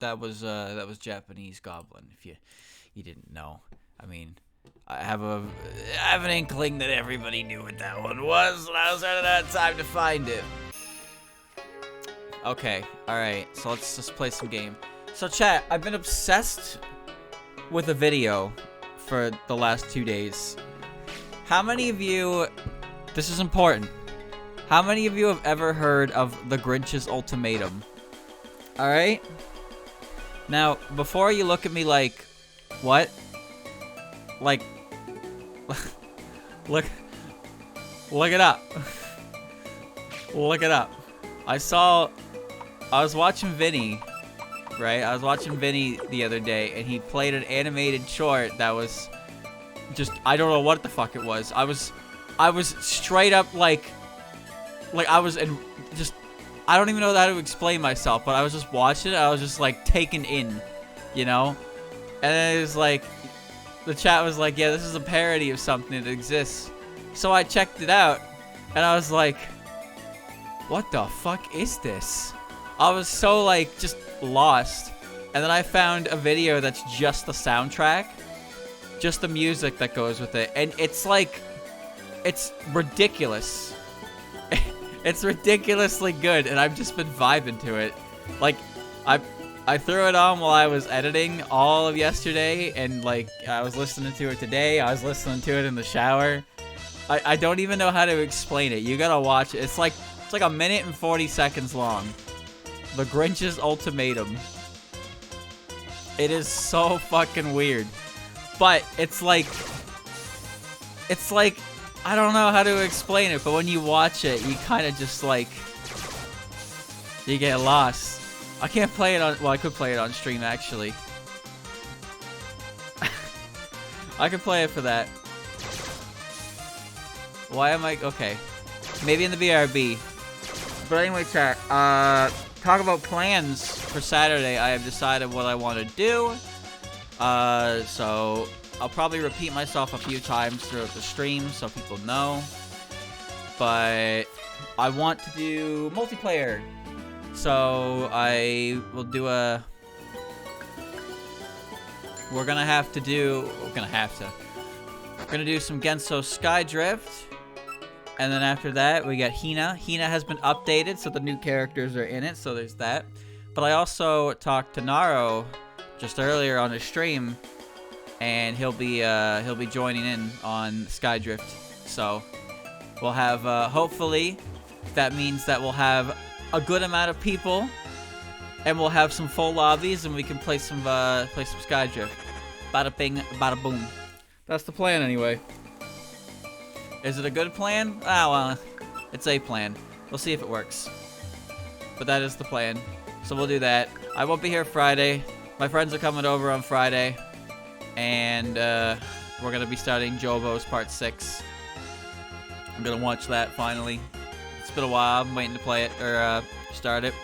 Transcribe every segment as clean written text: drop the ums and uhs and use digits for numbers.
that was Japanese Goblin. If you didn't know, I mean, I have an inkling that everybody knew what that one was, and I was running out of time to find it. Okay, all right. So let's just play some game. So chat, I've been obsessed with a video for the last 2 days. How many of you? This is important. How many of you have ever heard of the Grinch's Ultimatum? All right. Now, before you look at me like, what? Like, look it up. Look it up. I was watching Vinny, right? I was watching Vinny the other day, and he played an animated short that was just, I don't know what the fuck it was. I was straight up like I was in just, I don't even know how to explain myself, but I was just watching it. I was just like taken in, you know? And then it was like, the chat was like, yeah, this is a parody of something that exists. So I checked it out, and I was like, what the fuck is this? I was so like just lost. And then I found a video that's just the soundtrack, just the music that goes with it. And it's like, it's ridiculous. It's ridiculously good, and I've just been vibing to it. Like, I threw it on while I was editing all of yesterday, and like, I was listening to it today. I was listening to it in the shower. I don't even know how to explain it. You gotta watch it. It's like a minute and 40 seconds long. The Grinch's Ultimatum. It is so fucking weird. But it's like, I don't know how to explain it, but when you watch it, you kind of just like, you get lost. I can't play it on, well, I could play it on stream actually. I could play it for that. Why am I, okay. Maybe in the BRB. But anyway, chat, talk about plans for Saturday. I have decided what I want to do. So I'll probably repeat myself a few times throughout the stream so people know. But I want to do multiplayer. So I will do a... We're gonna do some Genso Skydrift. And then after that, we got Hina. Hina has been updated, so the new characters are in it, so there's that. But I also talked to Naro just earlier on his stream, and he'll be joining in on Skydrift. So we'll have, hopefully, that means that we'll have a good amount of people, and we'll have some full lobbies, and we can play some Skydrift. Bada bing, bada boom. That's the plan, anyway. Is it a good plan? Ah, well, it's a plan. We'll see if it works. But that is the plan. So we'll do that. I won't be here Friday. My friends are coming over on Friday. And we're going to be starting Jobo's Part 6. I'm going to watch that finally. It's been a while. I'm waiting to play it, or start it.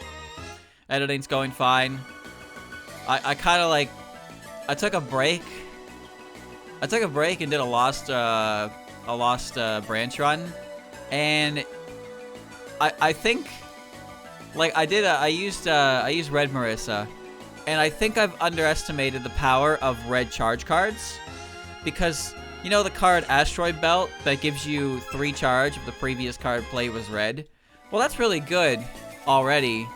Editing's going fine. I kind of like... I took a break and did a lost branch run, and I think, like, I used red Marissa, and I think I've underestimated the power of red charge cards, because you know the card Asteroid Belt that gives you 3 charge if the previous card play was red. Well, that's really good already,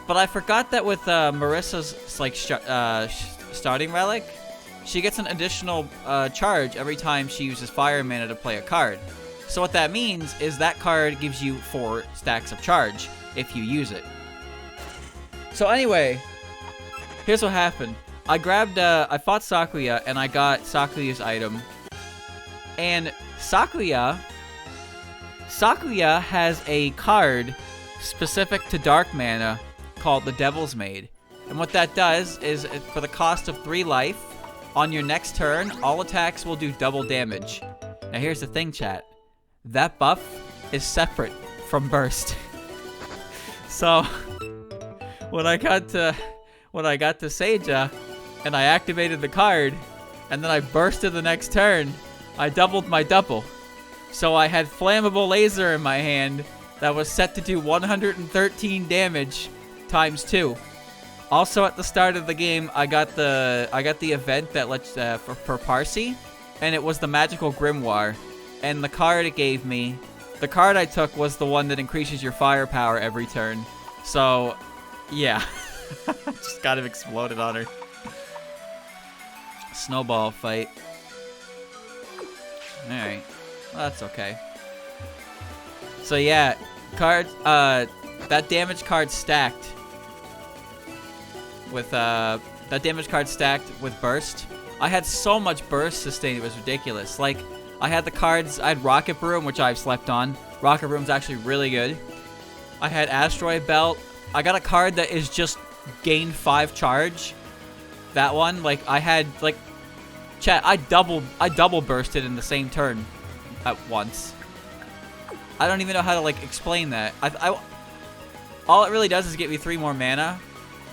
but I forgot that with Marissa's like starting relic, she gets an additional charge every time she uses Fire Mana to play a card. So what that means is that card gives you 4 stacks of charge if you use it. So anyway, here's what happened. I fought Sakuya, and I got Sakuya's item. And Sakuya has a card specific to Dark Mana called the Devil's Maid. And what that does is, for the cost of 3 life, on your next turn, all attacks will do double damage. Now here's the thing, chat. That buff is separate from burst. So when I got to Seija and I activated the card, and then I bursted the next turn, I doubled my double. So I had flammable laser in my hand that was set to do 113 damage times 2. Also, at the start of the game, I got the event that lets for Parsi, and it was the magical grimoire. And the card it gave me, the card I took was the one that increases your firepower every turn. So, yeah, just kind of exploded on her. Snowball fight. All right, well, that's okay. So yeah, cards. That damage card stacked with burst. I had so much burst sustain, it was ridiculous. Like, I had the cards, I had Rocket Broom, which I've slept on. Rocket Broom's actually really good. I had Asteroid Belt. I got a card that is just gain 5 charge. That one, like, I had, like, chat, I double bursted in the same turn at once. I don't even know how to, like, explain that. All it really does is get me 3 more mana.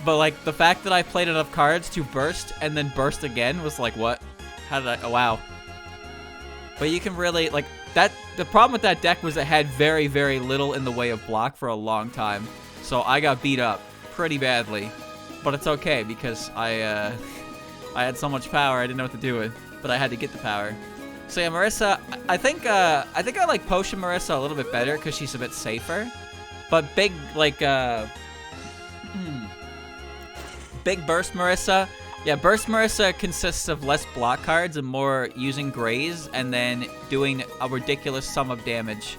But, like, the fact that I played enough cards to burst and then burst again was like, what? How did I... Oh, wow. But you can really, like, that... The problem with that deck was it had very, very little in the way of block for a long time. So I got beat up pretty badly. But it's okay, because I had so much power I didn't know what to do with. But I had to get the power. So yeah, Marissa, I think I like Potion Marissa a little bit better because she's a bit safer. But big, like, big Burst Marissa. Yeah, Burst Marissa consists of less block cards and more using graze and then doing a ridiculous sum of damage.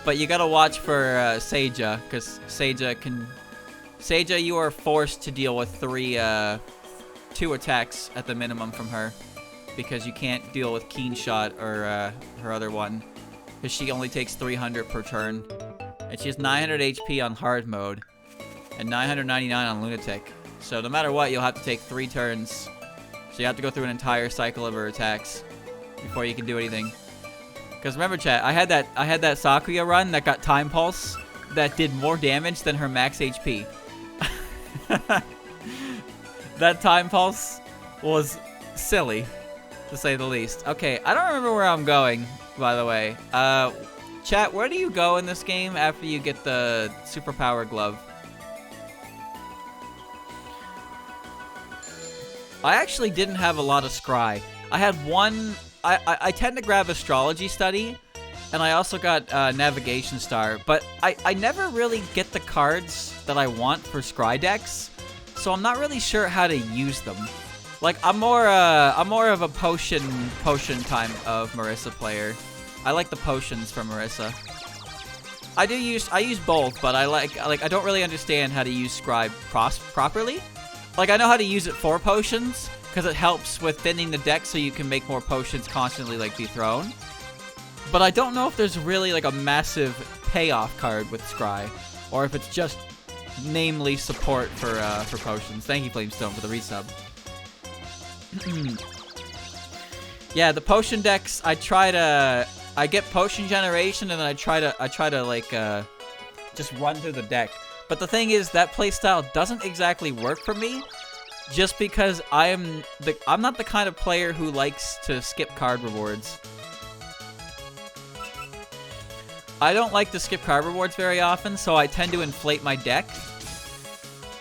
But you gotta watch for Seija, because Seija, you are forced to deal with 2 attacks at the minimum from her. Because you can't deal with Keen Shot or her other one. Because she only takes 300 per turn. And she has 900 HP on hard mode. And 999 on Lunatic. So no matter what, you'll have to take 3 turns. So you have to go through an entire cycle of her attacks before you can do anything. Because remember, chat, I had that Sakuya run that got Time Pulse that did more damage than her max HP. That Time Pulse was silly, to say the least. Okay, I don't remember where I'm going, by the way. Chat, where do you go in this game after you get the Superpower Glove? I actually didn't have a lot of scry. I had one... I tend to grab Astrology Study, and I also got Navigation Star, but I never really get the cards that I want for scry decks, so I'm not really sure how to use them. Like, I'm more of a potion time of Marissa player. I like the potions from Marissa. I use both, but I don't really understand how to use Scribe properly. Like, I know how to use it for potions, because it helps with thinning the deck so you can make more potions constantly, like, be thrown. But I don't know if there's really, like, a massive payoff card with Scry, or if it's just namely support for potions. Thank you, Flamestone, for the resub. Yeah, the potion decks, I get potion generation, and then I try to like, just run through the deck. But the thing is, that playstyle doesn't exactly work for me, just because I'm not the kind of player who likes to skip card rewards. I don't like to skip card rewards very often, so I tend to inflate my deck.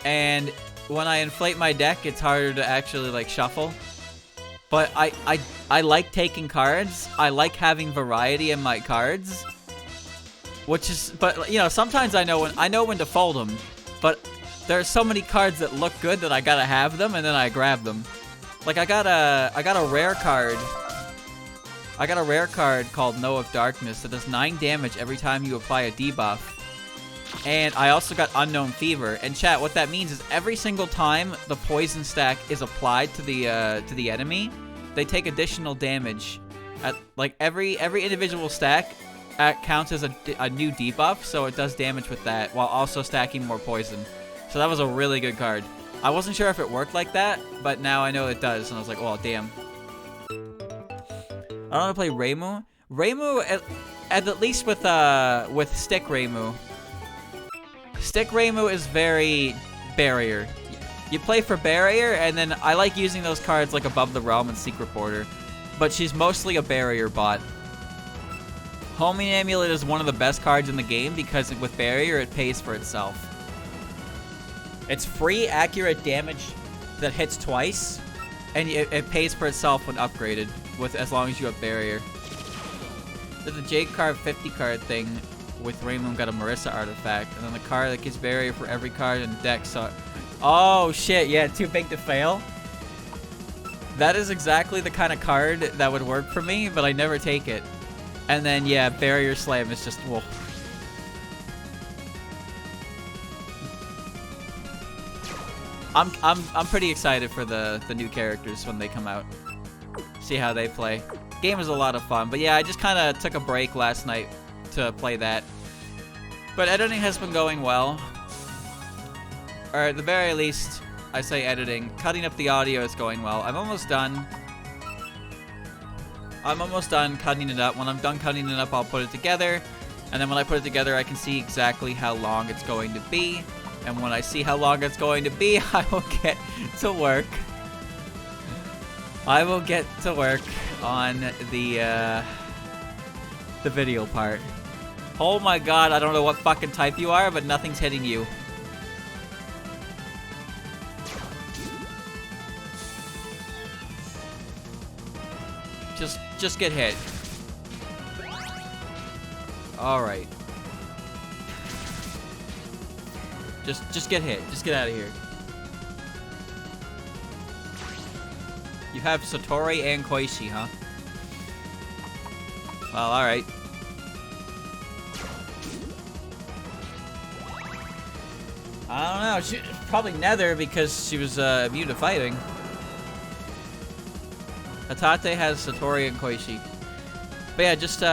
And when I inflate my deck, it's harder to actually, like, shuffle. But I like taking cards. I like having variety in my cards. But, you know, sometimes I know when to fold them. But there are so many cards that look good that I gotta have them, and then I grab them. Like, I got a rare card. I got a rare card called Know of Darkness that does 9 damage every time you apply a debuff. And I also got Unknown Fever. And chat, what that means is every single time the poison stack is applied to the enemy, they take additional damage. At like every individual stack counts as a new debuff, so it does damage with that while also stacking more poison. So that was a really good card. I wasn't sure if it worked like that, but now I know it does, and I was like, oh damn. I don't want to play Reimu. Reimu, at least with Stick Reimu. Stick Reimu is very barrier. You play for barrier, and then I like using those cards like Above the Realm and Secret Border. But she's mostly a barrier bot. Homing Amulet is one of the best cards in the game because with barrier, it pays for itself. It's free accurate damage that hits twice, and it pays for itself when upgraded, as long as you have barrier. There's the J card 50 card thing with Rainbow got a Marissa artifact, and then the card that gives barrier for every card in the deck. So, oh shit, yeah, too big to fail. That is exactly the kind of card that would work for me, but I never take it. And then yeah, barrier slam is just whoa. I'm pretty excited for the new characters when they come out. See how they play. Game is a lot of fun, but yeah, I just kind of took a break last night to play that. But editing has been going well. Or at the very least, I say editing. Cutting up the audio is going well. I'm almost done. I'm almost done cutting it up. When I'm done cutting it up, I'll put it together. And then when I put it together, I can see exactly how long it's going to be. And when I see how long it's going to be, I will get to work. I will get to work on the video part. Oh my god, I don't know what fucking type you are, but nothing's hitting you. Just get hit. Alright. Just get hit. Just get out of here. You have Satori and Koishi, huh? Well, alright. I don't know. She probably Nether because she was immune to fighting. Hatate has Satori and Koishi. But yeah, just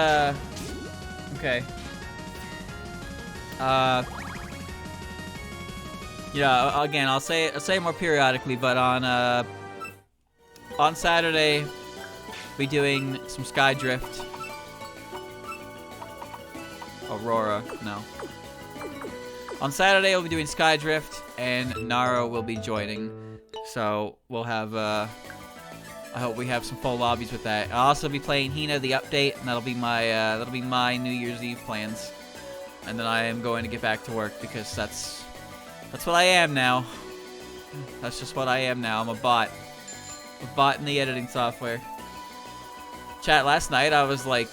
okay. Yeah, again, I'll say it more periodically, but on Saturday, be doing some Sky Drift. Aurora, no. On Saturday, we'll be doing Sky Drift, and Naro will be joining. So we'll have I hope we have some full lobbies with that. I'll also be playing Hina the update, and that'll be my New Year's Eve plans. And then I am going to get back to work because that's what I am now. That's just what I am now. I'm a bot. A bot in the editing software. Chat, last night I was like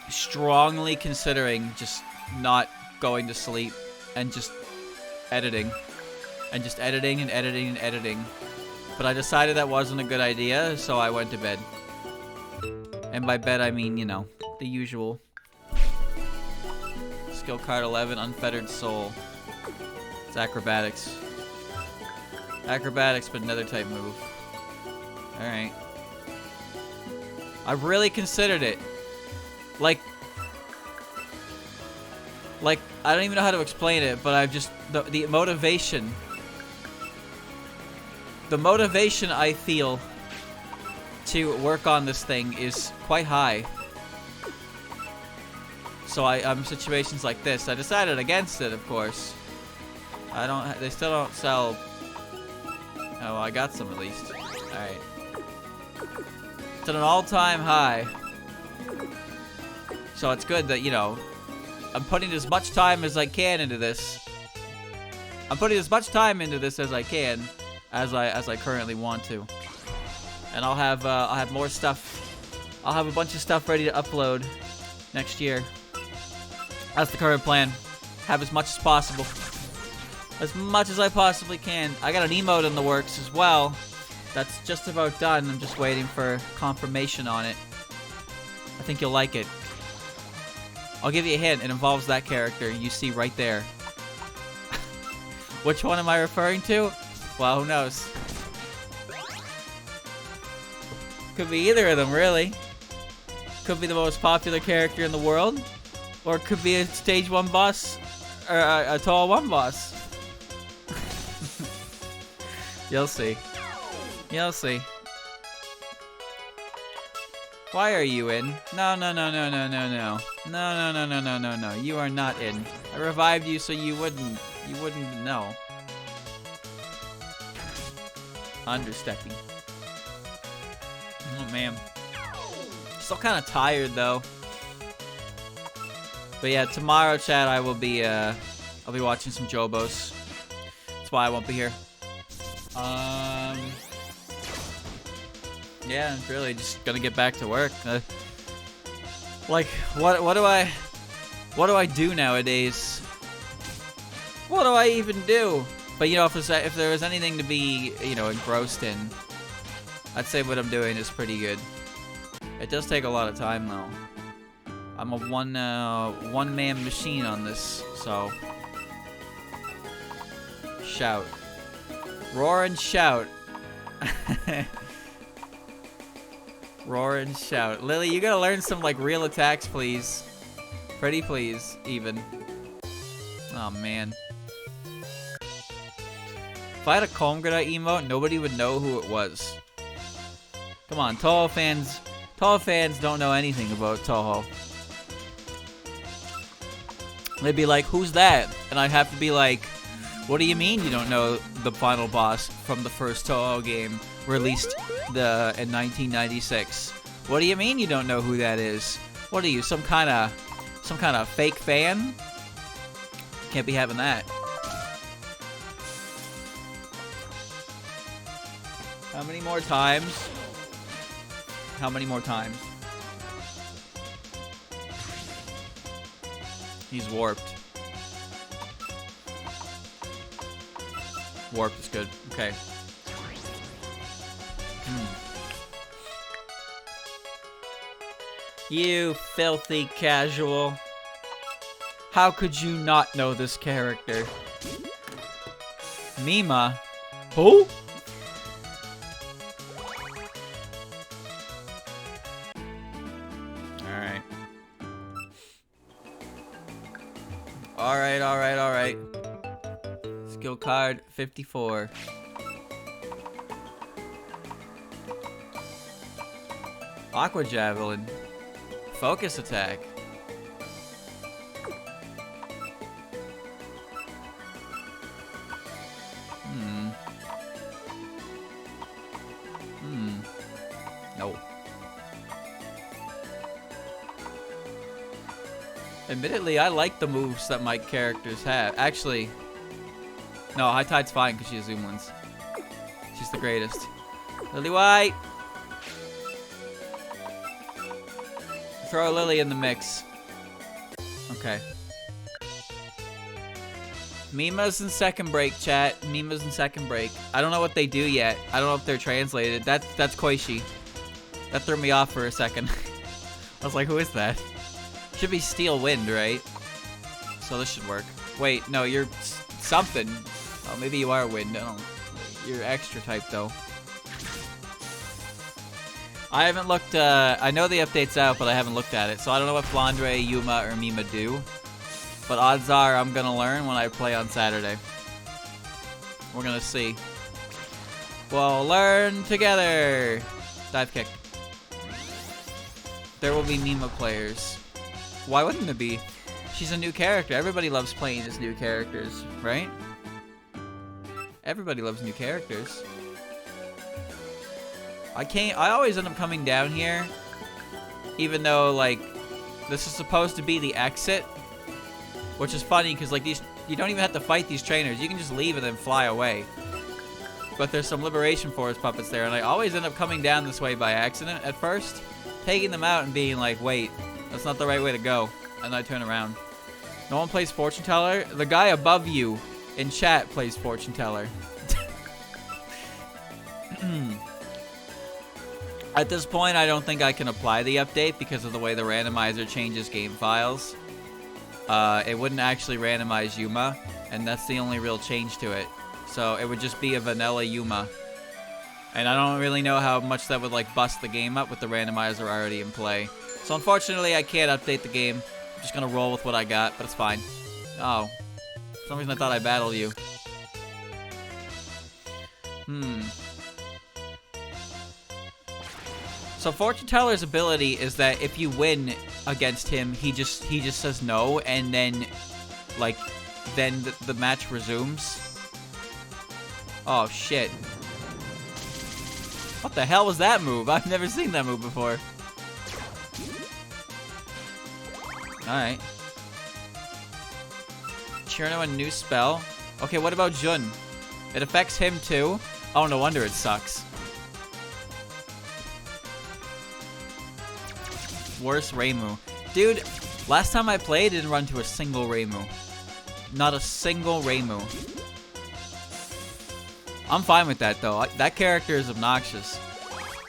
strongly considering just not going to sleep and just editing. And just editing and editing and editing. But I decided that wasn't a good idea, so I went to bed. And by bed I mean, you know, the usual. Skill card 11, Unfettered Soul. It's acrobatics. Acrobatics, but another type move. Alright. I really considered it. Like, I don't even know how to explain it, but I've just, the motivation. The motivation I feel to work on this thing is quite high. So I'm in situations like this. I decided against it, of course. They still don't sell. Oh, well, I got some at least. Alright. It's at an all-time high. So it's good that, you know, I'm putting as much time as I can into this. I'm putting as much time into this as I can, as I currently want to. And I'll have more stuff. I'll have a bunch of stuff ready to upload next year. That's the current plan. Have as much as possible. As much as I possibly can. I got an emote in the works as well. That's just about done. I'm just waiting for confirmation on it. I think you'll like it. I'll give you a hint. It involves that character you see right there. Which one am I referring to? Well, who knows? Could be either of them, really. Could be the most popular character in the world. Or it could be a stage 1 boss. Or a tall 1 boss. You'll see. You'll see. Why are you in? No, no, no, no, no, no, no. No, no, no, no, no, no, no. You are not in. I revived you so you wouldn't know. Understepping. Oh, man. Still kind of tired, though. But yeah, tomorrow, chat, I'll be watching some Jobos. That's why I won't be here. Yeah, really, just gonna get back to work. Like, what do I do nowadays? What do I even do? But you know, if there was anything to be, you know, engrossed in, I'd say what I'm doing is pretty good. It does take a lot of time though. I'm a one-man machine on this, so shout, roar and shout. Roar and shout. Lily, you gotta learn some like real attacks, please. Pretty please, even. Oh man. If I had a Komgura emote, nobody would know who it was. Come on, Touhou fans don't know anything about Touhou. They'd be like, who's that? And I'd have to be like, what do you mean you don't know the final boss from the first Touhou game released in 1996? What do you mean you don't know who that is? What are you, some kind of fake fan? Can't be having that. How many more times? How many more times? He's warped. Warped is good. Okay. You filthy casual. How could you not know this character? Mima? Who? Alright. Alright. Skill card 54. Aqua Javelin. Focus attack. No. Admittedly, I like the moves that my characters have. Actually, no, High Tide's fine because she has Zoom Lens. She's the greatest. Lily White! Throw Lily in the mix. Okay. Mima's in second break, chat. Mima's in second break. I don't know what they do yet. I don't know if they're translated. That's Koishi. That threw me off for a second. I was like, who is that? Should be Steel Wind, right? So this should work. Wait, no, you're something. Oh, maybe you are Wind. I don't. You're extra type though. I haven't looked. I know the update's out, but I haven't looked at it, so I don't know what Flandre, Yuma, or Mima do. But odds are I'm gonna learn when I play on Saturday. We're gonna see. We'll learn together. Dive kick. There will be Mima players. Why wouldn't it be? She's a new character. Everybody loves playing as new characters, right? Everybody loves new characters. I always end up coming down here, even though, like, this is supposed to be the exit, which is funny, because, like, you don't even have to fight these trainers. You can just leave and then fly away. But there's some Liberation Forest puppets there, and I always end up coming down this way by accident at first, taking them out and being like, wait, that's not the right way to go, and I turn around. No one plays Fortune Teller? The guy above you in chat plays Fortune Teller. At this point, I don't think I can apply the update because of the way the randomizer changes game files. It wouldn't actually randomize Yuma, and that's the only real change to it. So it would just be a vanilla Yuma. And I don't really know how much that would, like, bust the game up with the randomizer already in play. So unfortunately, I can't update the game. I'm just gonna roll with what I got, but it's fine. Oh. For some reason I thought I battled you. So Fortune Teller's ability is that if you win against him, he just says no, and then, like, then the match resumes. Oh shit! What the hell was that move? I've never seen that move before. All right. Cherno a new spell. Okay, what about Jun? It affects him too. Oh, no wonder it sucks. Worst Reimu. Dude, last time I played, it didn't run to a single Reimu. Not a single Reimu. I'm fine with that, though. That character is obnoxious.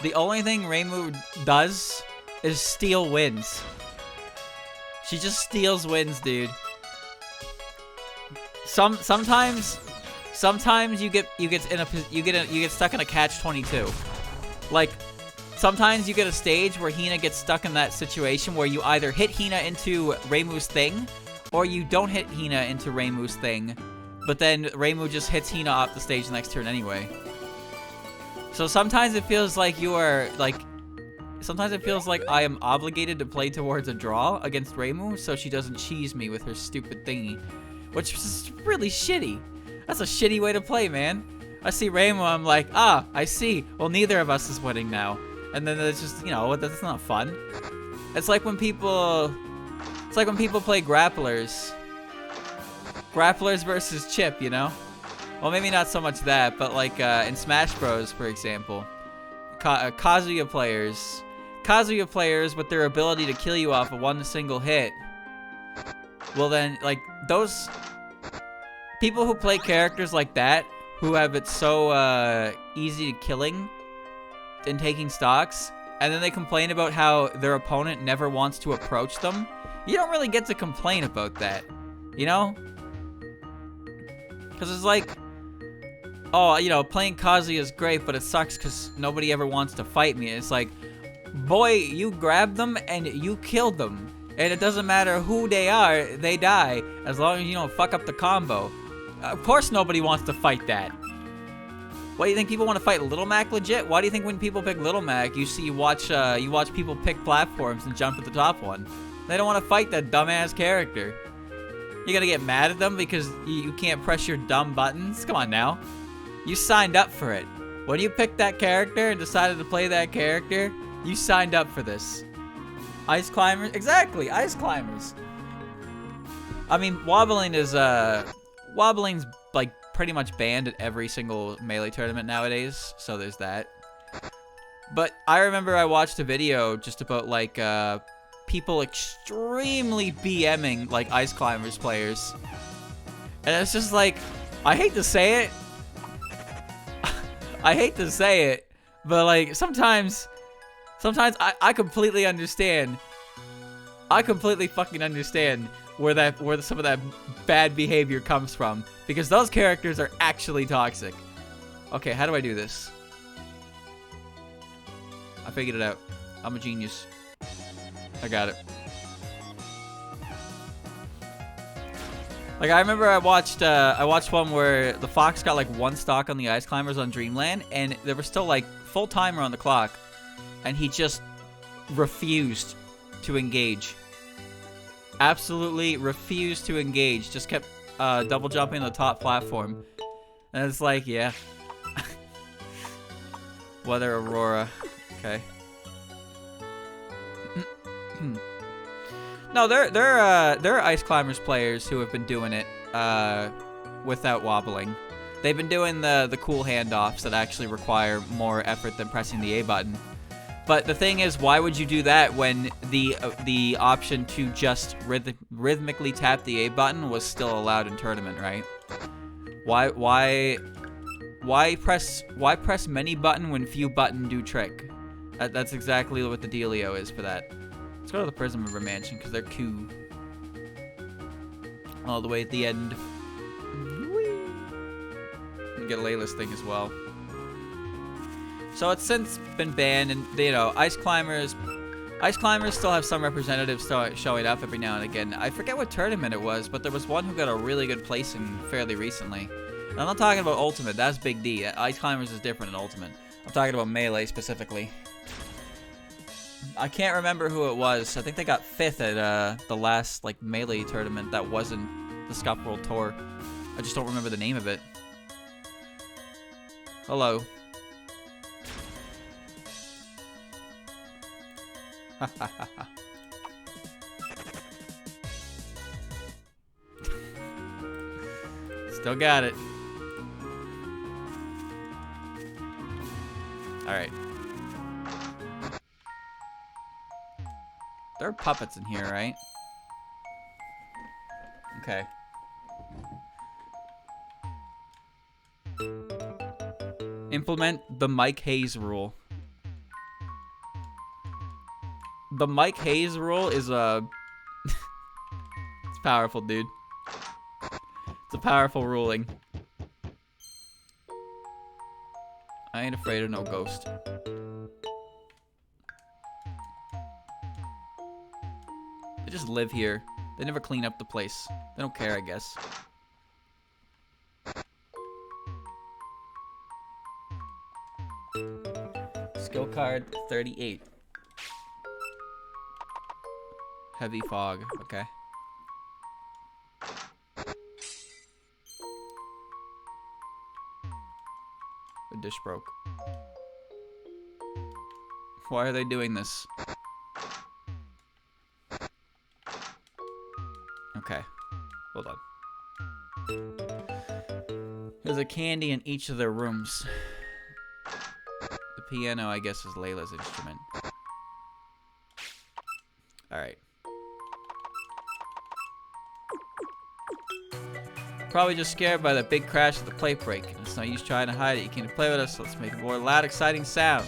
The only thing Reimu does is steal wins. She just steals wins, dude. Sometimes you get stuck in a catch-22. Like, sometimes you get a stage where Hina gets stuck in that situation where you either hit Hina into Reimu's thing, or you don't hit Hina into Reimu's thing, but then Reimu just hits Hina off the stage the next turn anyway. So sometimes it feels like you are, like, sometimes it feels like I am obligated to play towards a draw against Reimu so she doesn't cheese me with her stupid thingy. Which is really shitty. That's a shitty way to play, man. I see Reimu, I'm like, ah, I see. Well, neither of us is winning now. And then it's just, you know, that's not fun. It's like when people play grapplers. Grapplers versus Chip, you know? Well, maybe not so much that, but like in Smash Bros, for example. Kazuya players with their ability to kill you off of one single hit. Well then, like, those people who play characters like that, who have it so easy to killing and taking stocks, and then they complain about how their opponent never wants to approach them, you don't really get to complain about that, you know? Because it's like, oh, you know, playing Kazuya is great, but it sucks because nobody ever wants to fight me. It's like, boy, you grabbed them and you killed them. And it doesn't matter who they are, they die, as long as you don't fuck up the combo. Of course nobody wants to fight that. What, do you think people want to fight Little Mac legit? Why do you think when people pick Little Mac, you watch people pick platforms and jump to the top one? They don't want to fight that dumbass character. You're gonna get mad at them because you can't press your dumb buttons? Come on now. You signed up for it. When you picked that character and decided to play that character, you signed up for this. Ice climbers? Exactly, ice climbers. I mean, wobbling's like pretty much banned at every single Melee tournament nowadays, so there's that. But I remember I watched a video just about like people extremely BMing like ice climbers players. And it's just like, I hate to say it. I hate to say it, but like sometimes I completely understand. I completely fucking understand where some of that bad behavior comes from, because those characters are actually toxic. Okay, how do I do this? I figured it out. I'm a genius. I got it. Like, I remember I watched one where the fox got like one stock on the ice climbers on Dreamland, and there was still like full timer on the clock, and he just refused to engage. Absolutely refused to engage. Just kept double jumping on the top platform. And it's like, yeah. Weather Aurora. Okay. No, there are ice climbers players who have been doing it without wobbling. They've been doing the cool handoffs that actually require more effort than pressing the A button. But the thing is, why would you do that when the option to just rhythmically tap the A button was still allowed in tournament, right? Why press many button when few button do trick? That's exactly what the dealio is for that. Let's go to the Prism River Mansion because they're cool. All the way at the end. Whee! And get Layla's thing as well. So it's since been banned, and you know, ice climbers still have some representatives showing up every now and again. I forget what tournament it was, but there was one who got a really good placing fairly recently. And I'm not talking about Ultimate. That's Big D. Ice climbers is different in Ultimate. I'm talking about Melee specifically. I can't remember who it was. I think they got 5th at the last like Melee tournament that wasn't the Scuff World Tour. I just don't remember the name of it. Hello. Still got it. Alright. There are puppets in here, right? Okay. Implement the Mike Hayes rule. The Mike Hayes rule is a... it's powerful, dude. It's a powerful ruling. I ain't afraid of no ghost. They just live here. They never clean up the place. They don't care, I guess. Skill card 38. Heavy fog, okay. The dish broke. Why are they doing this? Okay, hold on. There's a candy in each of their rooms. The piano, I guess, is Layla's instrument. Alright. Probably just scared by the big crash of the plate break. It's no use trying to hide it. You can't play with us, so let's make more loud, exciting sounds.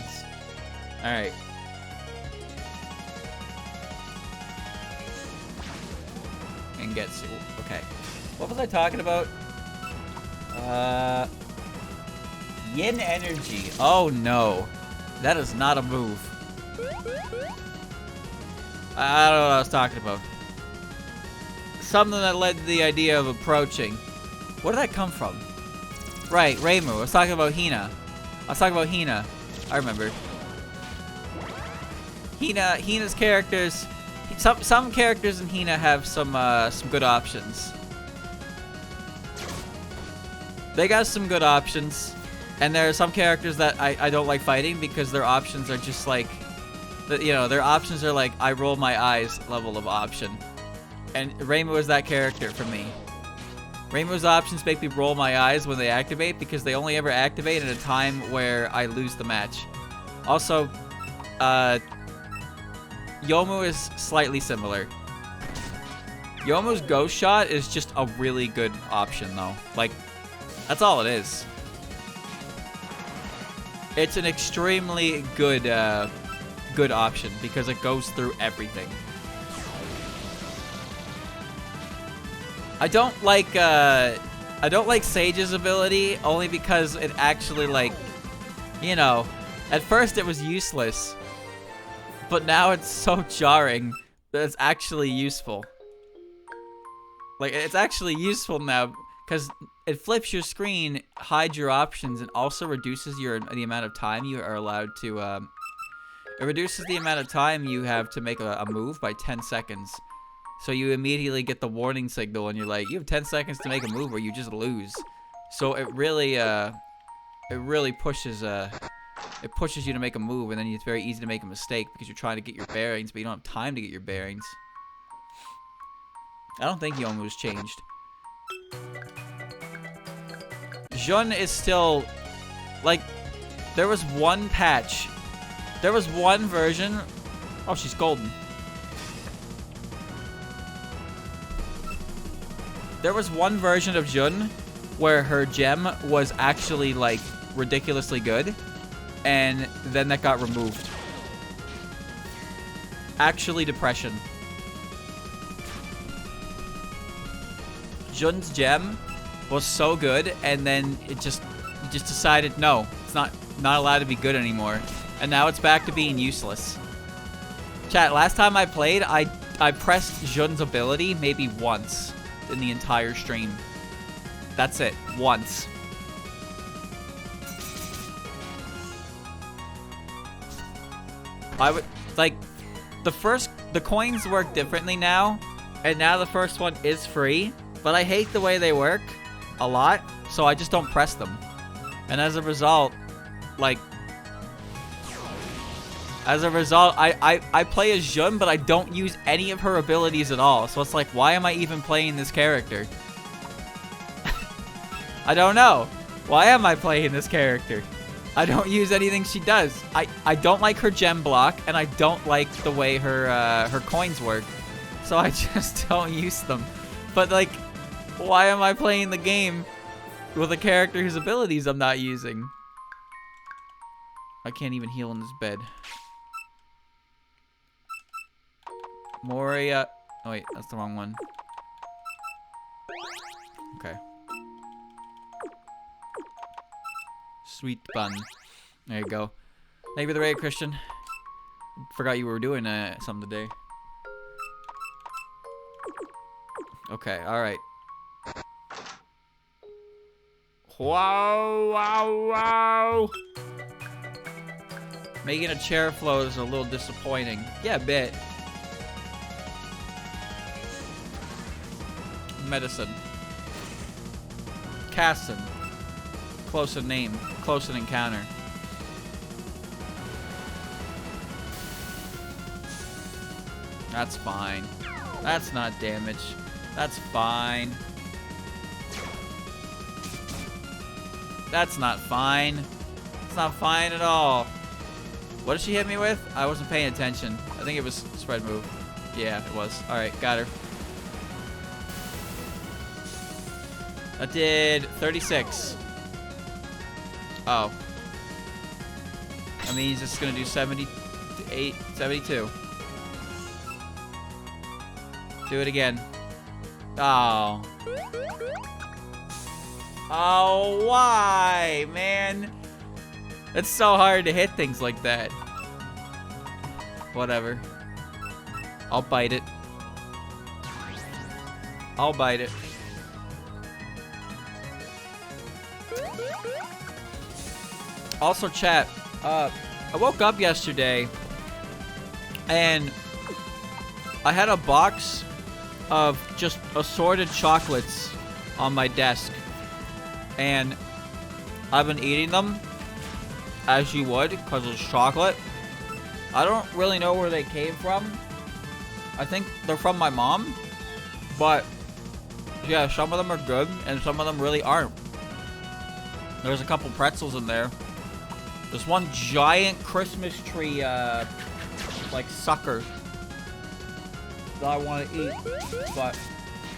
Alright. And get okay. What was I talking about? Yin energy. Oh no. That is not a move. I don't know what I was talking about. Something that led to the idea of approaching. Where did that come from? Right, Reimu. I was talking about Hina. I remember. Hina's characters. Some characters in Hina have some good options. They got some good options, and there are some characters that I don't like fighting because their options are just like, their options are like I roll my eyes level of option. And Reimu is that character for me. Reimu's options make me roll my eyes when they activate because they only ever activate at a time where I lose the match. Also, Yomu is slightly similar. Yomu's ghost shot is just a really good option though. Like, that's all it is. It's an extremely good good option because it goes through everything. I don't like Sage's ability only because it actually, like, at first it was useless, but now it's so jarring that it's actually useful. Like, it's actually useful now because it flips your screen, hides your options, and also reduces the amount of time you are allowed to. It reduces the amount of time you have to make a move by 10 seconds. So you immediately get the warning signal, and you're like, you have 10 seconds to make a move, or you just lose. So it really pushes you to make a move, and then it's very easy to make a mistake because you're trying to get your bearings, but you don't have time to get your bearings. I don't think Yomu's changed. Jun is still, like, there was one patch. There was one version. Oh, she's golden. There was one version of Jun where her gem was actually, like, ridiculously good, and then that got removed. Actually, depression. Jun's gem was so good, and then it just decided, no, it's not allowed to be good anymore. And now it's back to being useless. Chat, last time I played, I pressed Jun's ability maybe once in the entire stream. That's it. Once. I would, like, the coins work differently now, and now the first one is free, but I hate the way they work a lot, so I just don't press them. And as a result, like, I play as Jun, but I don't use any of her abilities at all. So it's like, why am I even playing this character? I don't know. Why am I playing this character? I don't use anything she does. I don't like her gem block, and I don't like the way her coins work. So I just don't use them. But like, why am I playing the game with a character whose abilities I'm not using? I can't even heal in this bed. Moria. Oh wait, that's the wrong one. Okay. Sweet bun. There you go. Thank you for the raid, Christian. Forgot you were doing something today. Okay, alright. Wow, wow, wow. Making a chair float is a little disappointing. Yeah, a bit. Medicine. Casson. Close in name. Close in encounter. That's fine. That's not damage. That's fine. That's not fine. It's not fine at all. What did she hit me with? I wasn't paying attention. I think it was spread move. Yeah, it was. Alright, got her. That did 36. Oh. That means it's gonna do 78, 72. Do it again. Oh. Oh, why, man? It's so hard to hit things like that. Whatever. I'll bite it. I'll bite it. Also, chat, I woke up yesterday and I had a box of just assorted chocolates on my desk, and I've been eating them as you would because it's chocolate. I don't really know where they came from. I think they're from my mom, but yeah, some of them are good and some of them really aren't. There's a couple pretzels in there. There's one giant Christmas tree, like sucker that I want to eat, but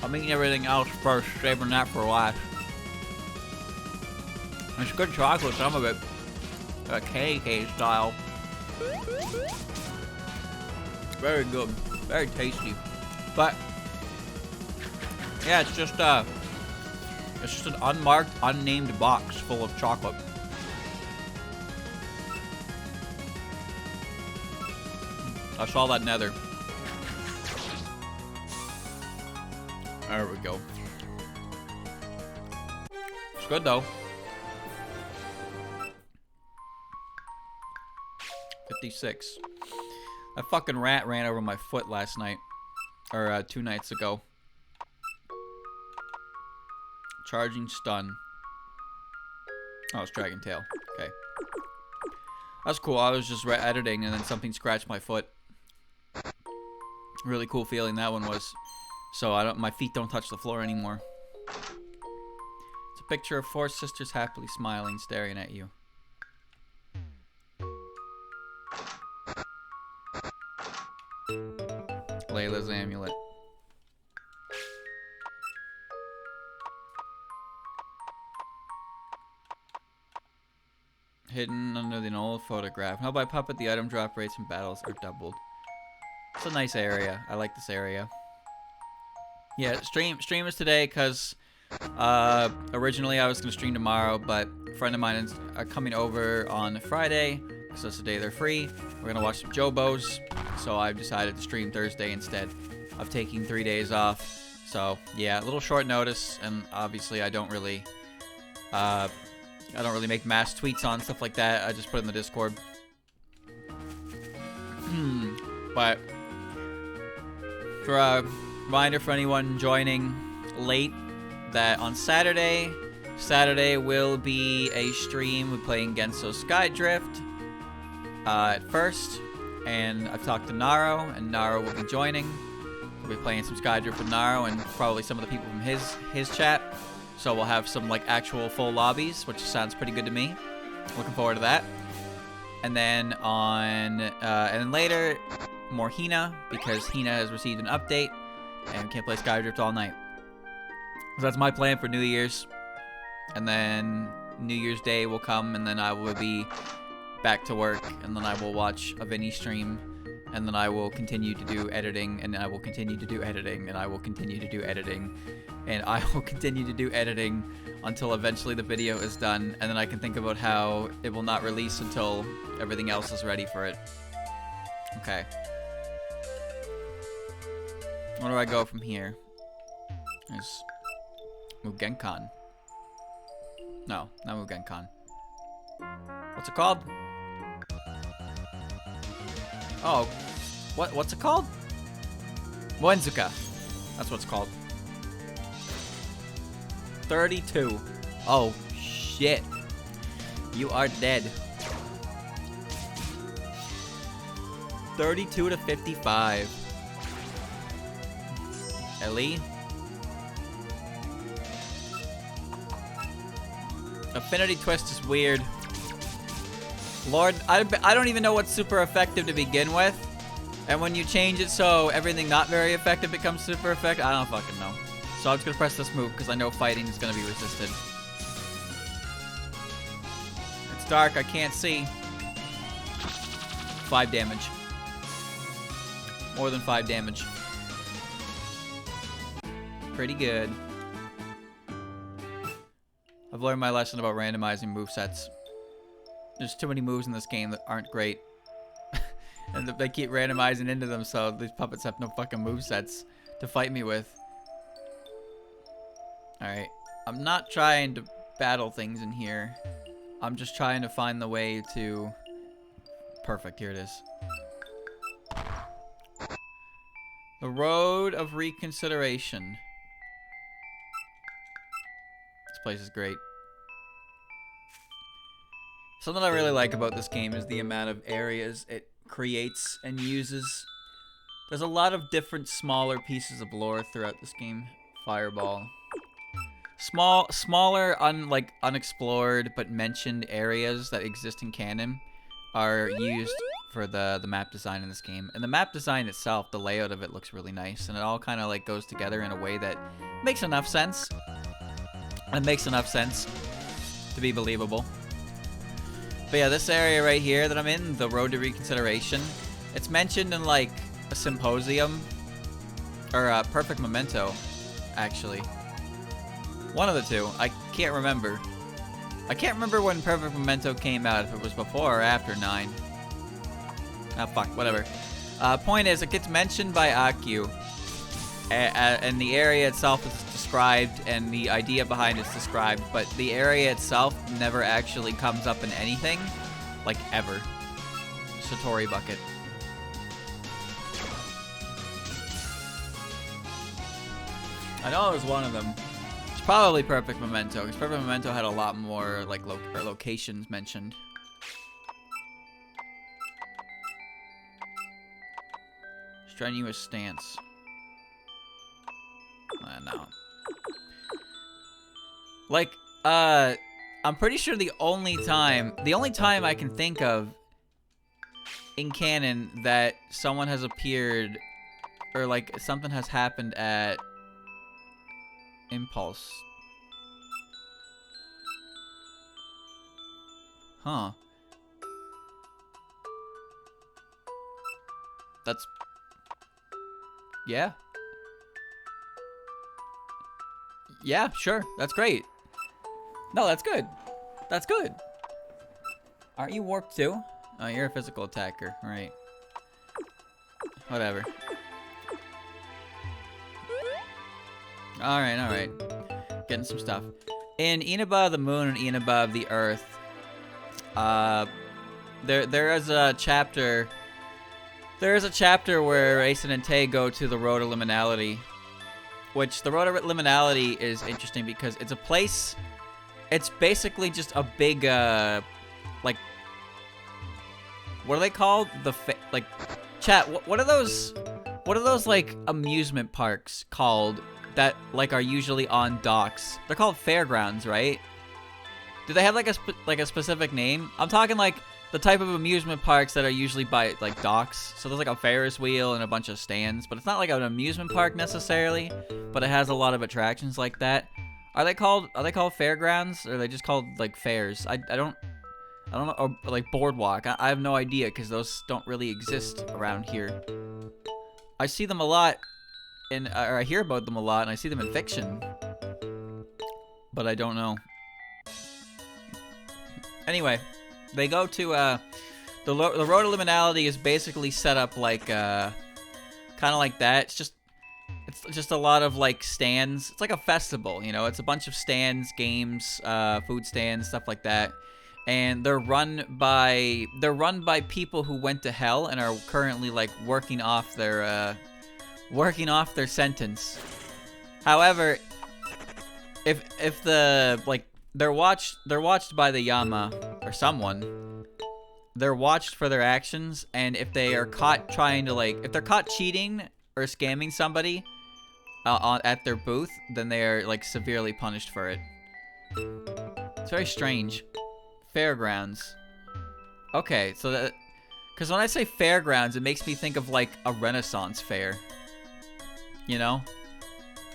I'm eating everything else first, saving that for last. It's good chocolate, some of it, KK style. Very good, very tasty. But yeah, it's just an unmarked, unnamed box full of chocolate. I saw that nether. There we go. It's good though. 56. That fucking rat ran over my foot last night. Or 2 nights ago. Charging stun. Oh, it's Dragon Tail. Okay. That's cool. I was just editing and then something scratched my foot. Really cool feeling that one was. So my feet don't touch the floor anymore. It's a picture of 4 sisters happily smiling, staring at you. Layla's amulet. Hidden under the old photograph. Held by Puppet, the item drop rates in battles are doubled. It's a nice area. I like this area. Yeah, stream is today because originally I was going to stream tomorrow, but a friend of mine are coming over on Friday, because that's the day they're free. We're going to watch some Jobos, so I've decided to stream Thursday instead of taking 3 days off. So yeah, a little short notice, and obviously I don't really make mass tweets on stuff like that. I just put it in the Discord. But for a reminder for anyone joining late, that on Saturday will be a stream with playing Genso Skydrift at first, and I've talked to Naro, and Naro will be joining. We'll be playing some Skydrift with Naro and probably some of the people from his chat. So we'll have some like actual full lobbies, which sounds pretty good to me. Looking forward to that. And then and then later, more Hina, because Hina has received an update, and we can't play Skydrift all night. So that's my plan for New Year's. And then New Year's Day will come, and then I will be back to work, and then I will watch a Vinny stream, and then I will continue to do editing, and I will continue to do editing, and I will continue to do editing, and I will continue to do editing until eventually the video is done, and then I can think about how it will not release until everything else is ready for it. Okay. Where do I go from here? There's Mugenkan. No, not Mugenkan. What's it called? Oh, what's it called? Moenzuka. That's what it's called. 32. Oh, shit. You are dead. 32 to 55. Ellie? Affinity Twist is weird. Lord, I don't even know what's super effective to begin with. And when you change it so everything not very effective becomes super effective, I don't fucking know. So I'm just gonna press this move because I know fighting is gonna be resisted. It's dark, I can't see. 5 damage. More than 5 damage. Pretty good. I've learned my lesson about randomizing movesets. There's too many moves in this game that aren't great. And they keep randomizing into them, so these puppets have no fucking movesets to fight me with. Alright. I'm not trying to battle things in here. I'm just trying to find the way to... Perfect, here it is. The Road of Reconsideration. This place is great. Something I really like about this game is the amount of areas it creates and uses. There's a lot of different smaller pieces of lore throughout this game. Fireball. Smaller, unexplored but mentioned areas that exist in canon are used for the map design in this game. And the map design itself, the layout of it looks really nice, and it all kind of like goes together in a way that makes enough sense. It makes enough sense to be believable. But yeah, this area right here that I'm in, the Road to Reconsideration, it's mentioned in like a symposium or a Perfect Memento, actually. One of the two. I can't remember. I can't remember when Perfect Memento came out, if it was before or after 9. Ah, fuck, whatever. Point is, it gets mentioned by Akyu, and the area itself is described, and the idea behind it's described, but the area itself never actually comes up in anything, like ever. Satori Bucket. I know it was one of them. It's probably Perfect Memento, because Perfect Memento had a lot more like locations mentioned. Strenuous Stance. No. Like, I'm pretty sure the only time I can think of in canon that someone has appeared, or like something has happened at Impulse. Huh. That's... Yeah. Yeah, sure. That's great. No, that's good. That's good. Aren't you warped too? Oh, you're a physical attacker. Right. Whatever. Alright, alright. Getting some stuff. In Inaba of the Moon and Inaba of the Earth, there is a chapter... There is a chapter where Ace and Entei go to the Road of Liminality. Which, the Road of Liminality is interesting because it's a place... It's basically just a big, like... What are they called? Chat, what are those... What are those, like, amusement parks called that, like, are usually on docks? They're called Fairgrounds, right? Do they have like a specific name? I'm talking like the type of amusement parks that are usually by like docks. So there's like a Ferris wheel and a bunch of stands, but it's not like an amusement park necessarily, but it has a lot of attractions like that. Are they called fairgrounds, or are they just called like fairs? I don't know, or like boardwalk. I have no idea because those don't really exist around here. I see them a lot or I hear about them a lot, and I see them in fiction, but I don't know. Anyway, they go to the road of liminality is basically set up like kind of like that. It's just a lot of like stands. It's like a festival, you know. It's a bunch of stands, games, food stands, stuff like that. And they're run by people who went to hell and are currently like working off their sentence. However, if the like they're watched by the Yama or someone. They're watched for their actions, and if they are caught trying to like, if they're caught cheating or scamming somebody at their booth, then they are like severely punished for it. It's very strange. Fairgrounds. Okay, so that, because when I say fairgrounds, it makes me think of like a Renaissance fair. You know?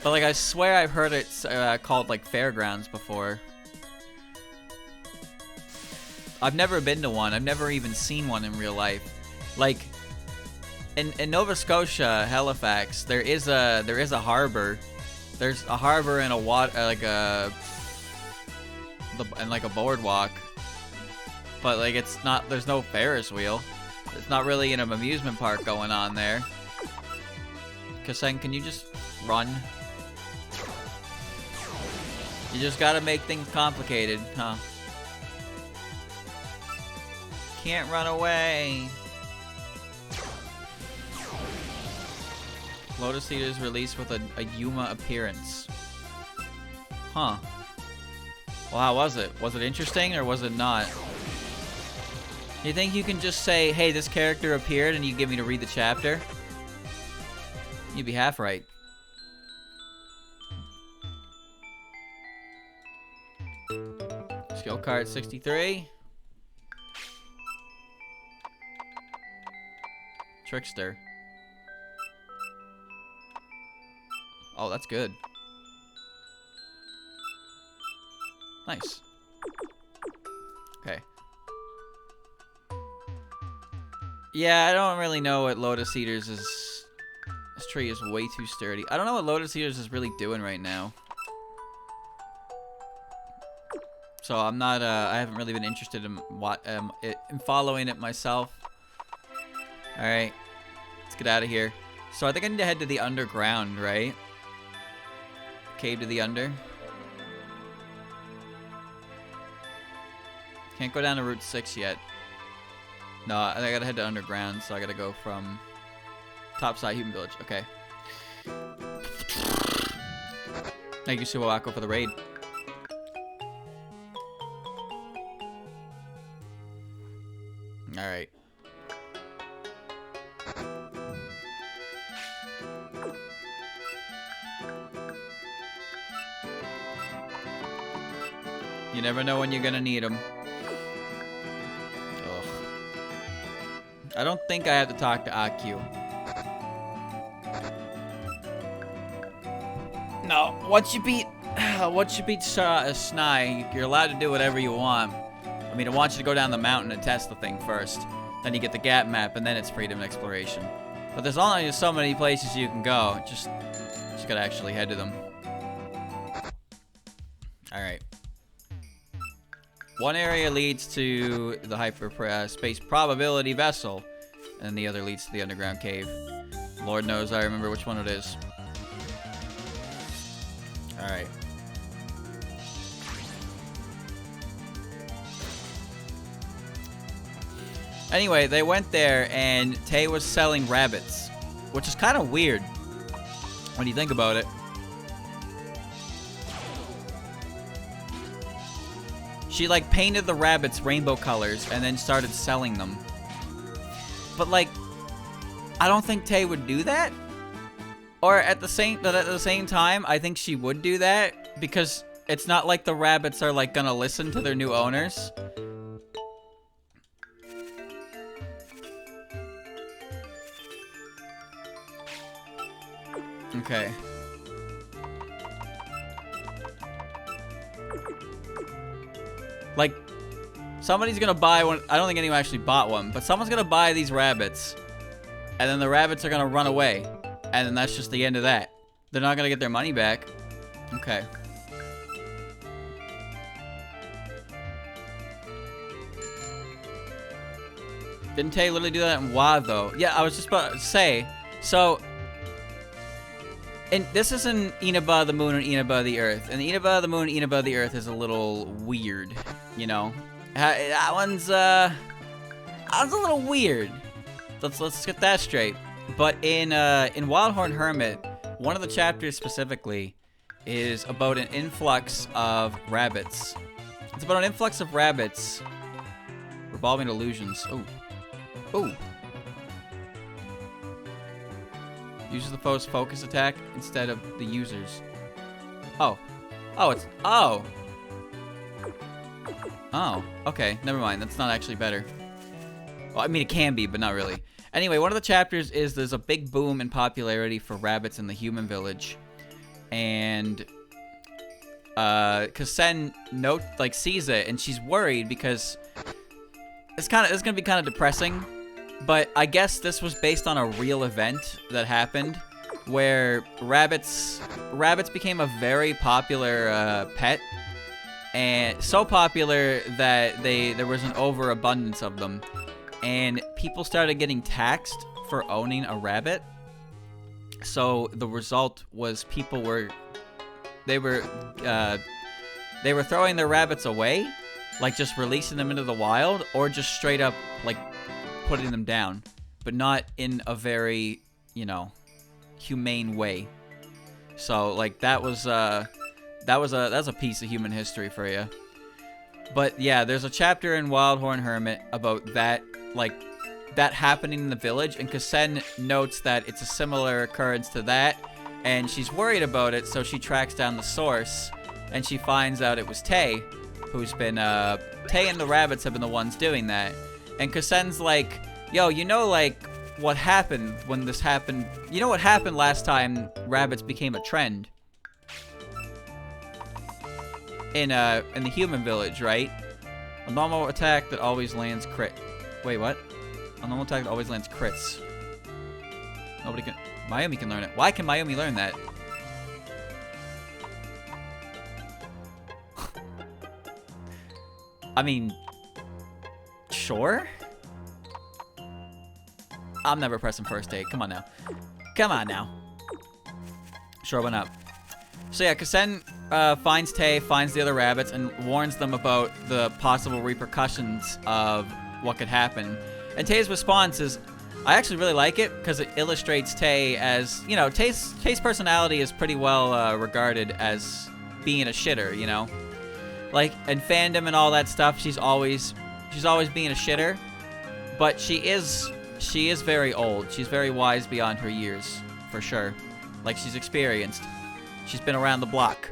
But like I swear I've heard it called like fairgrounds before. I've never been to one. I've never even seen one in real life. Like in Nova Scotia, Halifax, there is a harbor. There's a harbor and a boardwalk. But like it's not, there's no Ferris wheel. It's not really an amusement park going on there. Kasen, can you just run? You just gotta make things complicated, huh? Can't run away. Lotus Eater is released with a Yuma appearance. Huh. Well, how was it? Was it interesting or was it not? You think you can just say, hey, this character appeared, and you give me to read the chapter? You'd be half right. Skill card 63. Trickster. Oh, that's good. Nice. Okay. Yeah, I don't really know what Lotus Eaters is. This tree is way too sturdy. I don't know what Lotus Eaters is really doing right now. So I'm not, I haven't really been interested in in following it myself. Alright. Let's get out of here. So I think I need to head to the underground, right? Cave to the under. Can't go down to Route 6 yet. No, I gotta head to underground, so I gotta go from topside Human Village. Okay. Thank you, Suwako, for the raid. Alright. You never know when you're gonna need them. Ugh. I don't think I have to talk to Akio. No, once you beat Snai, you're allowed to do whatever you want. I mean, I want you to go down the mountain and test the thing first. Then you get the gap map, and then it's freedom and exploration. But there's only so many places you can go. Just gotta actually head to them. Alright. One area leads to the hyperspace probability vessel, and the other leads to the underground cave. Lord knows I remember which one it is. Alright. Anyway, they went there, and Tay was selling rabbits, which is kind of weird when you think about it. She, like, painted the rabbits rainbow colors and then started selling them. But, like, I don't think Tay would do that. Or at the same time, I think she would do that because It's not like the rabbits are like gonna listen to their new owners. Okay. Like, somebody's gonna buy one. I don't think anyone actually bought one, but someone's gonna buy these rabbits, and then the rabbits are gonna run away, and then that's just the end of that. They're not gonna get their money back. Okay. Didn't Tay literally do that in WoW though? Yeah, I was just about to say. So, and this is in Inaba the Moon and Inaba the Earth, and Inaba the Moon and Inaba the Earth is a little weird, you know. That one's a little weird. Let's get that straight. But in Wild Horn Hermit, one of the chapters specifically is about an influx of rabbits. It's about an influx of rabbits. Revolving illusions. Oh. Oh. Uses the foe's focus attack instead of the user's. Oh. Oh, it's... Oh. Oh. Okay, never mind. That's not actually better. Well, I mean, it can be, but not really. Anyway, one of the chapters is there's a big boom in popularity for rabbits in the human village. And... Kasen sees it, and she's worried because... It's gonna be kind of depressing. But I guess this was based on a real event that happened where rabbits became a very popular pet, and so popular that there was an overabundance of them, and people started getting taxed for owning a rabbit. So the result was people were throwing their rabbits away, like just releasing them into the wild, or just straight up like putting them down, but not in a very, you know, humane way. So like that's a piece of human history for you. But yeah, there's a chapter in Wild Horn Hermit about that, like that happening in the village, and Kasen notes that it's a similar occurrence to that, and she's worried about it, so she tracks down the source, and she finds out it was Tay, who's been Tay and the rabbits have been the ones doing that. And Kasen's like, yo, you know, like, what happened when this happened? You know what happened last time rabbits became a trend? In the human village, right? A normal attack that always lands crit. Wait, what? A normal attack that always lands crits. Nobody can... Mayumi can learn it. Why can Mayumi learn that? I mean... Sure? I'm never pressing first aid. Come on now. Come on now. Sure, why not? So yeah, Kasen finds Tay, finds the other rabbits, and warns them about the possible repercussions of what could happen. And Tay's response is, I actually really like it, because it illustrates Tay as, you know, Tay's personality is pretty well regarded as being a shitter, you know? Like, in fandom and all that stuff, she's always being a shitter, but she is very old. She's very wise beyond her years, for sure. Like, she's experienced. She's been around the block.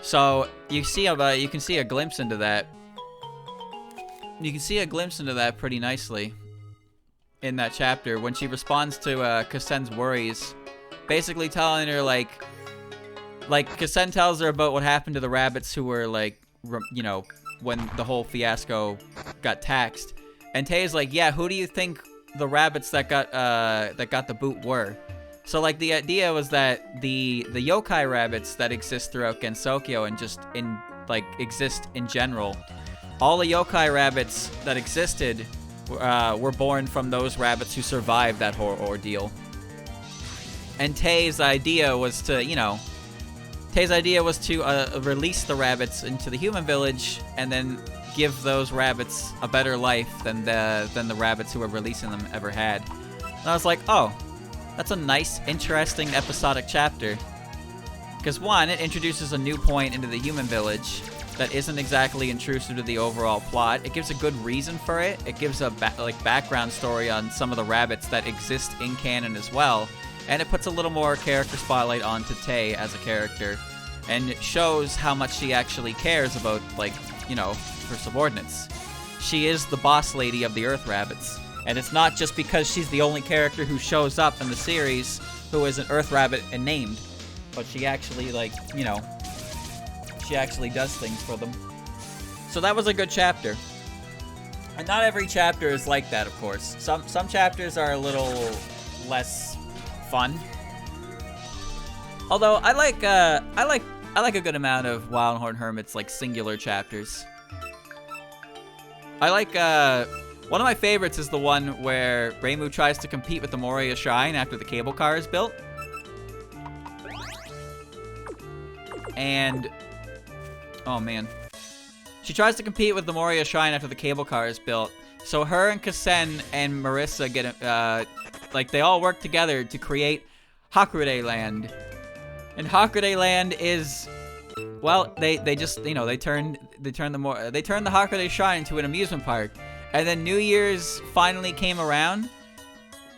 So you can see a glimpse into that. You can see a glimpse into that pretty nicely in that chapter when she responds to Kasen's worries, basically telling her like Kasen tells her about what happened to the rabbits who were like, you know, when the whole fiasco got taxed. And Tay's like, yeah, who do you think the rabbits that got the boot were? So like the idea was that the yokai rabbits that exist throughout Gensokyo and just exist in general, all the yokai rabbits that existed were born from those rabbits who survived that horror ordeal. And Tay's idea was to, you know, release the rabbits into the human village and then give those rabbits a better life than the rabbits who were releasing them ever had. And I was like, oh, that's a nice, interesting, episodic chapter. Because one, it introduces a new point into the human village that isn't exactly intrusive to the overall plot. It gives a good reason for it. It gives a background story on some of the rabbits that exist in canon as well. And it puts a little more character spotlight onto Tay as a character. and it shows how much she actually cares about, like, you know, her subordinates. She is the boss lady of the Earth Rabbits. And it's not just because she's the only character who shows up in the series who is an Earth Rabbit and named, but she actually, like, you know, she actually does things for them. So that was a good chapter. And not every chapter is like that, of course. Some chapters are a little less fun. Although I like a good amount of Wild Horn Hermit's, like, singular chapters. I like one of my favorites is the one where Reimu tries to compete with the Moria Shrine after the cable car is built. And oh man. She tries to compete with the Moria Shrine after the cable car is built. So her and Kasen and Marissa get like, they all work together to create Hakurei Land. And Hakurei Land is, well, they just, you know, they turn the Hakurei Shrine into an amusement park. And then New Year's finally came around,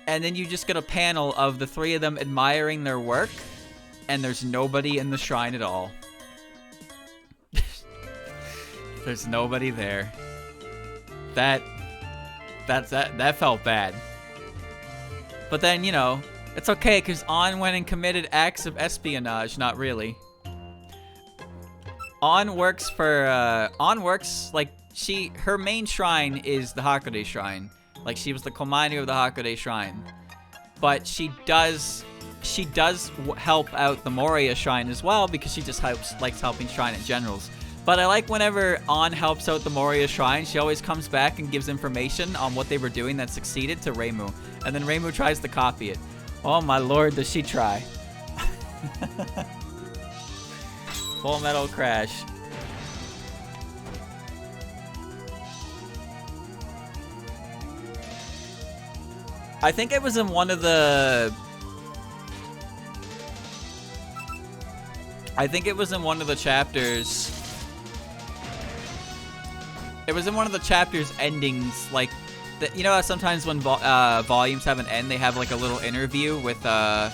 and then you just get a panel of the three of them admiring their work, and there's nobody in the shrine at all. There's nobody there. That felt bad. But then, you know, it's okay, because On went and committed acts of espionage. Not really. On works, like, her main shrine is the Hakurei Shrine. Like, she was the Komanu of the Hakurei Shrine. But she does help out the Moria Shrine as well, because she just likes helping shrine in generals. But I like whenever On helps out the Moria Shrine, she always comes back and gives information on what they were doing that succeeded to Reimu. And then Reimu tries to copy it. Oh my lord, does she try. Full Metal Crash. I think it was in one of the... chapters. It was in one of the chapters endings, like, you know how sometimes when volumes have an end, they have, like, a little interview with the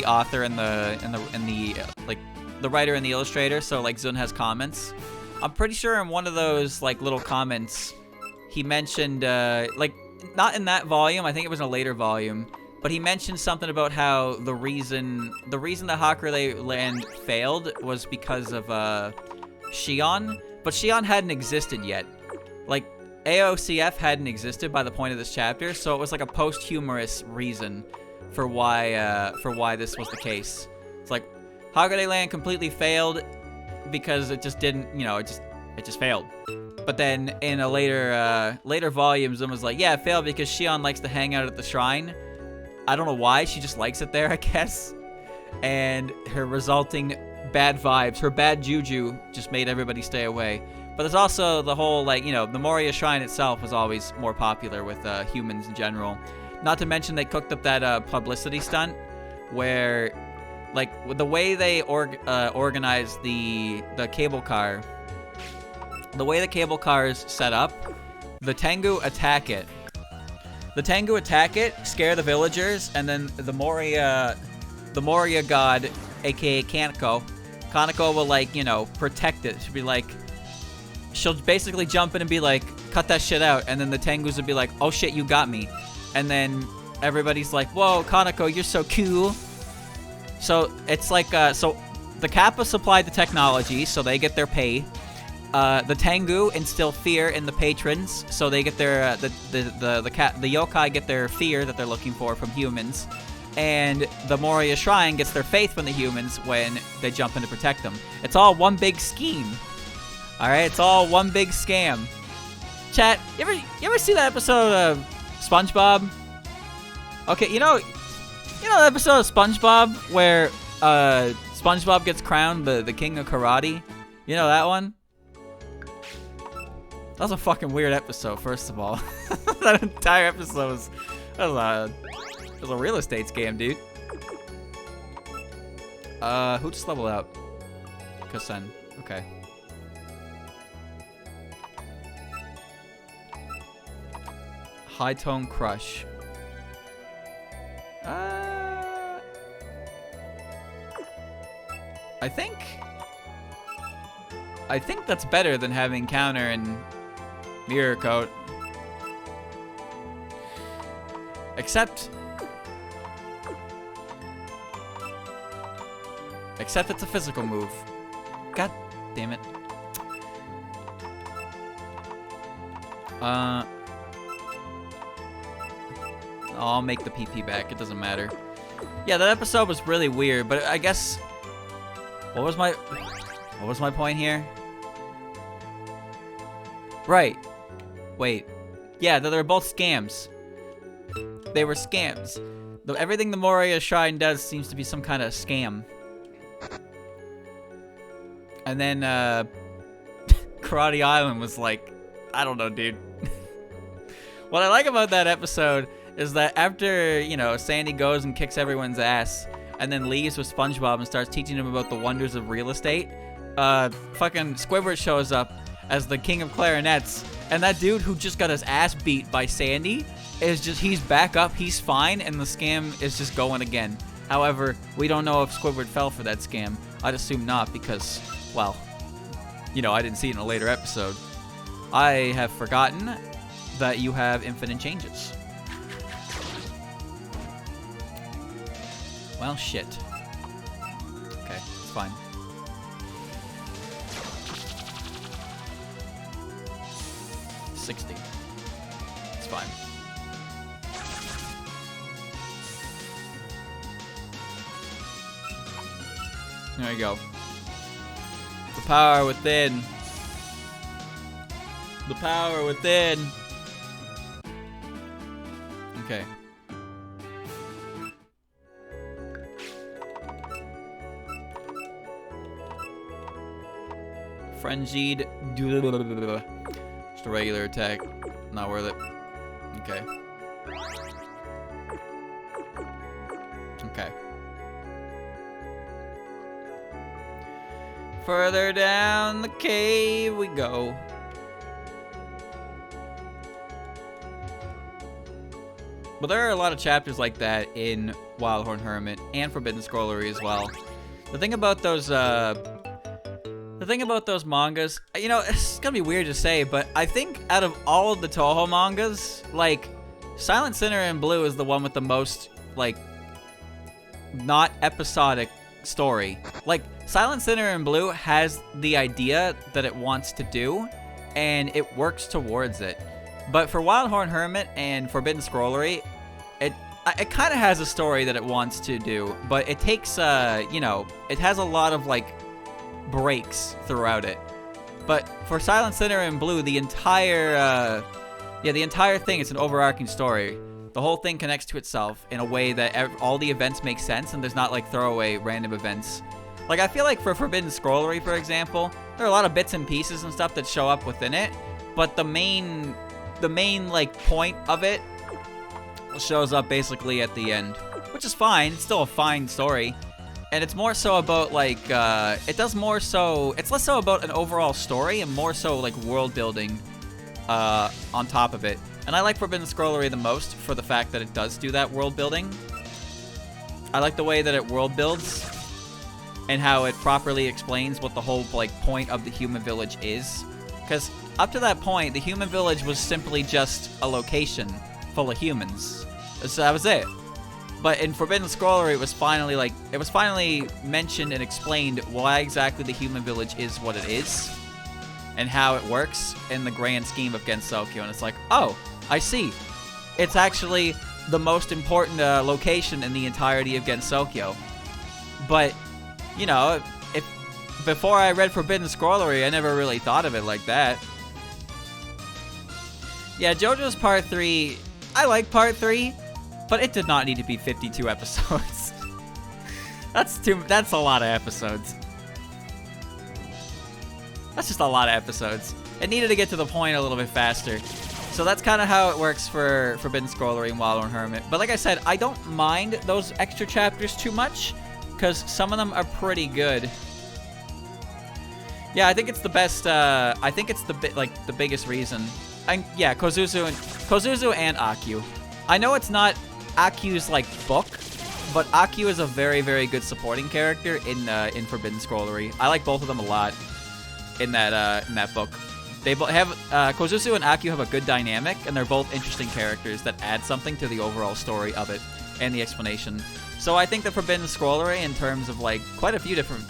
author and the like, the writer and the illustrator, so, like, Zun has comments. I'm pretty sure in one of those, like, little comments, he mentioned, like, not in that volume, I think it was in a later volume, but he mentioned something about how the reason that Hakurei Land failed was because of Shion, but Shion hadn't existed yet. Like, AOCF hadn't existed by the point of this chapter, so it was like a post-humorous reason for why this was the case. It's like, Hakurei Land completely failed because it just didn't, you know, it just failed. But then in a later volume, Zun was like, yeah, it failed because Shion likes to hang out at the shrine. I don't know why, she just likes it there, I guess. And her resulting bad vibes, her bad juju, just made everybody stay away. But there's also the whole, like, you know, the Moria Shrine itself was always more popular with humans in general. Not to mention they cooked up that publicity stunt where, like, the way they organized the cable car, the way the cable car is set up, the Tengu attack it. The Tengu attack it, scare the villagers, and then the Moria God, aka Kaneko will, like, you know, protect it. She'll be like, she'll basically jump in and be like, cut that shit out, and then the Tengus would be like, oh shit, you got me. And then everybody's like, whoa, Kaneko, you're so cool. So it's like, so the Kappa supplied the technology, so they get their pay. The Tengu instill fear in the patrons, so they get their the yokai get their fear that they're looking for from humans, and the Moria Shrine gets their faith from the humans when they jump in to protect them. It's all one big scheme. All right, it's all one big scam. Chat, you ever see that episode of SpongeBob? Okay, you know the episode of SpongeBob where SpongeBob gets crowned the king of karate? You know that one? That was a fucking weird episode, first of all. That entire episode was a real estate scam, dude. Who just leveled out? Kasen. Okay. High Tone Crush. I think I think that's better than having counter and mirror coat. Except it's a physical move. God damn it. I'll make the PP back. It doesn't matter. Yeah, that episode was really weird, but I guess what was my point here? Right. Wait. Yeah, they were both scams. They were scams. Everything the Moria Shrine does seems to be some kind of scam. And then Karate Island was like, I don't know, dude. What I like about that episode is that after, you know, Sandy goes and kicks everyone's ass and then leaves with SpongeBob and starts teaching him about the wonders of real estate, fucking Squidward shows up as the king of clarinets, and that dude who just got his ass beat by Sandy is just, he's back up, he's fine, and the scam is just going again. However, we don't know if Squidward fell for that scam. I'd assume not because, well, you know, I didn't see it in a later episode. I have forgotten that you have infinite changes. Well, shit. Okay, it's fine. $60. It's fine. There you go. The power within. The power within. Okay. Frenzied. Just a regular attack. Not worth it. Okay. Okay. Further down the cave we go. But there are a lot of chapters like that in Wild Horn Hermit and Forbidden Scrollery as well. The thing about those mangas, you know, it's gonna be weird to say, but I think out of all of the Touhou mangas, like, Silent Sinner in Blue is the one with the most, like, not episodic story. Like, Silent Sinner in Blue has the idea that it wants to do, and it works towards it. But for Wild Horn Hermit and Forbidden Scrollery, it kind of has a story that it wants to do, but it takes, you know, it has a lot of, like, breaks throughout it. But for Silent Sinner in Blue, the entire thing is an overarching story. The whole thing connects to itself in a way that all the events make sense, and there's not, like, throwaway random events. Like, I feel like for Forbidden Scrollery, for example, there are a lot of bits and pieces and stuff that show up within it, but the main, like, point of it shows up basically at the end, which is fine. It's still a fine story. And it's more so about, like, it's less so about an overall story and more so, like, world building on top of it. And I like Forbidden Scrollery the most for the fact that it does do that world building. I like the way that it world builds and how it properly explains what the whole, like, point of the human village is. Because up to that point, the human village was simply just a location full of humans. So that was it. But in Forbidden Scrollery, it was finally mentioned and explained why exactly the human village is what it is and how it works in the grand scheme of Gensokyo. And it's like, oh, I see. It's actually the most important location in the entirety of Gensokyo. But, you know, before I read Forbidden Scrollery, I never really thought of it like that. Yeah, JoJo's Part 3, I like Part 3. But it did not need to be 52 episodes. That's a lot of episodes. That's just a lot of episodes. It needed to get to the point a little bit faster. So that's kind of how it works for Forbidden Scrollery and Wild Horn Hermit. But like I said, I don't mind those extra chapters too much, because some of them are pretty good. Yeah, I think it's the best, I think it's the biggest reason. Yeah, Kozuzu and Akyu. I know it's not Akyu's, like, book, but Akyu is a very, very good supporting character in Forbidden Scrollery. I like both of them a lot. in that book. They have Kozusu and Aku have a good dynamic, and they're both interesting characters that add something to the overall story of it and the explanation. So I think the Forbidden Scrollery, in terms of like quite a few different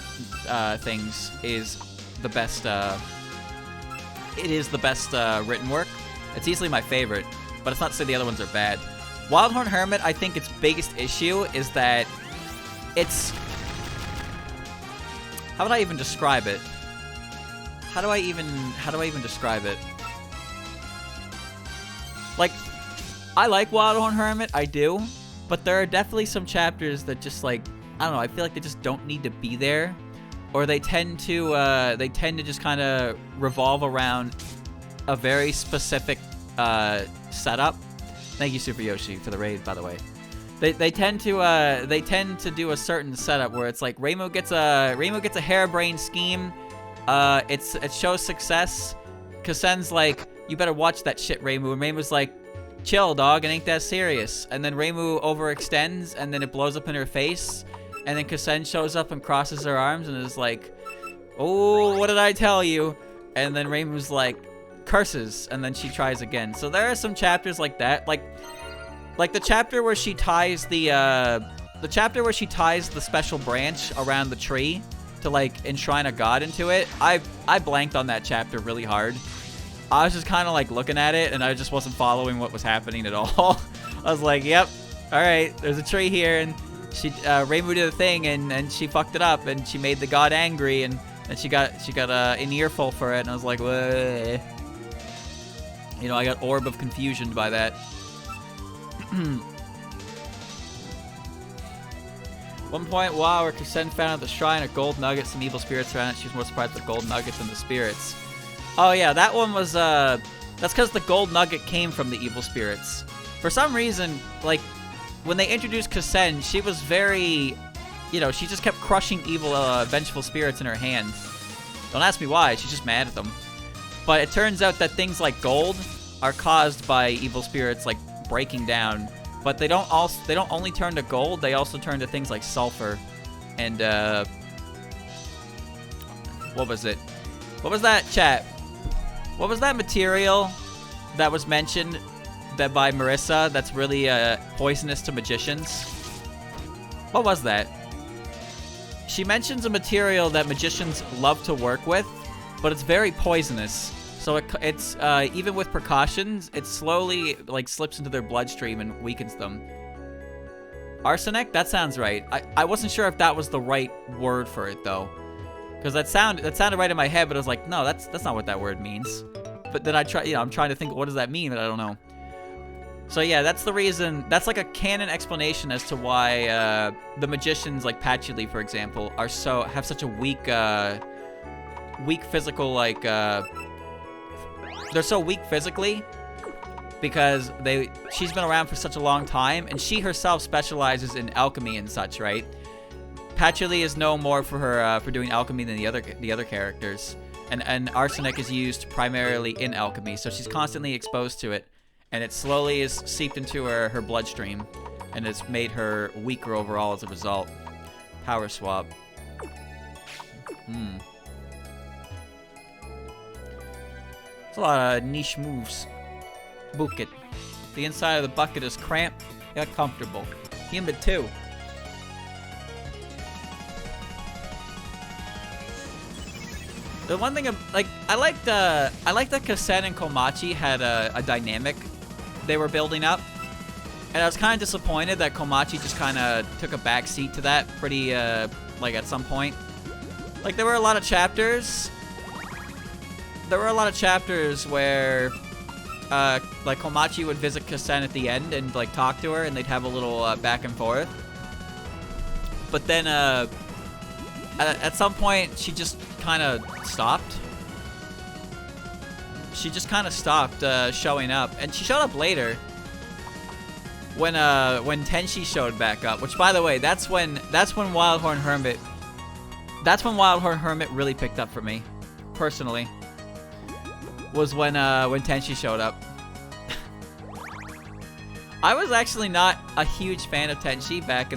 things, is the best. It is the best written work. It's easily my favorite, but it's not to say the other ones are bad. Wild Horn Hermit, I think its biggest issue is that it's... How would I even describe it? How do I even describe it? Like, I like Wild Horn Hermit, I do, but there are definitely some chapters that just like, I don't know, I feel like they just don't need to be there, or they tend to just kind of revolve around a very specific setup. Thank you, Super Yoshi, for the raid, by the way. They tend to do a certain setup where it's like Reimu gets a harebrained scheme. It shows success. Kasen's like, you better watch that shit, Reimu. And Reimu's like, chill, dog, it ain't that serious. And then Reimu overextends, and then it blows up in her face. And then Kasen shows up and crosses her arms and is like, oh, what did I tell you? And then Reimu's like, curses, and then she tries again. So there are some chapters like that, like the chapter where she ties the special branch around the tree to like enshrine a god into it. I blanked on that chapter really hard. I was just kind of like looking at it, and I just wasn't following what was happening at all. I was like, yep, all right, there's a tree here, and she Reimu did a thing, and she fucked it up, and she made the god angry, and she got an earful for it, and I was like, whoa. You know, I got Orb of Confusion by that. One point, wow, where Kusen found at the shrine a gold nugget, some evil spirits around it. She was more surprised with the gold nugget than the spirits. Oh yeah, that one was, that's because the gold nugget came from the evil spirits. For some reason, like, when they introduced Kusen, she was very, you know, she just kept crushing evil, vengeful spirits in her hand. Don't ask me why, she's just mad at them. But it turns out that things like gold are caused by evil spirits like breaking down. But they don't only turn to gold, they also turn to things like sulfur and what was it? What was that, chat? What was that material that was mentioned that by Marissa that's really poisonous to magicians? What was that? She mentions a material that magicians love to work with, but it's very poisonous. So it's even with precautions, it slowly like slips into their bloodstream and weakens them. Arsenic? That sounds right. I wasn't sure if that was the right word for it though, because that sounded right in my head, but I was like, no, that's not what that word means. But then I'm trying to think, what does that mean? But I don't know. So yeah, that's the reason. That's like a canon explanation as to why the magicians like Patchouli, for example, have such a weak physical like. They're so weak physically because she's been around for such a long time, and she herself specializes in alchemy and such, right? Patchouli is known more for her for doing alchemy than the other characters, and arsenic is used primarily in alchemy, so she's constantly exposed to it, and it slowly is seeped into her bloodstream, and it's made her weaker overall as a result. Power swap. A lot of niche moves. Bucket. The inside of the bucket is cramped yet comfortable. Humid too. The one thing I liked that Kasen and Komachi had a dynamic they were building up, and I was kind of disappointed that Komachi just kind of took a back seat to that pretty like at some point. Like there were a lot of chapters. There were a lot of chapters where, like, Komachi would visit Kasen at the end and, like, talk to her, and they'd have a little back and forth. But then, at some point, she just kind of stopped. She just kind of stopped showing up, and she showed up later when Tenshi showed back up. Which, by the way, that's when Wild Horn Hermit really picked up for me, personally. Was when Tenshi showed up. I was actually not a huge fan of Tenshi back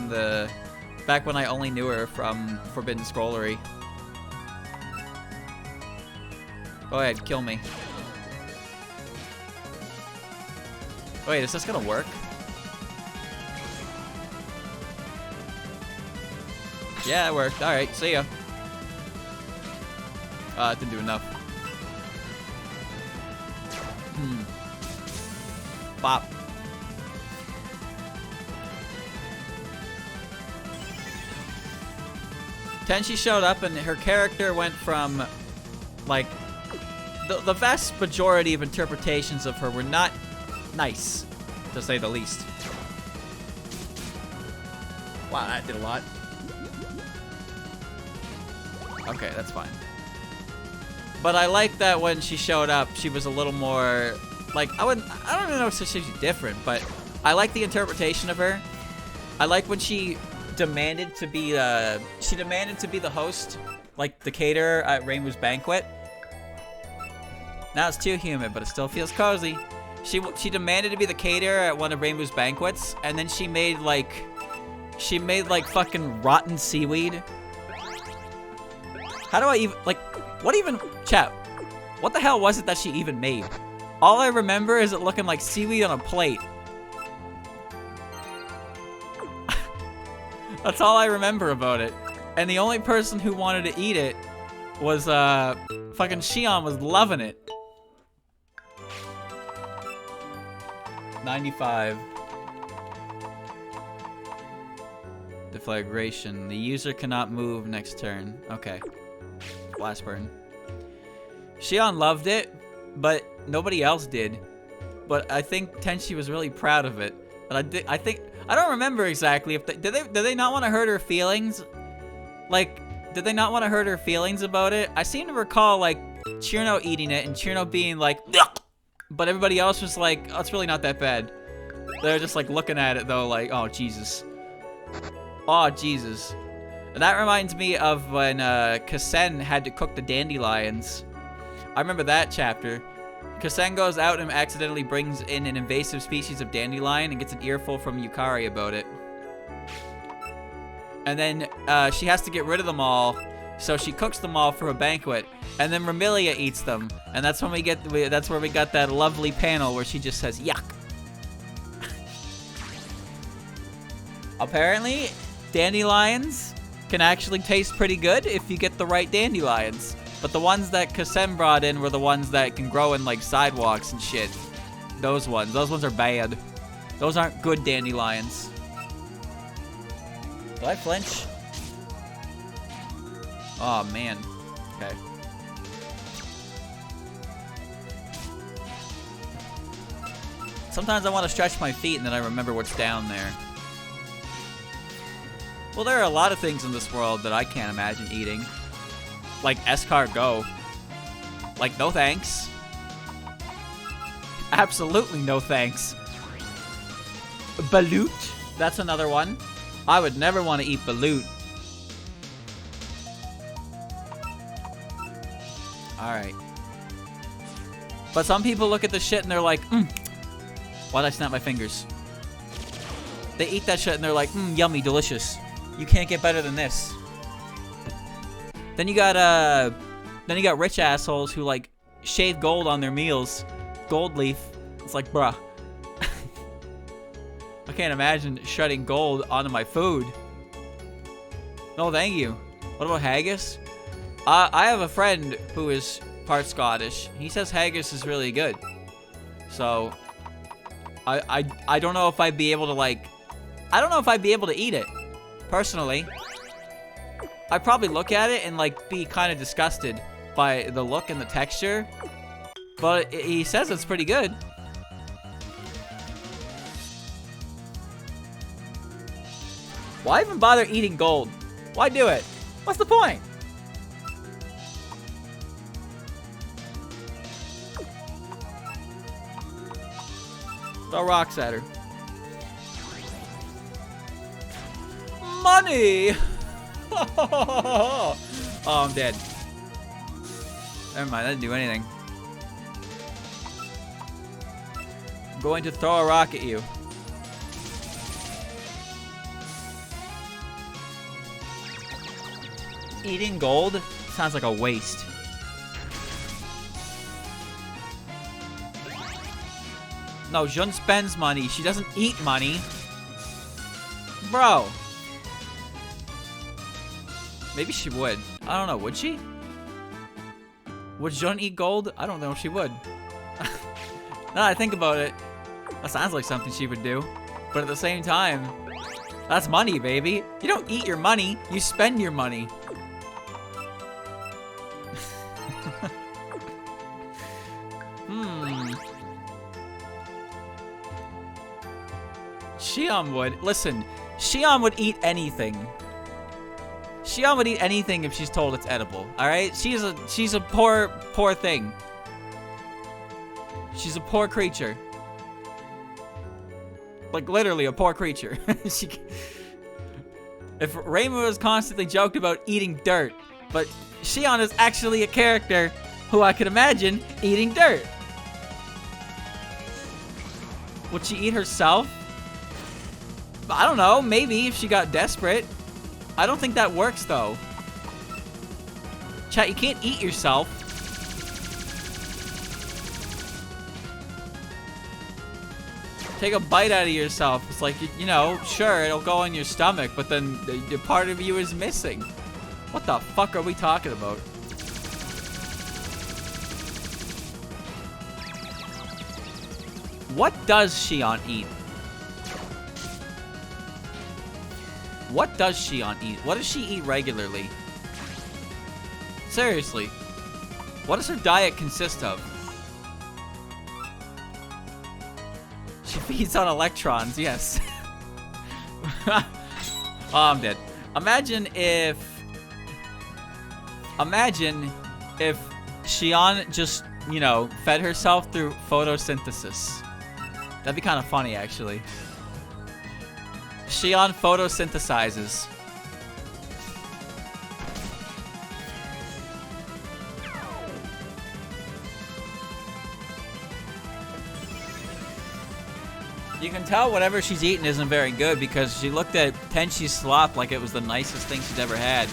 when I only knew her from Forbidden Scrollery. Go ahead, kill me. Wait, is this gonna work? Yeah, it worked. Alright, see ya. It didn't do enough. Bop. Tenshi showed up and her character went from, like, the vast majority of interpretations of her were not nice, to say the least. Wow, that did a lot. Okay, that's fine. But I like that when she showed up, she was a little more, like, I don't even know if she's different, but I like the interpretation of her. I like when she demanded to be the host, like the caterer at Rainbow's Banquet. Now it's too humid, but it still feels cozy. She demanded to be the caterer at one of Rainbow's Banquets, and then she made like fucking rotten seaweed. How do I even, like, what even, chat, what the hell was it that she even made? All I remember is it looking like seaweed on a plate. That's all I remember about it. And the only person who wanted to eat it was, fucking Shion was loving it. 95. Deflagration. The user cannot move next turn. Okay. Blast burn. Shion loved it, but nobody else did. But I think Tenshi was really proud of it. But I don't remember exactly if did they not want to hurt her feelings? Like, did they not want to hurt her feelings about it? I seem to recall like Chirno eating it and Chirno being like, yuck! But everybody else was like, oh, it's really not that bad. They're just like looking at it though, like, oh Jesus, oh Jesus. And that reminds me of when Kasen had to cook the dandelions. I remember that chapter. Kasen goes out and accidentally brings in an invasive species of dandelion and gets an earful from Yukari about it. And then she has to get rid of them all, so she cooks them all for a banquet. And then Remilia eats them, and that's when that's where we got that lovely panel where she just says yuck. Apparently, dandelions can actually taste pretty good if you get the right dandelions. But the ones that Kasen brought in were the ones that can grow in like sidewalks and shit. Those ones are bad. Those aren't good dandelions. Did I flinch? Oh man. Okay. Sometimes I want to stretch my feet and then I remember what's down there. Well, there are a lot of things in this world that I can't imagine eating. Like escargot. Like, no thanks. Absolutely no thanks. Balut. That's another one. I would never want to eat balut. Alright. But some people look at the shit and they're like, why'd I snap my fingers? They eat that shit and they're like, yummy, delicious. You can't get better than this. Then you got rich assholes who like shave gold on their meals. Gold leaf. It's like, bruh. I can't imagine shredding gold onto my food. No, thank you. What about haggis? I have a friend who is part Scottish. He says haggis is really good. So, I don't know if I'd be able to like... I don't know if I'd be able to eat it. Personally. I'd probably look at it and like be kind of disgusted by the look and the texture. But he says it's pretty good. Why even bother eating gold? Why do it? What's the point? Throw rocks at her. Money! Oh, I'm dead. Never mind, I didn't do anything. I'm going to throw a rock at you. Eating gold sounds like a waste. No, Jun spends money. She doesn't eat money. Bro. Maybe she would. I don't know. Would she? Would Jun eat gold? I don't know if she would. Now that I think about it, that sounds like something she would do. But at the same time, that's money, baby. You don't eat your money. You spend your money. Xion would. Listen, Xion would eat anything. Xion would eat anything if she's told it's edible. Alright? She's a poor thing. She's a poor creature. Like, literally a poor creature. If Rainbow is constantly joked about eating dirt, but Xion is actually a character who I could imagine eating dirt. Would she eat herself? I don't know. Maybe if she got desperate. I don't think that works, though. Chat, you can't eat yourself. Take a bite out of yourself. It's like, you know, sure, it'll go in your stomach, but then the part of you is missing. What the fuck are we talking about? What does Xion eat? What does Xion eat? What does she eat regularly? Seriously. What does her diet consist of? She feeds on electrons, yes. Oh, I'm dead. Imagine if Xion just, you know, fed herself through photosynthesis. That'd be kind of funny, actually. Xion photosynthesizes. You can tell whatever she's eating isn't very good because she looked at Tenshi's slop like it was the nicest thing she's ever had.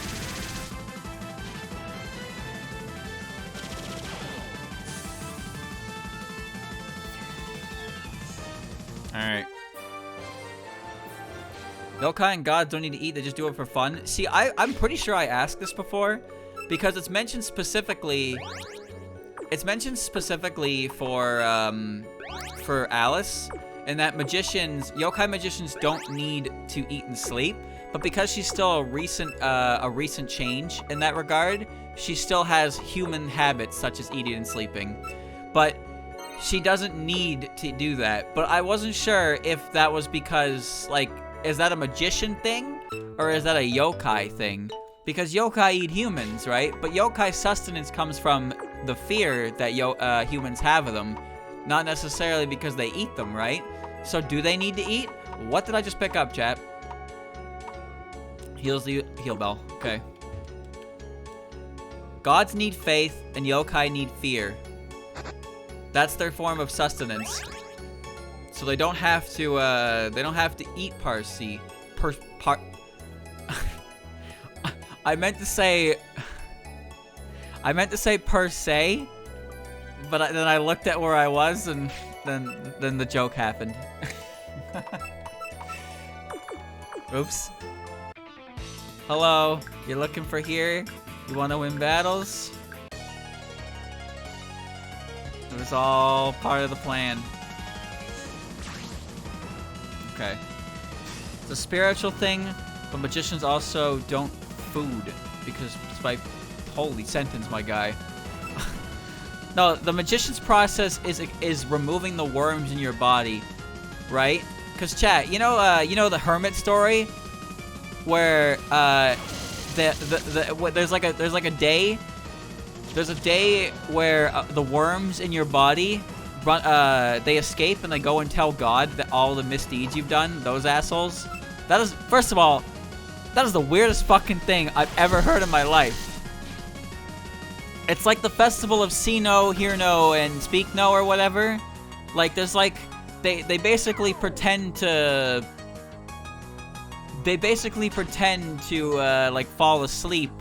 Alright. Yokai and God don't need to eat, they just do it for fun. See, I'm pretty sure I asked this before because it's mentioned specifically for Alice, and that yokai magicians don't need to eat and sleep, but because she's still a recent change in that regard, she still has human habits such as eating and sleeping. But she doesn't need to do that. But I wasn't sure if that was because, like, is that a magician thing? Or is that a yokai thing? Because yokai eat humans, right? But yokai sustenance comes from the fear that humans have of them. Not necessarily because they eat them, right? So do they need to eat? What did I just pick up, chat? Heals the heal bell. Okay. Gods need faith and yokai need fear. That's their form of sustenance. So they don't have to eat per se. I meant to say per se, but then I looked at where I was and then the joke happened. Oops. Hello, you're looking for here? You want to win battles? It was all part of the plan. Okay. It's a spiritual thing, but magicians also don't food because it's by holy sentence, my guy. No, the magician's process is removing the worms in your body, right? Cause chat, you know the hermit story where there's a day where the worms in your body run, they escape and they go and tell God that all the misdeeds you've done. Those assholes. That is, first of all, that is the weirdest fucking thing I've ever heard in my life. It's like the festival of see no, hear no, and speak no, or whatever. Like, there's like, they basically pretend to like fall asleep,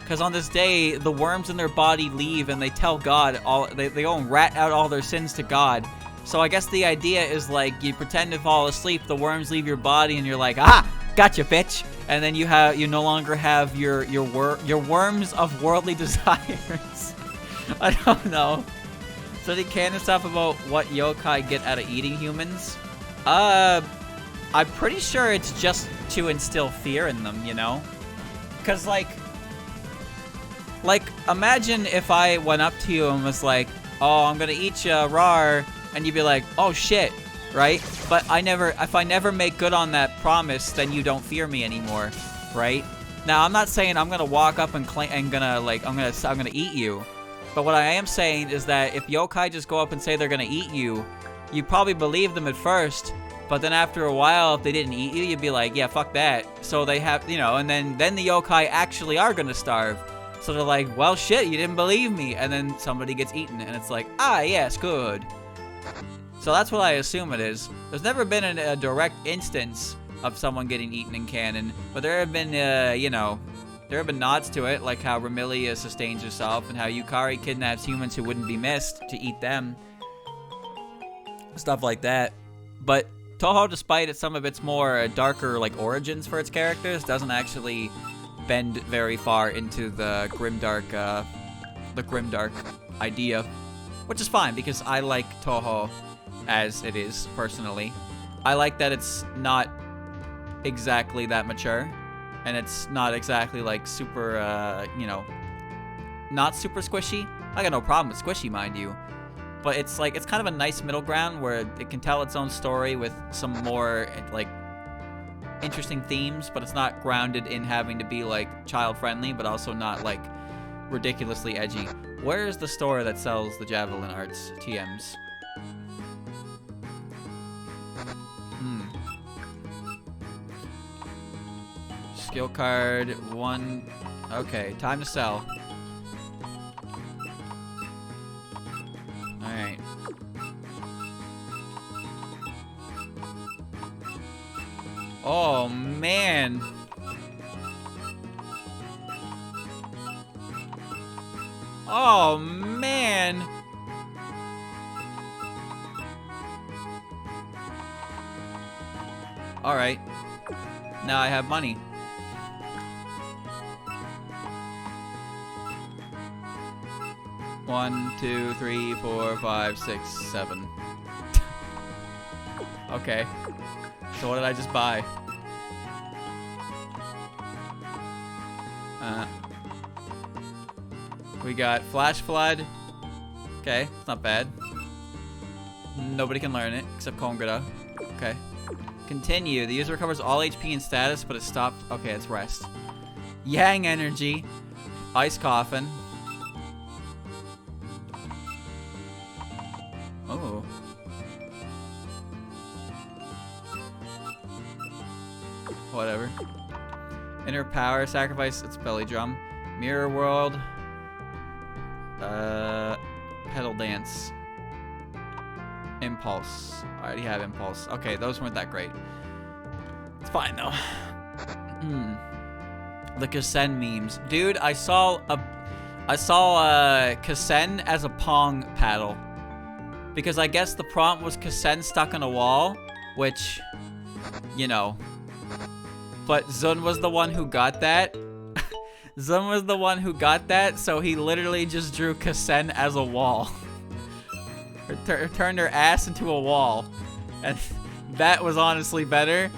because on this day the worms in their body leave and they tell God they go and rat out all their sins to God. So I guess the idea is like you pretend to fall asleep, the worms leave your body, and you're like, ah, gotcha, bitch. And then you no longer have your worms of worldly desires. I don't know. So they canon stuff about what yokai get out of eating humans. I'm pretty sure it's just to instill fear in them, you know? Cause like imagine if I went up to you and was like, oh, I'm gonna eat you, rawr, and you'd be like, oh shit, right? But if I never make good on that promise, then you don't fear me anymore, right? Now I'm not saying I'm gonna walk up and I'm gonna eat you. But what I am saying is that if yokai just go up and say they're gonna eat you, you probably believe them at first, but then after a while, if they didn't eat you, you'd be like, yeah, fuck that. So they have, you know, and then the yokai actually are gonna starve. So they're like, well, shit, you didn't believe me. And then somebody gets eaten, and it's like, ah, yes, good. So that's what I assume it is. There's never been a direct instance of someone getting eaten in canon, but there have been, you know, there have been nods to it, like how Ramilia sustains herself, and how Yukari kidnaps humans who wouldn't be missed to eat them. Stuff like that. But Touhou, despite some of its more darker like origins for its characters, doesn't actually bend very far into the grimdark idea, which is fine because I like Touhou as it is personally. I like that it's not exactly that mature, and it's not exactly like super, you know, not super squishy. I got no problem with squishy, mind you. But it's like, it's kind of a nice middle ground where it can tell its own story with some more, like, interesting themes, but it's not grounded in having to be, like, child-friendly, but also not, like, ridiculously edgy. Where is the store that sells the Javelin Arts TMs? Skill card, 1. Okay, time to sell. Alright. Oh, man. Oh, man. Alright. Now I have money. One, 2, 3, 4, 5, 6, 7. Okay. So what did I just buy? We got Flash Flood. Okay, it's not bad. Nobody can learn it except Kongura. Okay. Continue. The user recovers all HP and status, but it stopped. Okay, it's rest. Yang Energy. Ice Coffin. Oh. Whatever. Inner Power. Sacrifice its belly drum. Mirror World. Pedal Dance. Impulse. I already have Impulse. Okay, those weren't that great. It's fine though. The Kasen memes. Dude, I saw Kasen as a Pong paddle. Because I guess the prompt was Kasen stuck on a wall, which, you know. But Zun was the one who got that. Zun was the one who got that, so he literally just drew Kasen as a wall. Turned her ass into a wall. And that was honestly better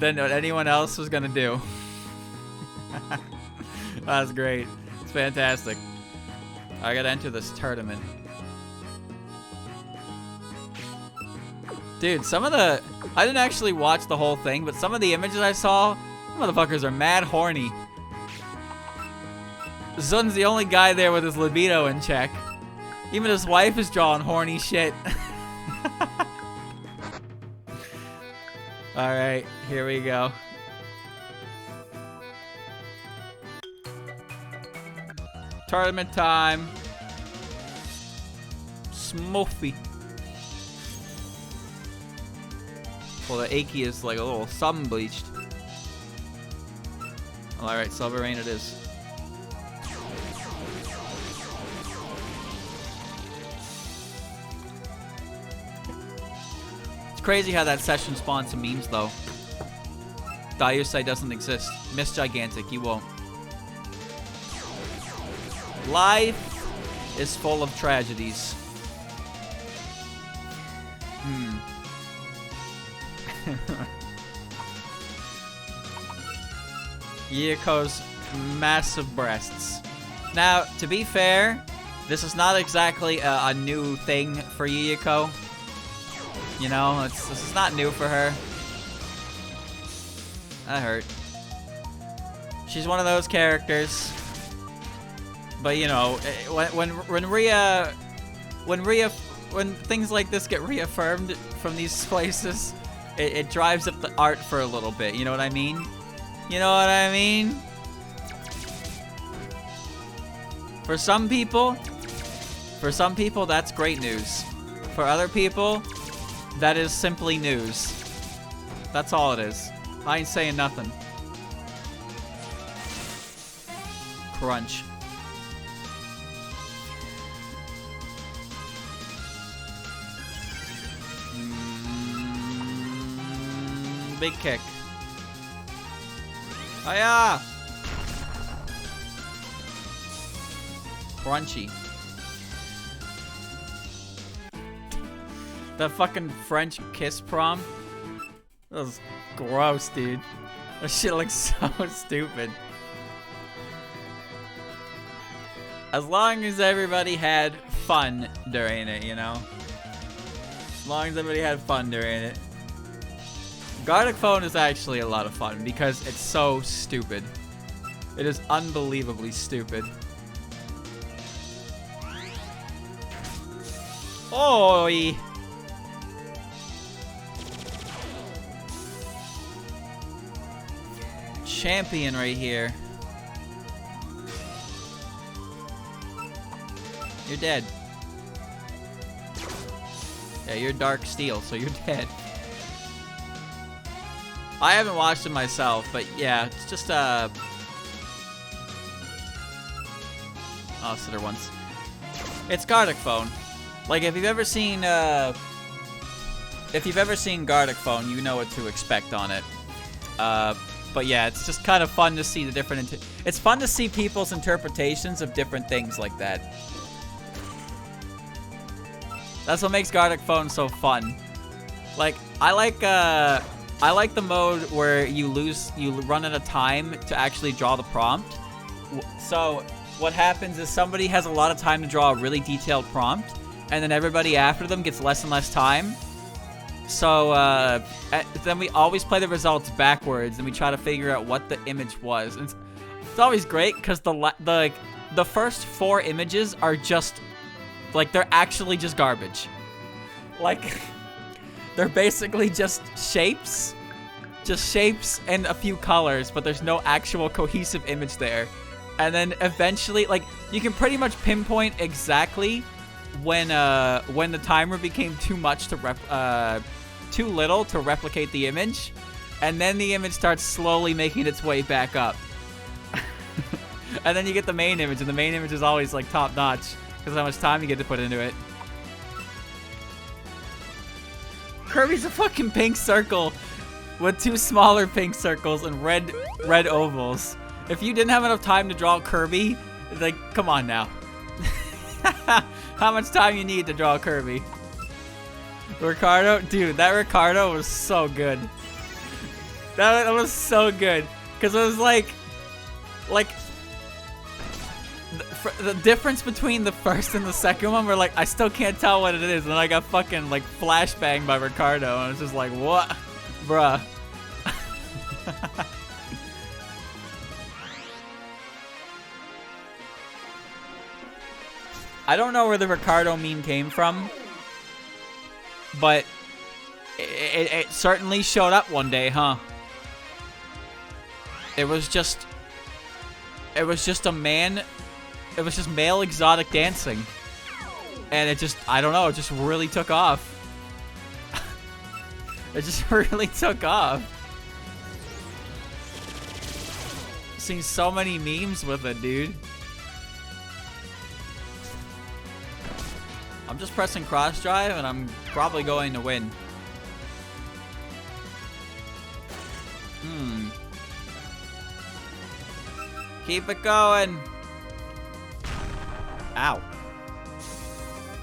than what anyone else was gonna do. That's great. It's fantastic. I gotta enter this tournament. Dude, some of the... I didn't actually watch the whole thing, but some of the images I saw, motherfuckers are mad horny. Zun's the only guy there with his libido in check. Even his wife is drawing horny shit. Alright, here we go. Tournament time. Smurfy. Well, the Aki is like a little sun bleached. Alright, Silver Rain it is. crazy how that session spawns some memes, though. Daiusai doesn't exist. Miss Gigantic, you won't. Life is full of tragedies. Yuko's massive breasts. Now, to be fair, this is not exactly a new thing for Yuko. You know, this is not new for her. That hurt. She's one of those characters. But you know, when things like this get reaffirmed from these places, it drives up the art for a little bit. You know what I mean? You know what I mean? For some people, that's great news. For other people, that is simply news. That's all it is. I ain't saying nothing. Crunch. Big kick. Hiya! Crunchy. The fucking French kiss prom. That was gross, dude. That shit looks so stupid. As long as everybody had fun during it, you know? As long as everybody had fun during it. Garlic Phone is actually a lot of fun because it's so stupid. It is unbelievably stupid. Oi! Champion right here. You're dead. Yeah, you're Dark Steel, so you're dead. I haven't watched it myself, but yeah, it's just I'll sit there once. It's Garlic Phone. Like if you've ever seen Garlic Phone, you know what to expect on it. But yeah, it's just kind of fun to see the different. It's fun to see people's interpretations of different things like that. That's what makes Garlic Phone so fun. Like I like the mode where you run out of time to actually draw the prompt. So what happens is somebody has a lot of time to draw a really detailed prompt, and then everybody after them gets less and less time. So then we always play the results backwards, and we try to figure out what the image was. And it's always great because the first 4 images are just like they're actually just garbage. Like they're basically just shapes and a few colors, but there's no actual cohesive image there. And then eventually, like you can pretty much pinpoint exactly when the timer became too little to replicate the image, and then the image starts slowly making its way back up. And then you get the main image, and the main image is always like top notch because of how much time you get to put into it. Kirby's a fucking pink circle with 2 smaller pink circles and red ovals. If you didn't have enough time to draw Kirby, like, come on now. How much time you need to draw Kirby? Ricardo? Dude, that Ricardo was so good. That was so good. Because it was like the difference between the first and the second one were like, I still can't tell what it is. And then I got fucking like flashbanged by Ricardo. And I was just like, what? Bruh. I don't know where the Ricardo meme came from, but it certainly showed up one day, huh? It was just a man. It was just male exotic dancing, and it just, I don't know, it just really took off. It just really took off. Seen so many memes with it, dude. I'm just pressing cross drive, and I'm probably going to win. Keep it going. Ow.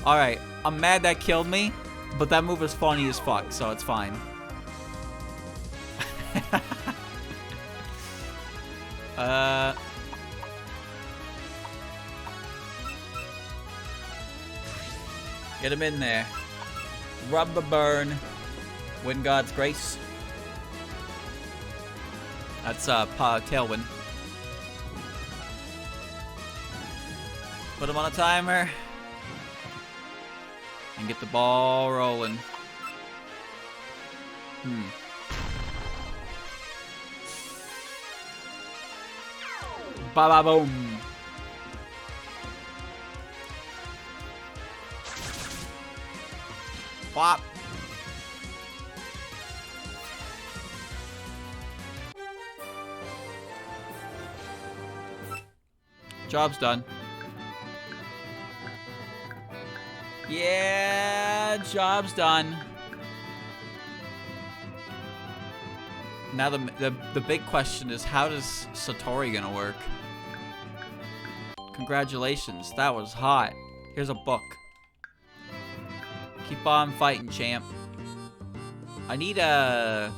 Alright, I'm mad that killed me, but that move is funny as fuck, so it's fine. Get him in there. Rub the burn. Win God's grace. That's Tailwind. Put him on a timer. And get the ball rolling. Ba-ba-boom. Plop. Job's done. Yeah, job's done. Now the big question is, how does Satori gonna work? Congratulations, that was hot. Here's a book. Keep on fighting, champ. I need a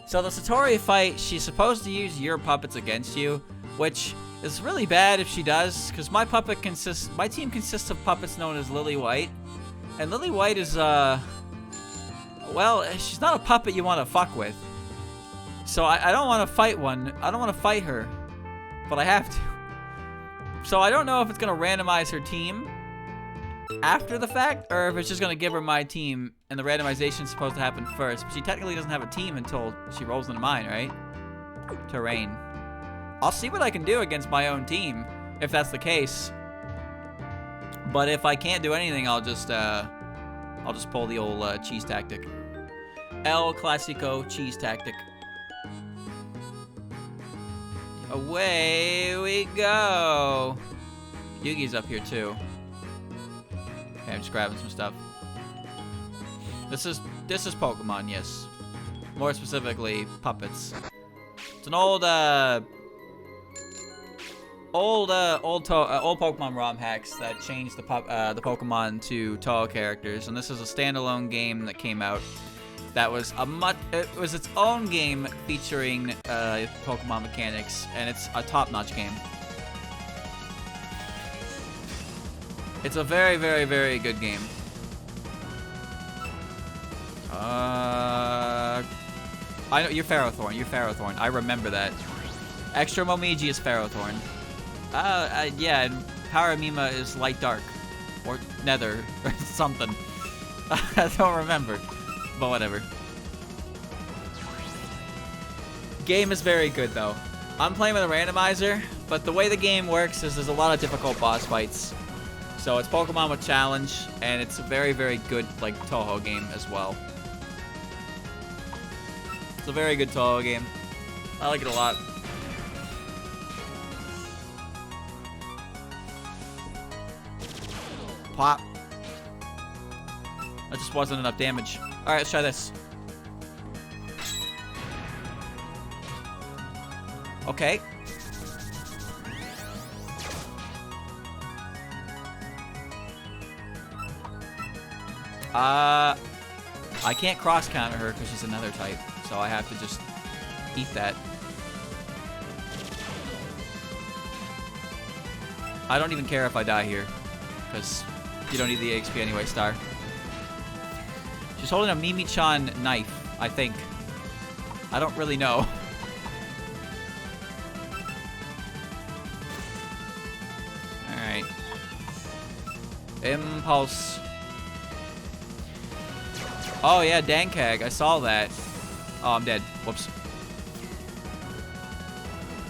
So the Satori fight, she's supposed to use your puppets against you, which is really bad if she does, because my team consists of puppets known as Lily White, and Lily White is well, she's not a puppet you want to fuck with. So I don't want to fight one. I don't want to fight her, but I have to. So I don't know if it's gonna randomize her team after the fact, or if it's just gonna give her my team, and the randomization is supposed to happen first. But she technically doesn't have a team until she rolls into mine, right? Terrain. I'll see what I can do against my own team, if that's the case. But if I can't do anything, I'll just pull the old cheese tactic. El Clasico cheese tactic. Away we go. Yugi's up here too. Okay, I'm just grabbing some stuff. This is Pokemon, yes. More specifically, puppets. It's an old Pokemon ROM hacks that changed the Pokemon to Touhou characters, and this is a standalone game that came out. That was it was its own game featuring Pokemon mechanics, and it's a top-notch game. It's a very, very, very good game. I know you're Ferrothorn. You're Ferrothorn. I remember that. Extra Momiji is Ferrothorn. Yeah, and Paramima is Light Dark. Or Nether, or something. I don't remember. But whatever. Game is very good, though. I'm playing with a randomizer, but the way the game works is there's a lot of difficult boss fights. So it's Pokemon with challenge, and it's a very, very good, like, Touhou game as well. It's a very good Touhou game. I like it a lot. Pop. That just wasn't enough damage. Alright, let's try this. Okay. I can't cross counter her because she's another type, so I have to just eat that. I don't even care if I die here, because you don't need the XP anyway, Star. She's holding a Mimi-chan knife, I think. I don't really know. Alright. Impulse. Oh yeah, Dankagu. I saw that. Oh, I'm dead. Whoops.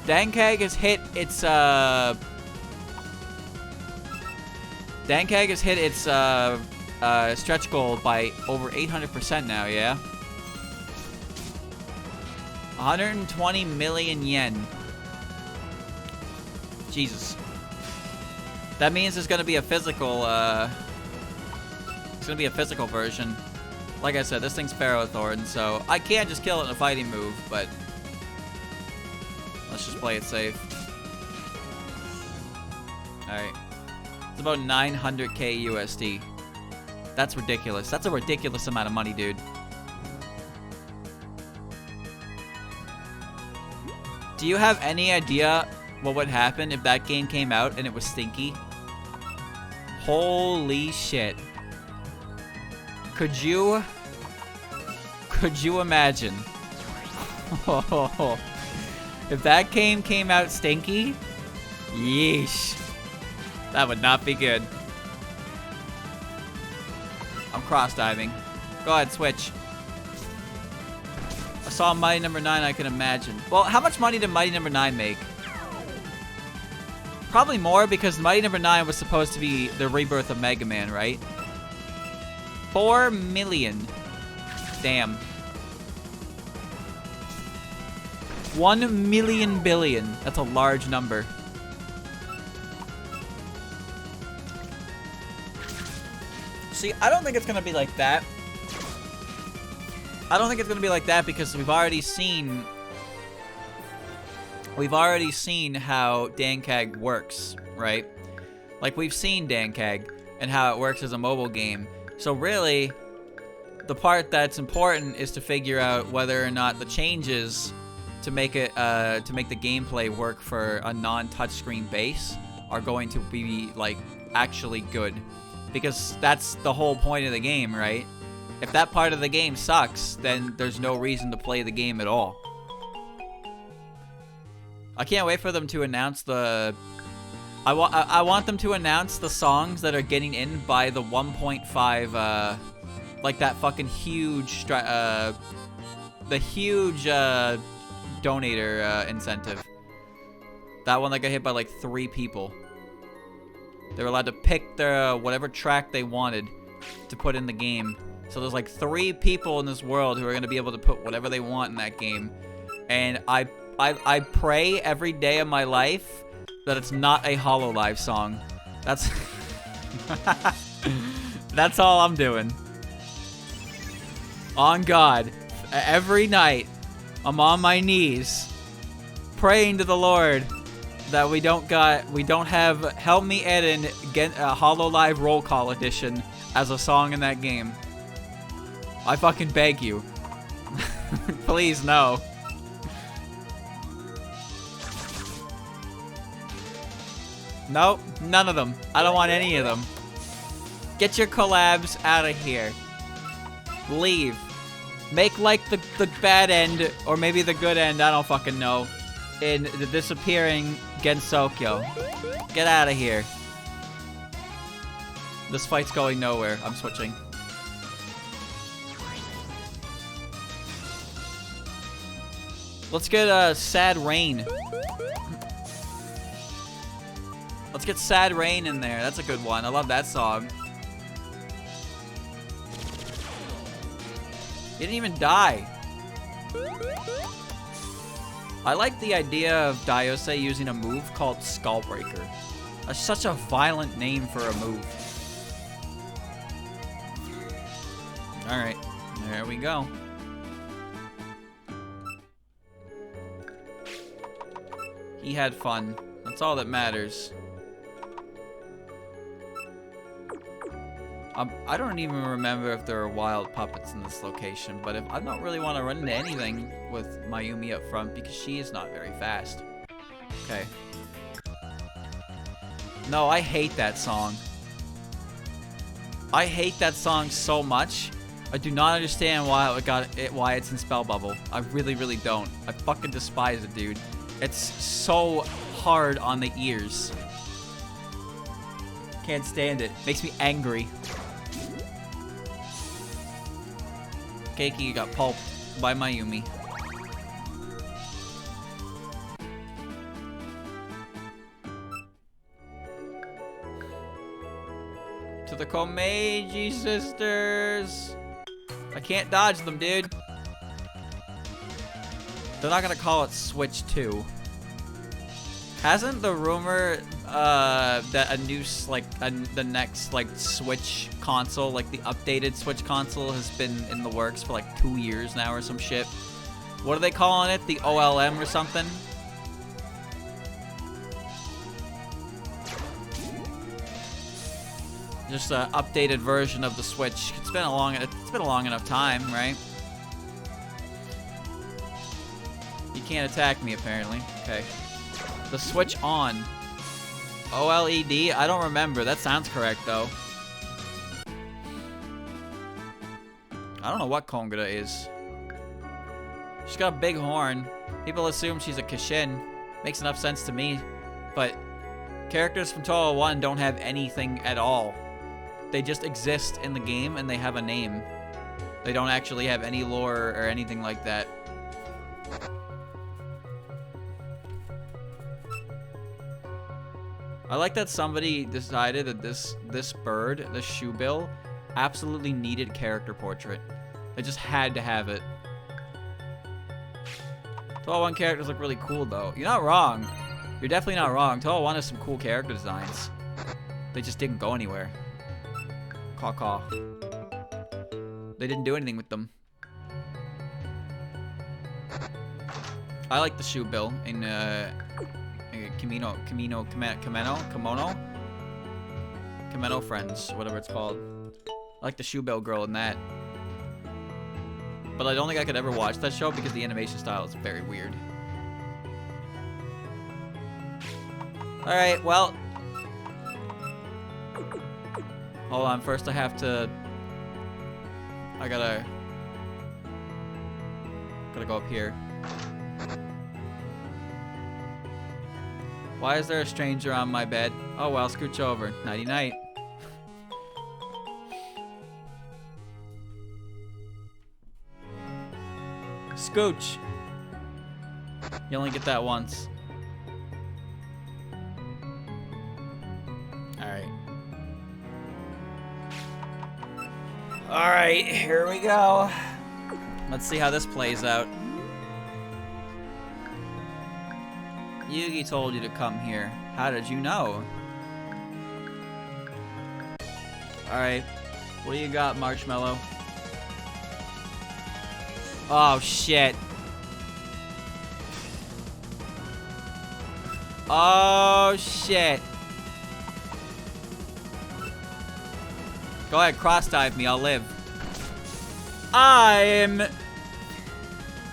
Dankagu has hit its Dankagu has hit its stretch goal by over 800% now, yeah? 120 million yen. Jesus. That means there's gonna be a physical, it's gonna be a physical version. Like I said, this thing's Pharaoh Thorn, so I can't just kill it in a fighting move, but let's just play it safe. Alright. It's about 900k USD. That's ridiculous. That's a ridiculous amount of money, dude. Do you have any idea what would happen if that game came out and it was stinky? Holy shit. Could you imagine? If that game came out stinky? Yeesh. That would not be good. I'm cross-diving. Go ahead, switch. I saw Mighty Number 9, I can imagine. Well, how much money did Mighty Number 9 make? Probably more, because Mighty Number 9 was supposed to be the rebirth of Mega Man, right? 4 million. Damn. 1 million billion. That's a large number. See, I don't think it's gonna be like that. I don't think it's gonna be like that because we've already seen how Dankagu works, right? Like, we've seen Dankagu and how it works as a mobile game. So really, the part that's important is to figure out whether or not the changes to make it to make the gameplay work for a non-touchscreen base are going to be like actually good. Because that's the whole point of the game, right? If that part of the game sucks, then there's no reason to play the game at all. I can't wait for them to announce the... I want them to announce the songs that are getting in by the 1.5, like that fucking huge, the huge, donator, incentive. That one that got hit by like 3 people. They were allowed to pick their whatever track they wanted to put in the game. So there's like 3 people in this world who are going to be able to put whatever they want in that game. And I pray every day of my life that it's not a Hololive song. That's that's all I'm doing. On God, every night I'm on my knees praying to the Lord that we don't have Help Me Eden get a Hololive Roll Call Edition as a song in that game. I fucking beg you. Please, no. Nope, none of them. I don't want any of them. Get your collabs out of here. Leave. Make like the bad end, or maybe the good end, I don't fucking know, in the disappearing Gensokyo. Get out of here. This fight's going nowhere. I'm switching. Let's get Sad Rain. Let's get Sad Rain in there. That's a good one. I love that song. He didn't even die. I like the idea of Daiose using a move called Skullbreaker. That's such a violent name for a move. Alright, there we go. He had fun. That's all that matters. I don't even remember if there are wild puppets in this location, but I don't really want to run into anything with Mayumi up front because she is not very fast. Okay. No, I hate that song. I hate that song so much. I do not understand why why it's in Spell Bubble. I really, really don't. I fucking despise it, dude. It's so hard on the ears. Can't stand it. Makes me angry. Keiki got pulped by Mayumi. To the Komeiji sisters. I can't dodge them, dude. They're not gonna call it Switch 2. Hasn't the rumor that a new the next like Switch console, like the updated Switch console, has been in the works for like 2 years now or some shit? What are they calling it? The OLM or something? Just an updated version of the Switch. It's been a long enough time, right? You can't attack me apparently. Okay. The Switch on. OLED? I don't remember. That sounds correct though. I don't know what Kongura is. She's got a big horn. People assume she's a Kishin. Makes enough sense to me. But characters from Touhou 1 don't have anything at all. They just exist in the game and they have a name. They don't actually have any lore or anything like that. I like that somebody decided that this bird, this shoebill, absolutely needed character portrait. They just had to have it. Touhou 1 characters look really cool though. You're not wrong. You're definitely not wrong. Touhou 1 has some cool character designs. They just didn't go anywhere. Caw. They didn't do anything with them. I like the shoebill in Kimono Friends, whatever it's called. I like the shoebill girl in that. But I don't think I could ever watch that show because the animation style is very weird. Alright, well. Hold on, first I have to... I gotta go up here. Why is there a stranger on my bed? Oh well, scooch over. Nighty night. Scooch. You only get that once. Alright. Alright, here we go. Let's see how this plays out. Yugi told you to come here. How did you know? Alright. What do you got, Marshmallow? Oh, shit. Oh, shit. Go ahead, cross dive me. I'll live. I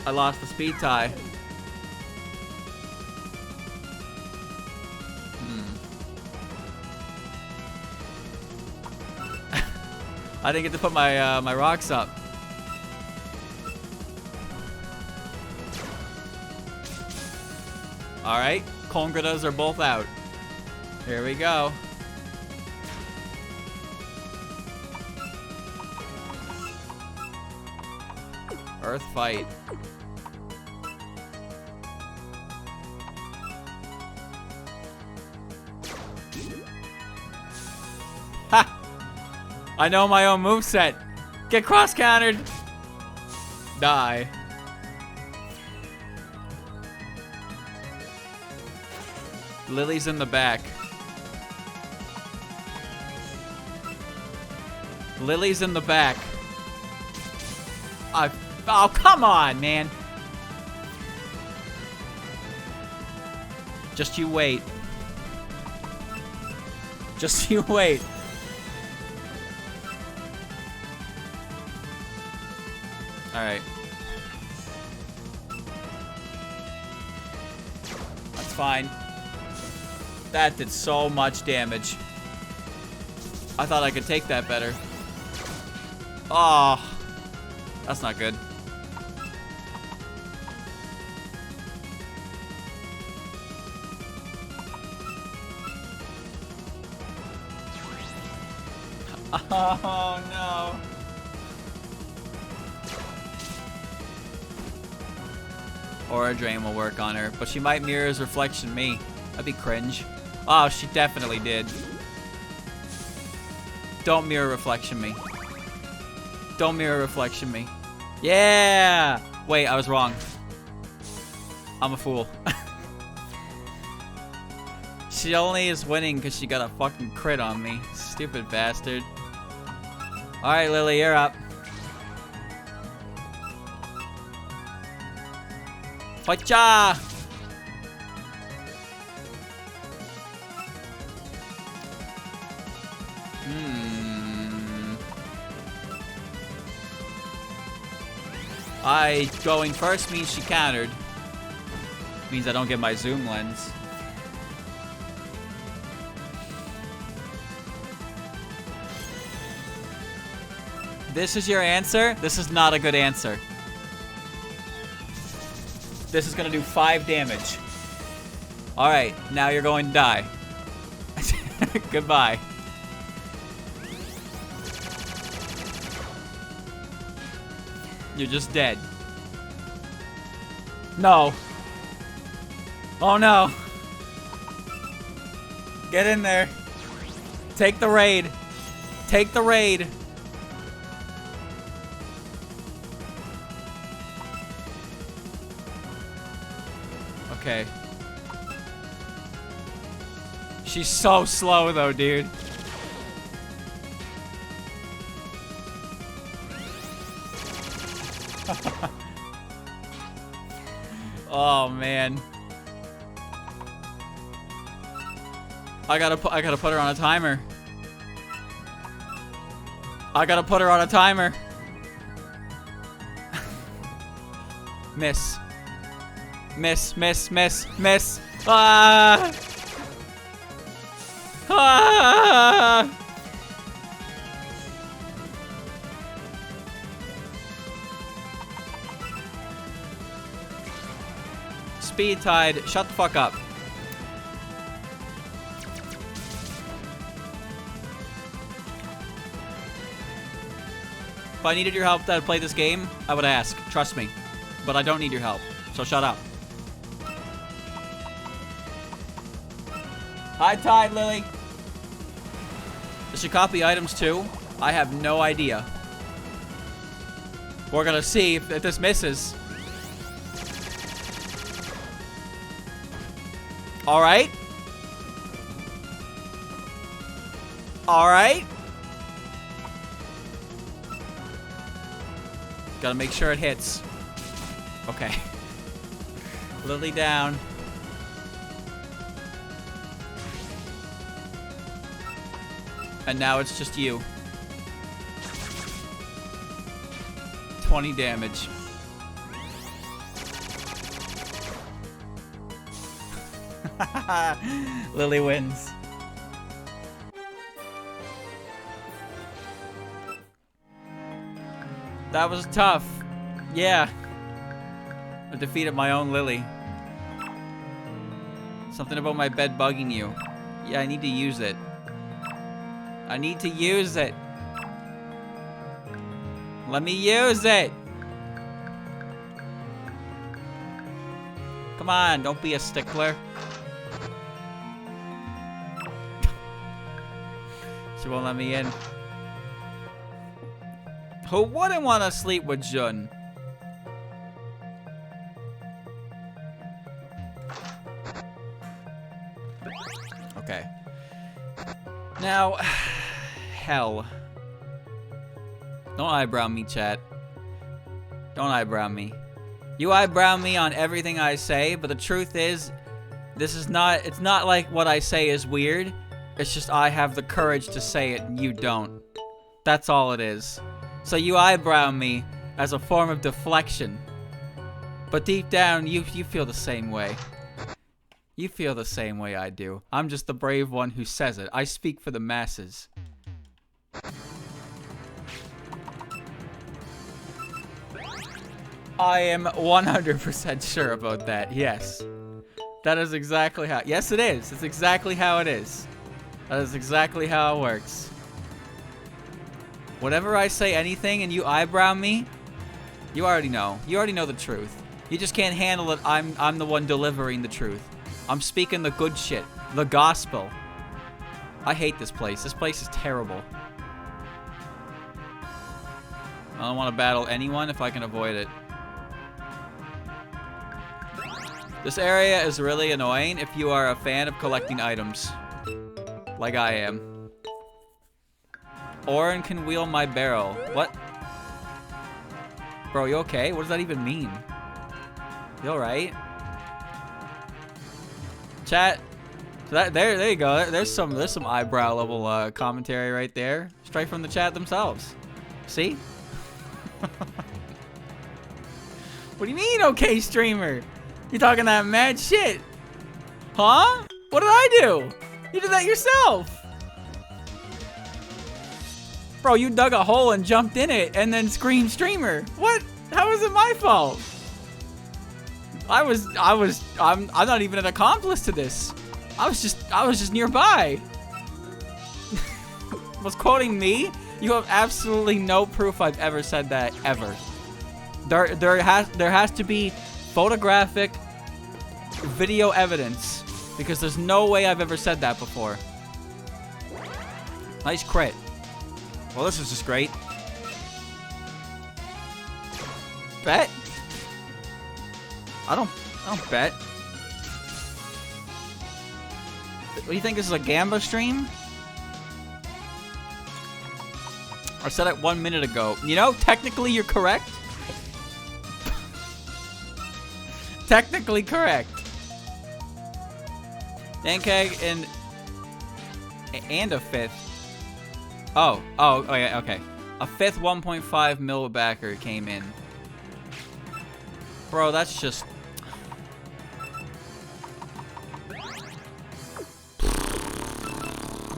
lost the speed tie. I didn't get to put my my rocks up. All right, Kongradas are both out. Here we go. Earth fight. Ha! I know my own moveset. Get cross-countered. Die. Lily's in the back. Lily's in the back. Oh, come on, man. Just you wait. Just you wait. Alright. That's fine. That did so much damage. I thought I could take that better. Oh, that's not good. Oh no. Aura Drain will work on her, but she might mirror his reflection me. That'd be cringe. Oh, she definitely did. Don't mirror reflection me. Don't mirror reflection me. Yeah! Wait, I was wrong. I'm a fool. She only is winning because she got a fucking crit on me. Stupid bastard. Alright, Lily, you're up. Facha! I going first means she countered. Means I don't get my zoom lens. This is your answer? This is not a good answer. This is gonna do 5 damage. Alright, now you're going to die. Goodbye. You're just dead. No. Oh no. Get in there. Take the raid. Take the raid. Okay. She's so slow though, dude. Oh man. I gotta put her on a timer. I gotta put her on a timer. Miss. Miss, miss, miss, miss. Ah! Ah! Speed tide, shut the fuck up. If I needed your help to play this game, I would ask. Trust me. But I don't need your help, so shut up. High tide, Lily. Does she copy items too? I have no idea. We're gonna see if this misses. Alright. Alright. Gotta make sure it hits. Okay. Lily down. And now it's just you. 20 damage. Lily wins. That was tough. Yeah. I defeated my own Lily. Something about my bed bugging you. Yeah, I need to use it. I need to use it. Let me use it. Come on, don't be a stickler. She won't let me in. Who wouldn't want to sleep with Jun? Okay. Now, hell. Don't eyebrow me, chat. Don't eyebrow me. You eyebrow me on everything I say, but the truth is, it's not like what I say is weird. It's just I have the courage to say it and you don't. That's all it is. So you eyebrow me as a form of deflection. But deep down, you feel the same way. You feel the same way I do. I'm just the brave one who says it. I speak for the masses. I am 100% sure about that, yes. That is exactly how... Yes, it is. It's exactly how it is. That is exactly how it works. Whenever I say anything and you eyebrow me, you already know. You already know the truth. You just can't handle it. I'm the one delivering the truth. I'm speaking the good shit. The gospel. I hate this place. This place is terrible. I don't want to battle anyone if I can avoid it. This area is really annoying if you are a fan of collecting items. Like I am. Orin can wheel my barrel. What? Bro, you okay? What does that even mean? You alright? Chat. So there you go. There's some eyebrow level commentary right there. Straight from the chat themselves. See? What do you mean, okay, streamer? You're talking that mad shit. Huh? What did I do? You did that yourself. Bro, you dug a hole and jumped in it and then screamed streamer. What? How is it my fault? I'm not even an accomplice to this. I was just nearby. Was quoting me? You have absolutely no proof I've ever said that ever. There has to be photographic video evidence because there's no way I've ever said that before. Nice crit. Well, this is just great. Bet? I don't bet. What do you think, this is a Gamba stream? I said it 1 minute ago. You know, technically you're correct. Technically correct. Dankagu and a fifth. Oh yeah, okay. A fifth 1.5 mil backer came in. Bro, that's just...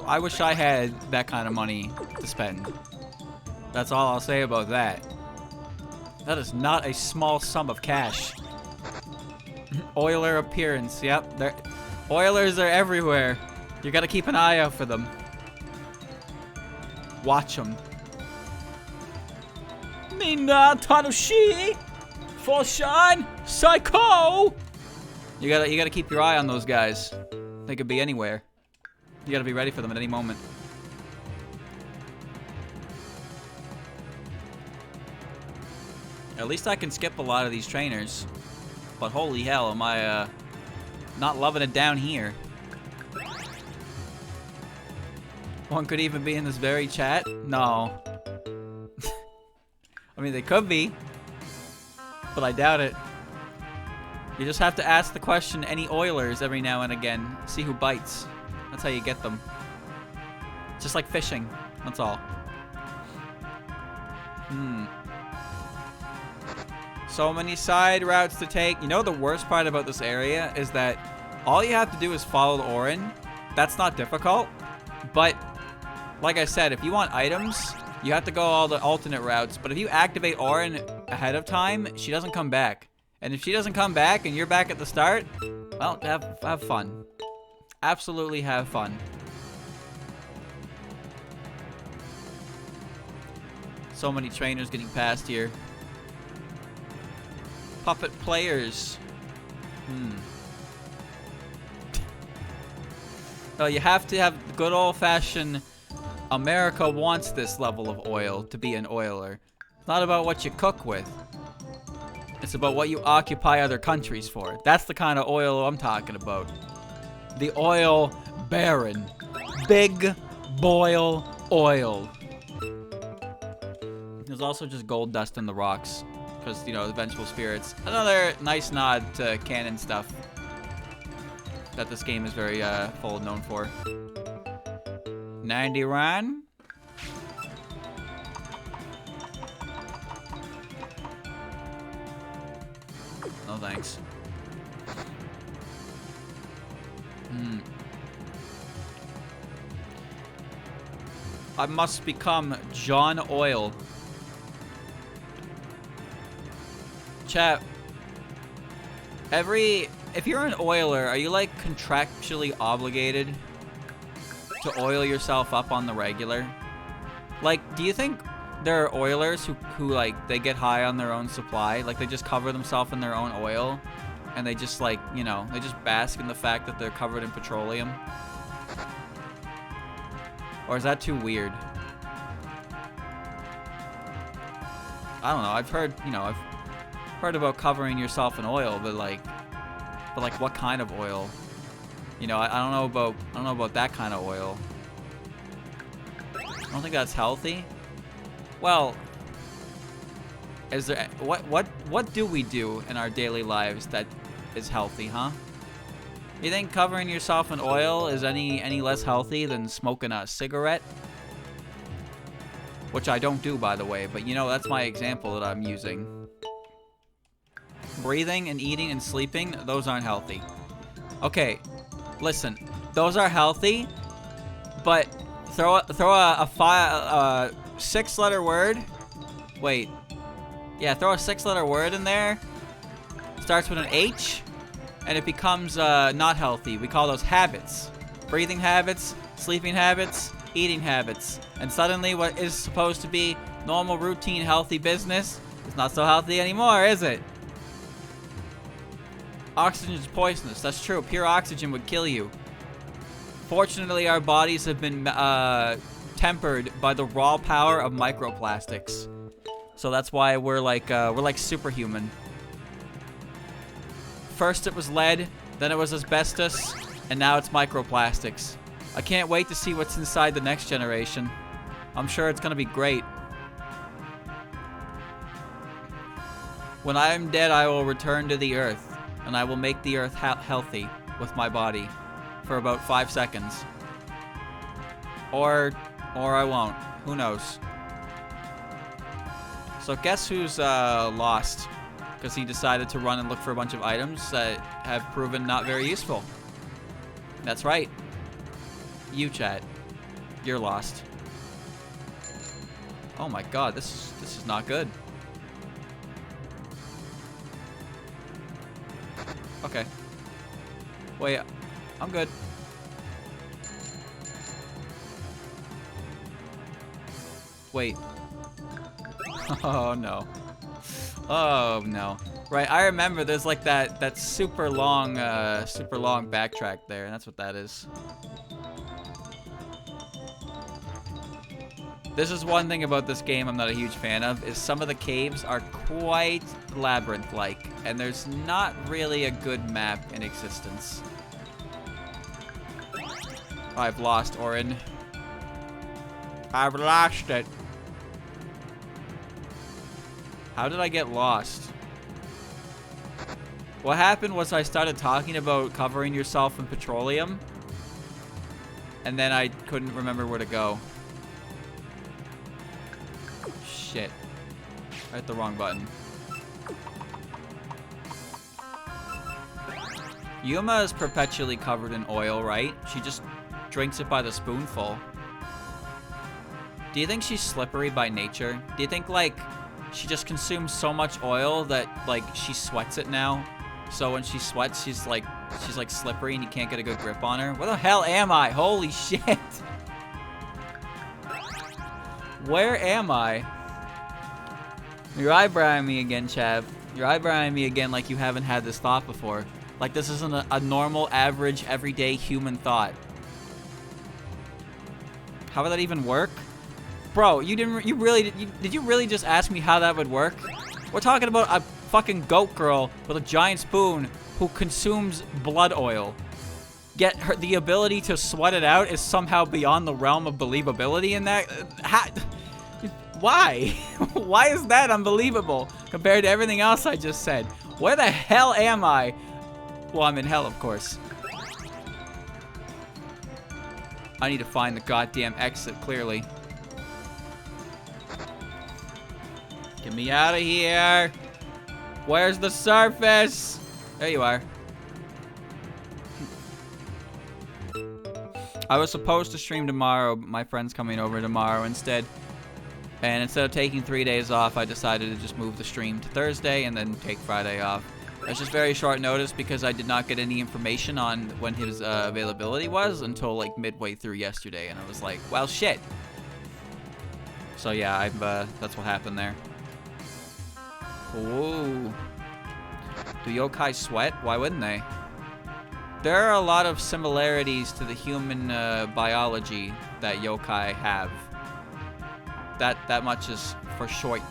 I wish I had that kind of money to spend. That's all I'll say about that. That is not a small sum of cash. Oiler appearance, yep. Oilers are everywhere. You gotta keep an eye out for them. Watch them. Minna Tanoshi! Full shine! Psycho! You gotta keep your eye on those guys. They could be anywhere. You gotta be ready for them at any moment. At least I can skip a lot of these trainers. But holy hell, am I not loving it down here. One could even be in this very chat? No. I mean, they could be. But I doubt it. You just have to ask the question, any Oilers, every now and again. See who bites. That's how you get them. Just like fishing. That's all. So many side routes to take. You know the worst part about this area is that all you have to do is follow the Orin. That's not difficult. But, like I said, if you want items, you have to go all the alternate routes. But if you activate Orin ahead of time, she doesn't come back. And if she doesn't come back and you're back at the start, well, have fun. Absolutely have fun. So many trainers getting past here. Puppet players. So you have to have good old-fashioned America wants this level of oil to be an oiler. It's not about what you cook with. It's about what you occupy other countries for. That's the kind of oil I'm talking about. The oil baron. Big boil oil. There's also just gold dust in the rocks. Because, you know, the vengeful spirits. Another nice nod to canon stuff that this game is very full known for. 90 Ron. No thanks. I must become John Oil. Chat. If you're an oiler, are you like contractually obligated to oil yourself up on the regular? Like, do you think there are oilers who like, they get high on their own supply? Like, they just cover themselves in their own oil? And they just like, you know, they just bask in the fact that they're covered in petroleum? Or is that too weird? I don't know. I've heard, you know, I've heard about covering yourself in oil, but like, But like, what kind of oil? You know, I don't know about that kind of oil. I don't think that's healthy. Well, is there what do we do in our daily lives that is healthy, huh? You think covering yourself in oil is any less healthy than smoking a cigarette? Which I don't do, by the way, but you know, that's my example that I'm using. Breathing and eating and sleeping, those aren't healthy. Okay, listen, those are healthy, but throw a 6-letter word. Wait. Yeah, throw a 6-letter word in there. Starts with an H, and it becomes not healthy. We call those habits. Breathing habits, sleeping habits, eating habits. And suddenly what is supposed to be normal, routine, healthy business is not so healthy anymore, is it? Oxygen is poisonous. That's true. Pure oxygen would kill you. Fortunately, our bodies have been tempered by the raw power of microplastics. So that's why we're like superhuman. First it was lead, then it was asbestos, and now it's microplastics. I can't wait to see what's inside the next generation. I'm sure it's gonna be great. When I am dead, I will return to the earth, and I will make the earth healthy with my body for about 5 seconds. Or I won't. Who knows? So guess who's lost? Because he decided to run and look for a bunch of items that have proven not very useful. That's right. You, chat. You're lost. Oh my god, this is not good. Okay. Wait, I'm good. Wait. Oh no. Oh no. Right, I remember there's like that super long backtrack there, and that's what that is. This is one thing about this game I'm not a huge fan of, is some of the caves are quite labyrinth-like, and there's not really a good map in existence. I've lost Orin. I've lost it. How did I get lost? What happened was I started talking about covering yourself in petroleum, and then I couldn't remember where to go. Shit. I hit the wrong button. Yuma is perpetually covered in oil, right? She just drinks it by the spoonful. Do you think she's slippery by nature? Do you think, like, she just consumes so much oil that, like, she sweats it now? So when she sweats, she's like slippery and you can't get a good grip on her? Where the hell am I? Holy shit! Where am I? You're eyebrowing me again, Chav. You're eyebrowing me again like you haven't had this thought before. Like this isn't a normal, average, everyday human thought. How would that even work? Bro, did you really just ask me how that would work? We're talking about a fucking goat girl with a giant spoon who consumes blood oil. Yet the ability to sweat it out is somehow beyond the realm of believability in that. Why? Why is that unbelievable compared to everything else I just said? Where the hell am I? Well, I'm in hell, of course. I need to find the goddamn exit, clearly. Get me out of here. Where's the surface? There you are. I was supposed to stream tomorrow, but my friend's coming over tomorrow instead. And instead of taking 3 days off, I decided to just move the stream to Thursday and then take Friday off. It's just very short notice because I did not get any information on when his availability was until like midway through yesterday, and I was like, well, shit. So yeah, that's what happened there. Ooh. Do yokai sweat? Why wouldn't they? There are a lot of similarities to the human biology that yokai have. That much is for certain.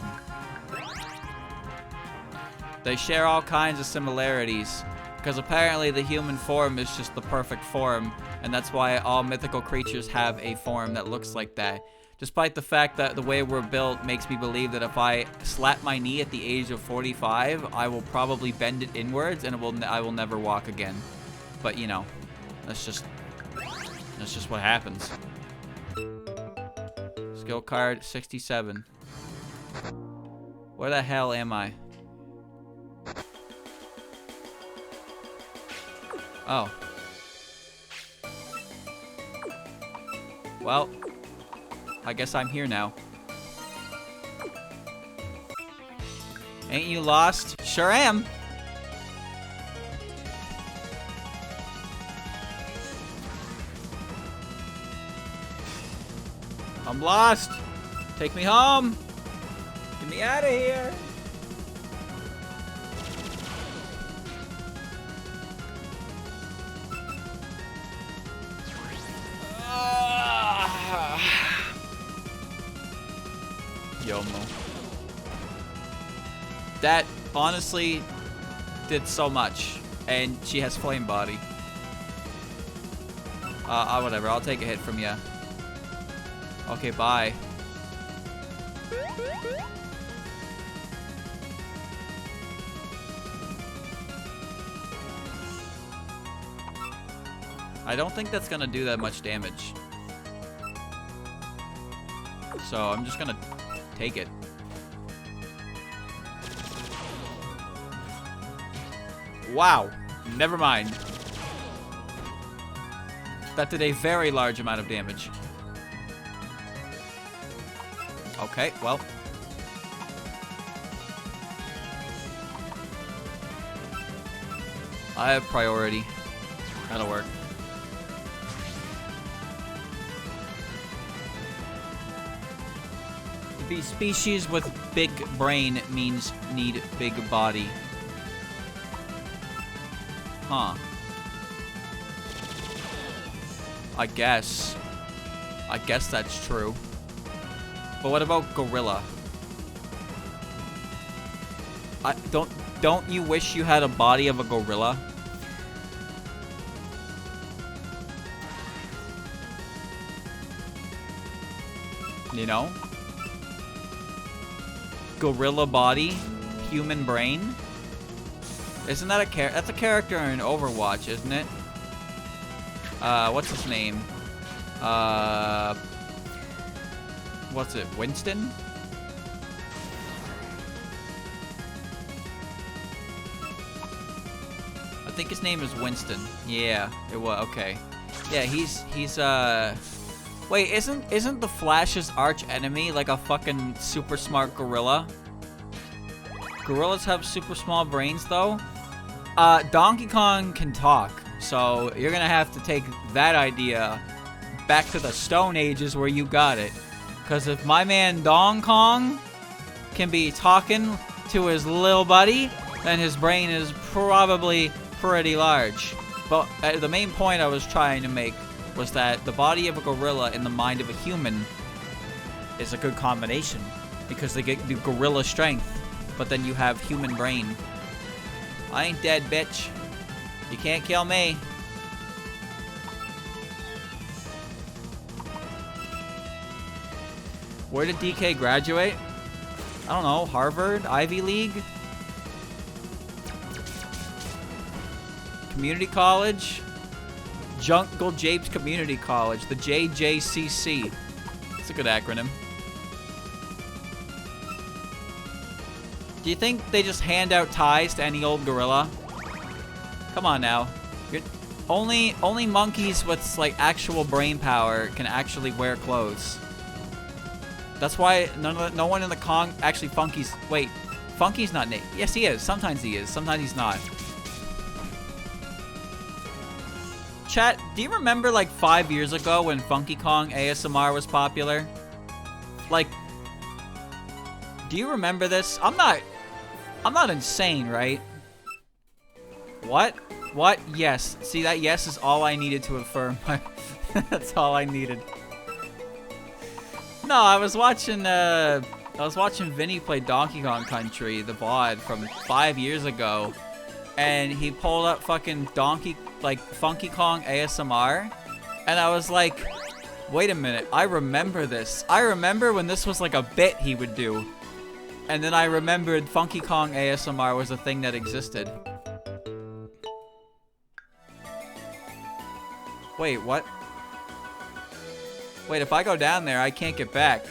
They share all kinds of similarities, Because apparently the human form is just the perfect form, and that's why all mythical creatures have a form that looks like that. Despite the fact that the way we're built makes me believe that if I slap my knee at the age of 45, I will probably bend it inwards and I will never walk again. But you know, that's just what happens. Skill card 67. Where the hell am I? Oh. Well, I guess I'm here now. Ain't you lost? Sure am. I'm lost. Take me home. Get me out of here. Yomo. That honestly did so much, and she has flame body. Whatever. I'll take a hit from you. Okay, bye. I don't think that's gonna do that much damage. So I'm just gonna take it. Wow. Never mind. That did a very large amount of damage. Okay, well. I have priority. That'll work. To be species with big brain means need big body. Huh. I guess that's true. But what about gorilla? Don't you wish you had a body of a gorilla? You know? Gorilla body, human brain. Isn't that that's a character in Overwatch, isn't it? What's his name? What's it? Winston? I think his name is Winston. Yeah, it was. Okay. Yeah, he's wait, isn't the Flash's arch enemy like a fucking super smart gorilla? Gorillas have super small brains though. Donkey Kong can talk, so you're gonna have to take that idea back to the Stone Ages where you got it. Because if my man Dong Kong can be talking to his little buddy, then his brain is probably pretty large. But the main point I was trying to make was that the body of a gorilla and the mind of a human is a good combination. Because they get the gorilla strength, but then you have human brain. I ain't dead, bitch. You can't kill me. Where did DK graduate? I don't know. Harvard? Ivy League? Community college? Jungle Japes Community College. The JJCC. It's a good acronym. Do you think they just hand out ties to any old gorilla? Come on now. Only monkeys with like actual brain power can actually wear clothes. That's why no one in the Kong... Actually, Funky's... Wait. Funky's not naked. Yes, he is. Sometimes he is. Sometimes he's not. Chat, do you remember like 5 years ago when Funky Kong ASMR was popular? Like... Do you remember this? I'm not insane, right? What? What? Yes. See, that yes is all I needed to affirm. That's all I needed. No, I was watching Vinny play Donkey Kong Country, the VOD from 5 years ago, and he pulled up fucking Funky Kong ASMR, and I was like, wait a minute, I remember this. I remember when this was like a bit he would do. And then I remembered Funky Kong ASMR was a thing that existed. Wait, what? Wait, if I go down there, I can't get back.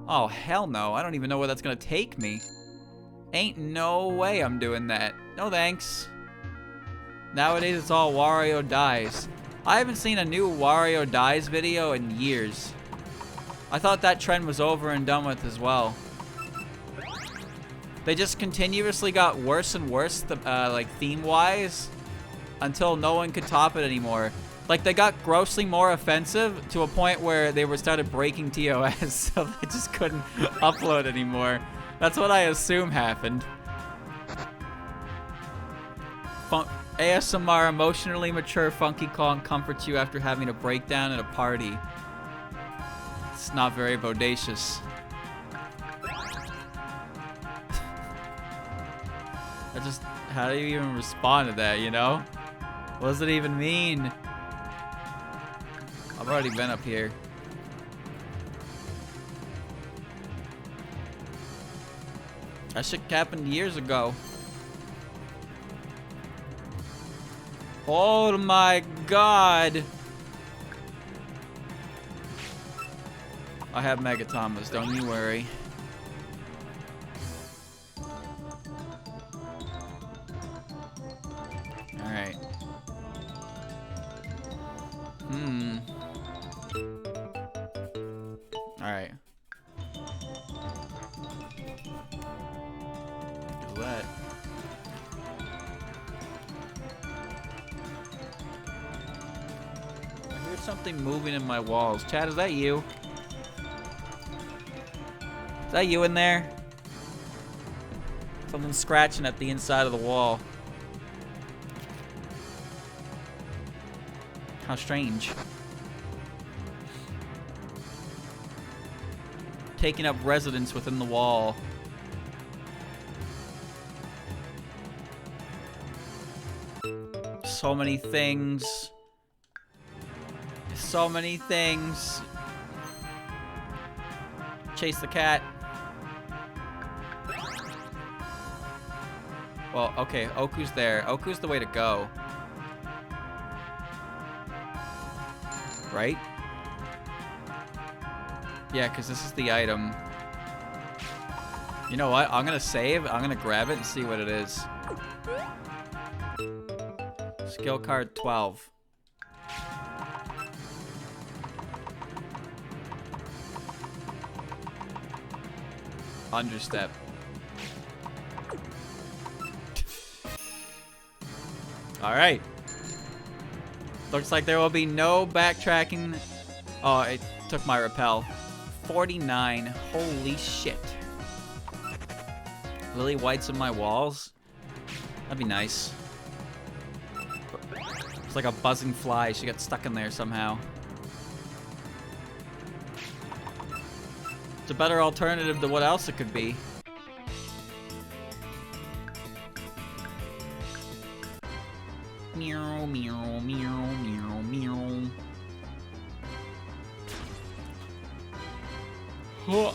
Oh, hell no. I don't even know where that's gonna take me. Ain't no way I'm doing that. No thanks. Nowadays, it's all Wario dies. I haven't seen a new Wario dies video in years. I thought that trend was over and done with as well. They just continuously got worse and worse, like theme-wise, until no one could top it anymore. Like, they got grossly more offensive to a point where they started breaking TOS, so they just couldn't upload anymore. That's what I assume happened. ASMR, emotionally mature Funky Kong comforts you after having a breakdown at a party. It's not very bodacious. How do you even respond to that, you know? What does it even mean? I've already been up here. That shit happened years ago. Oh my god! I have Megatomas, don't you worry. Alright. Alright. What's that? I hear something moving in my walls. Chad, is that you? Is that you in there? Someone's scratching at the inside of the wall. How strange. Taking up residence within the wall. So many things. So many things. Chase the cat. Well, okay, Oku's there. Oku's the way to go. Right? Yeah, because this is the item. You know what? I'm going to save. I'm going to grab it and see what it is. Skill card 12. Understep. Alright. Looks like there will be no backtracking. Oh, it took my repel. 49. Holy shit. Lily White's in my walls? That'd be nice. It's like a buzzing fly. She got stuck in there somehow. It's a better alternative to what else it could be. Meow, meow, meow, meow, meow. Huh.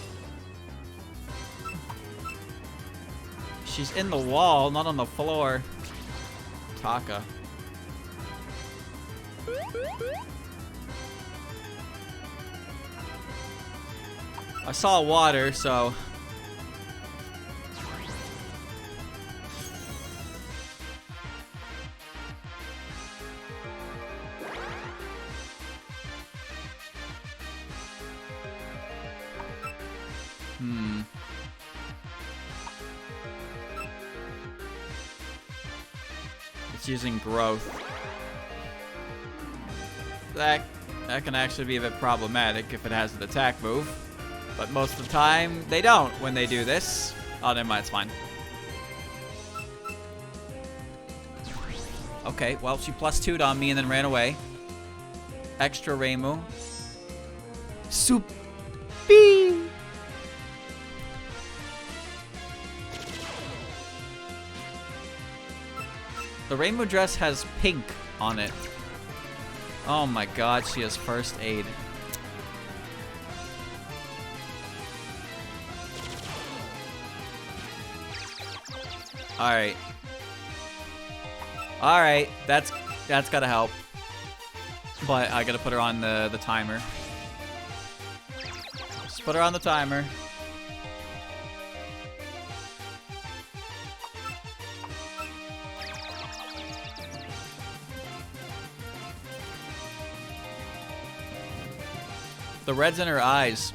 She's in the wall, not on the floor. Taka. I saw water, so... It's using growth. That can actually be a bit problematic if it has an attack move. But most of the time, they don't when they do this. Oh, never mind, it's fine. Okay, well, she plus 2'd on me and then ran away. Extra Reimu. Soupy! The rainbow dress has pink on it. Oh my god, she has first aid. Alright. Alright, that's gotta help. But I gotta put her on the timer. Just put her on the timer. The red's in her eyes.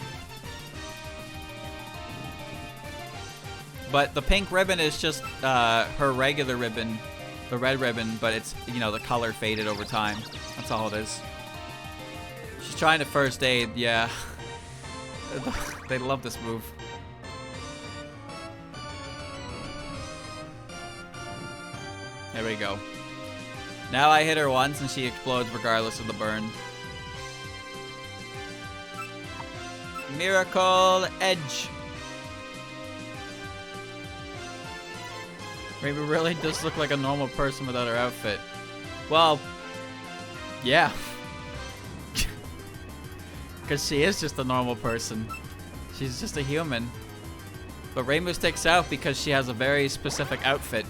But the pink ribbon is just her regular ribbon, the red ribbon, but it's, you know, the color faded over time. That's all it is. She's trying to first aid, yeah. They love this move. There we go. Now I hit her once and she explodes regardless of the burn. Miracle Edge. Rainbow really does look like a normal person without her outfit. Well, yeah. Because she is just a normal person. She's just a human. But Rainbow sticks out because she has a very specific outfit.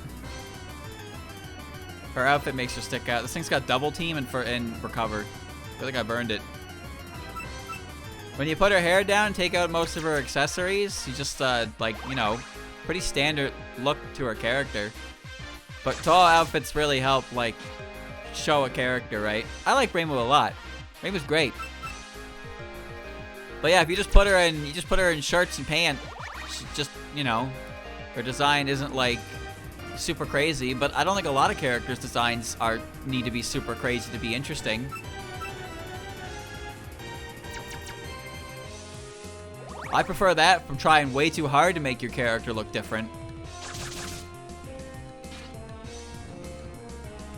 Her outfit makes her stick out. This thing's got double team and recover. I feel like I burned it. When you put her hair down and take out most of her accessories, you just, like, you know, pretty standard look to her character. But tall outfits really help, like, show a character, right? I like Rainbow a lot. Rainbow's great. But yeah, if you just put her in shirts and pants, she just, you know, her design isn't, like, super crazy. But I don't think a lot of characters' designs need to be super crazy to be interesting. I prefer that from trying way too hard to make your character look different.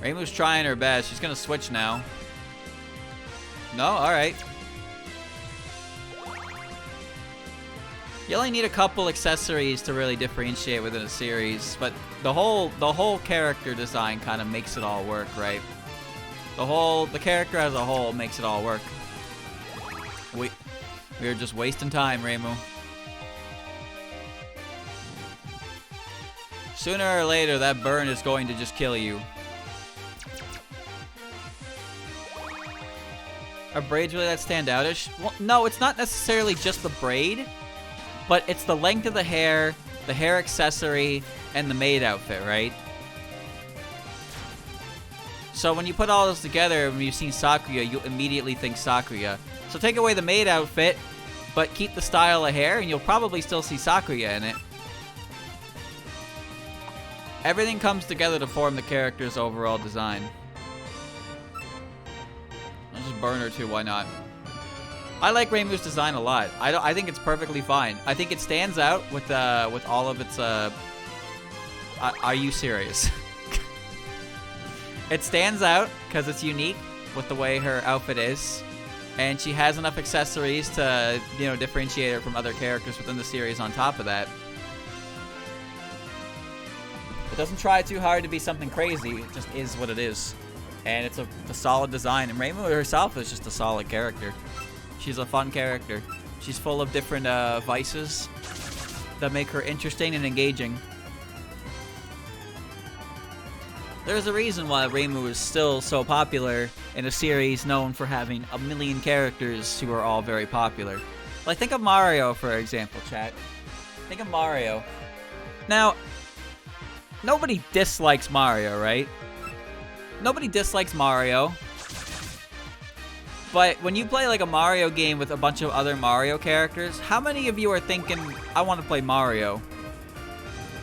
Rainbow's trying her best. She's gonna switch now. No? Alright. You only need a couple accessories to really differentiate within a series, but the whole character design kind of makes it all work, right? The character as a whole makes it all work. We are just wasting time, Rainbow. Sooner or later, that burn is going to just kill you. Are braids really that standoutish? Well, no, it's not necessarily just the braid, but it's the length of the hair accessory, and the maid outfit, right? So when you put all those together, when you've seen Sakuya, you immediately think Sakuya. So take away the maid outfit, but keep the style of hair, and you'll probably still see Sakuya in it. Everything comes together to form the character's overall design. I'll just burn her too, why not? I like Rainbow's design a lot. I think it's perfectly fine. I think it stands out with all of its are you serious? It stands out because it's unique with the way her outfit is. And she has enough accessories to, you know, differentiate her from other characters within the series on top of that. It doesn't try too hard to be something crazy. It just is what it is. And it's a solid design. And Rainbow herself is just a solid character. She's a fun character. She's full of different vices that make her interesting and engaging. There's a reason why Rainbow is still so popular in a series known for having a million characters who are all very popular. Like, think of Mario, for example, chat. Think of Mario. Now, nobody dislikes Mario, right? Nobody dislikes Mario. But when you play like a Mario game with a bunch of other Mario characters, how many of you are thinking, I want to play Mario?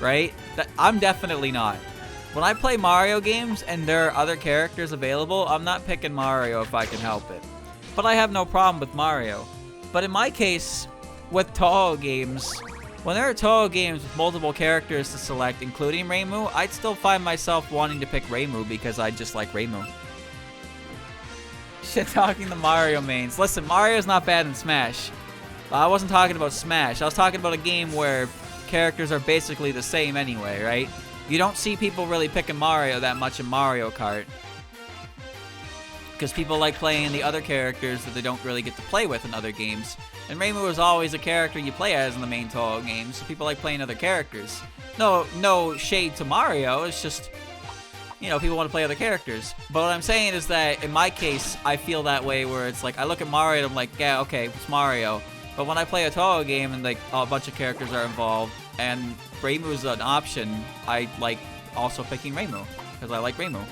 Right? I'm definitely not. When I play Mario games and there are other characters available, I'm not picking Mario if I can help it. But I have no problem with Mario. But in my case, with Touhou games, when there are Touhou games with multiple characters to select, including Rainbow, I'd still find myself wanting to pick Rainbow because I just like Rainbow. Shit talking the Mario mains. Listen, Mario's not bad in Smash. I wasn't talking about Smash. I was talking about a game where characters are basically the same anyway, right? You don't see people really picking Mario that much in Mario Kart. Because people like playing the other characters that they don't really get to play with in other games. And Reimu is always a character you play as in the main Touhou games, so people like playing other characters. No shade to Mario, it's just, you know, people want to play other characters. But what I'm saying is that, in my case, I feel that way where it's like, I look at Mario and I'm like, yeah, okay, it's Mario. But when I play a Touhou game and like a bunch of characters are involved, and Reimu is an option, I like also picking Reimu, because I like Reimu.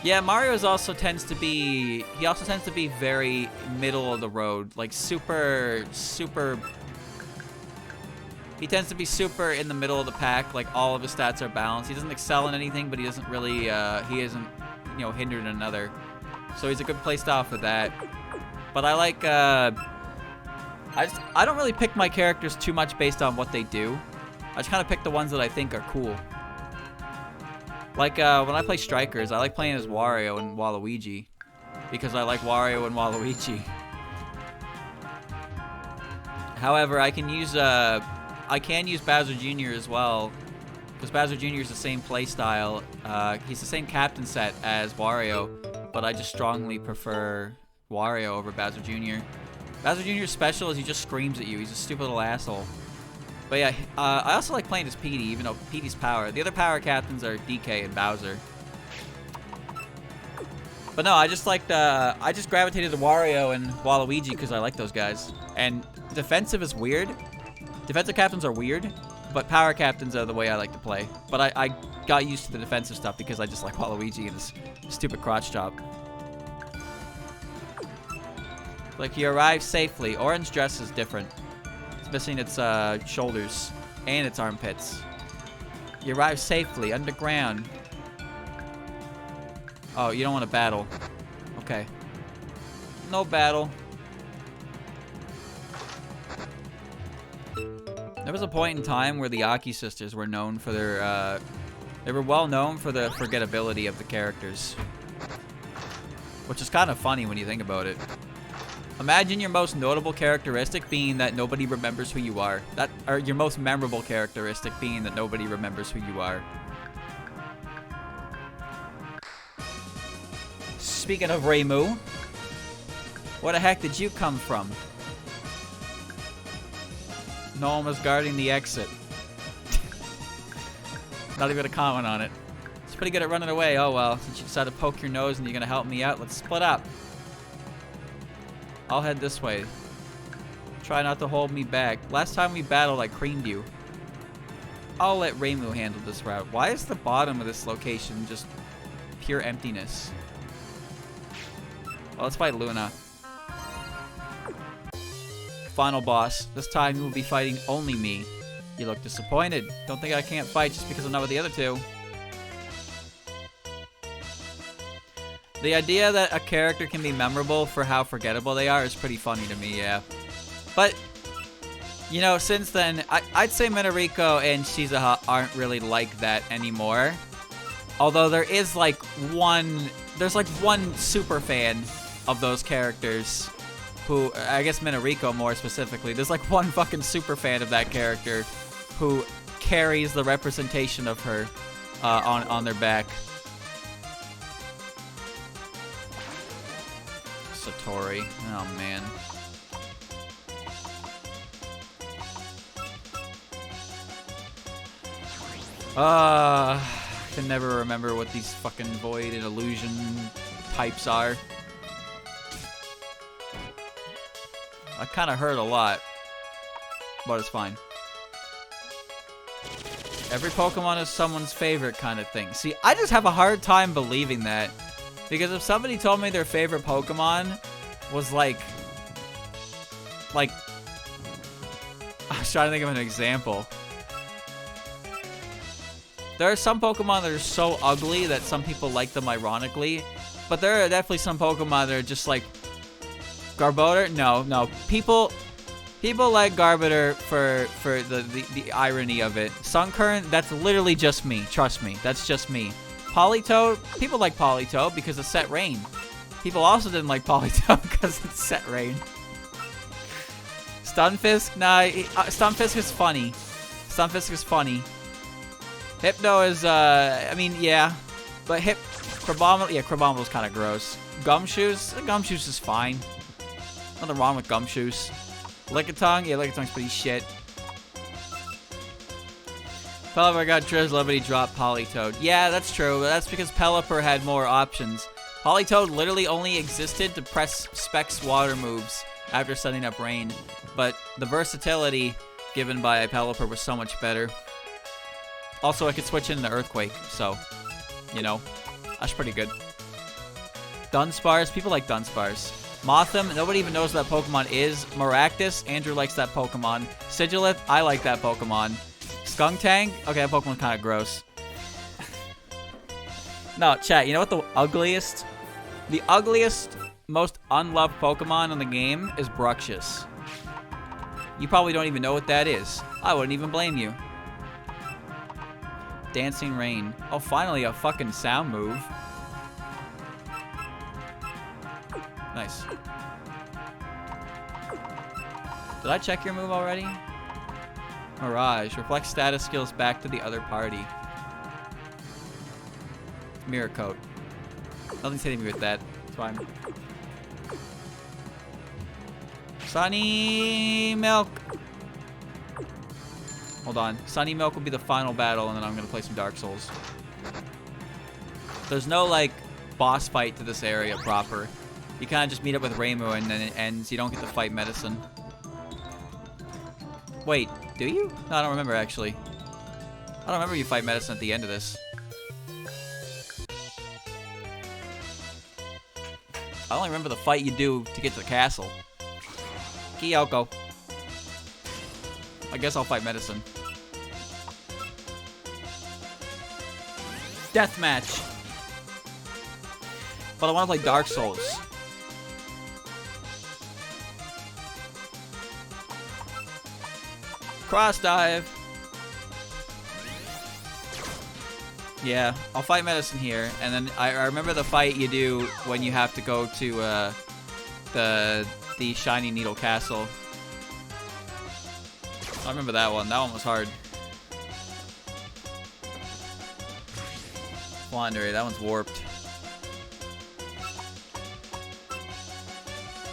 Yeah, Mario also tends to be very middle of the road, like super. He tends to be super in the middle of the pack, like all of his stats are balanced. He doesn't excel in anything, but he doesn't really, he isn't, you know, hindered in another. So he's a good playstyle for that. But I like, I don't really pick my characters too much based on what they do. I just kind of pick the ones that I think are cool. Like, when I play Strikers, I like playing as Wario and Waluigi. Because I like Wario and Waluigi. However, I can use Bowser Jr. as well. Because Bowser Jr. is the same playstyle. He's the same captain set as Wario. But I just strongly prefer Wario over Bowser Jr. Bowser Jr.'s special is he just screams at you. He's a stupid little asshole. But yeah, I also like playing as Petey, even though Petey's power. The other power captains are DK and Bowser. But no, I just gravitated to Wario and Waluigi because I like those guys. And defensive is weird. Defensive captains are weird, but power captains are the way I like to play. But I got used to the defensive stuff because I just like Waluigi and his stupid crotch chop. Like, he arrived safely. Orange dress is different. Missing its shoulders and its armpits. You arrive safely underground. Oh, you don't want to battle. Okay. No battle. There was a point in time where the Aki sisters were known for their, they were well known for the forgettability of the characters. Which is kind of funny when you think about it. Imagine your most notable characteristic being that nobody remembers who you are. Or your most memorable characteristic being that nobody remembers who you are. Speaking of Reimu, where the heck did you come from? No one was guarding the exit. Not even gonna comment on it. It's pretty good at running away. Oh well, since you decided to poke your nose and you're gonna help me out, let's split up. I'll head this way. Try not to hold me back. Last time we battled, I creamed you. I'll let Reimu handle this route. Why is the bottom of this location just pure emptiness? Well, let's fight Luna. Final boss. This time you will be fighting only me. You look disappointed. Don't think I can't fight just because I'm not with the other two. The idea that a character can be memorable for how forgettable they are is pretty funny to me, yeah. But, you know, since then, I'd say Minariko and Shizuha aren't really like that anymore. Although there is like one super fan of those characters who, I guess Minariko more specifically, there's like one fucking super fan of that character who carries the representation of her on their back. Satori. Oh, man. I can never remember what these fucking void and illusion types are. I kind of heard a lot, but it's fine. Every Pokemon is someone's favorite kind of thing. See, I just have a hard time believing that. Because if somebody told me their favorite Pokemon was like, I was trying to think of an example. There are some Pokemon that are so ugly that some people like them ironically, but there are definitely some Pokemon that are just like, Garbodor? No. People like Garbodor for the irony of it. Sunkern, that's literally just me. Trust me, that's just me. Politoed, people like Politoed because it's set rain. People also didn't like Politoed because it's set rain. Stunfisk? Nah, Stunfisk is funny. Stunfisk is funny. Hypno is, I mean, yeah. But Crabominal, yeah, Crabominal's kind of gross. Gumshoes? Gumshoes is fine. Nothing wrong with Gumshoes. Lickitung? Yeah, Lickitung pretty shit. Pelipper got Drizzle, but he dropped Politoed. Yeah, that's true, but that's because Pelipper had more options. Politoed literally only existed to press Specs water moves after setting up Rain. But the versatility given by Pelipper was so much better. Also, I could switch into Earthquake, so, you know, that's pretty good. Dunsparce, people like Dunsparce. Mothim, nobody even knows what that Pokemon is. Maractus, Andrew likes that Pokemon. Sigilith, I like that Pokemon. Skuntank, okay, that Pokemon's kind of gross. No, chat, you know what the ugliest, most unloved Pokemon in the game is Bruxius. You probably don't even know what that is. I wouldn't even blame you. Dancing Rain. Oh, finally a fucking sound move. Nice. Did I check your move already? Mirage. Reflect status skills back to the other party. Mirror Coat. Nothing's hitting me with that. It's fine. Sunny Milk. Hold on. Sunny Milk will be the final battle, and then I'm going to play some Dark Souls. There's no, like, boss fight to this area proper. You kind of just meet up with Reimu, and then it ends. You don't get to fight Medicine. Wait, do you? No, I don't remember, actually. I don't remember you fight Medicine at the end of this. I only remember the fight you do to get to the castle. Kyoko. I guess I'll fight Medicine. Deathmatch. But I want to play Dark Souls. Cross dive. Yeah, I'll fight Medicine here, and then I remember the fight you do when you have to go to the Shiny Needle Castle. I remember that one. That one was hard. Flandre, that one's warped.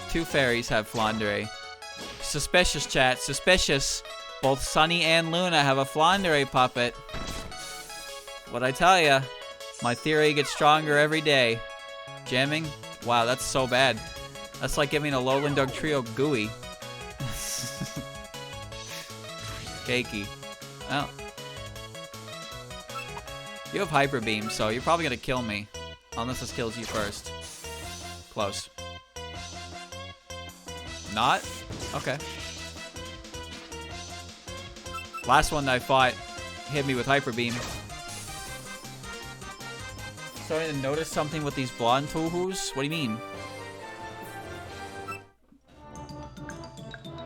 Two fairies have Flandre. Suspicious, chat. Suspicious. Both Sunny and Luna have a Flandre puppet. What'd I tell ya? My theory gets stronger every day. Jamming? Wow, that's so bad. That's like giving a Lowland Dog Trio gooey. Cakey. Oh. You have Hyper Beam, so you're probably gonna kill me. Unless this kills you first. Close. Not? Okay. Last one that I fought hit me with Hyper Beam. Starting to notice something with these blonde Touhoos? What do you mean?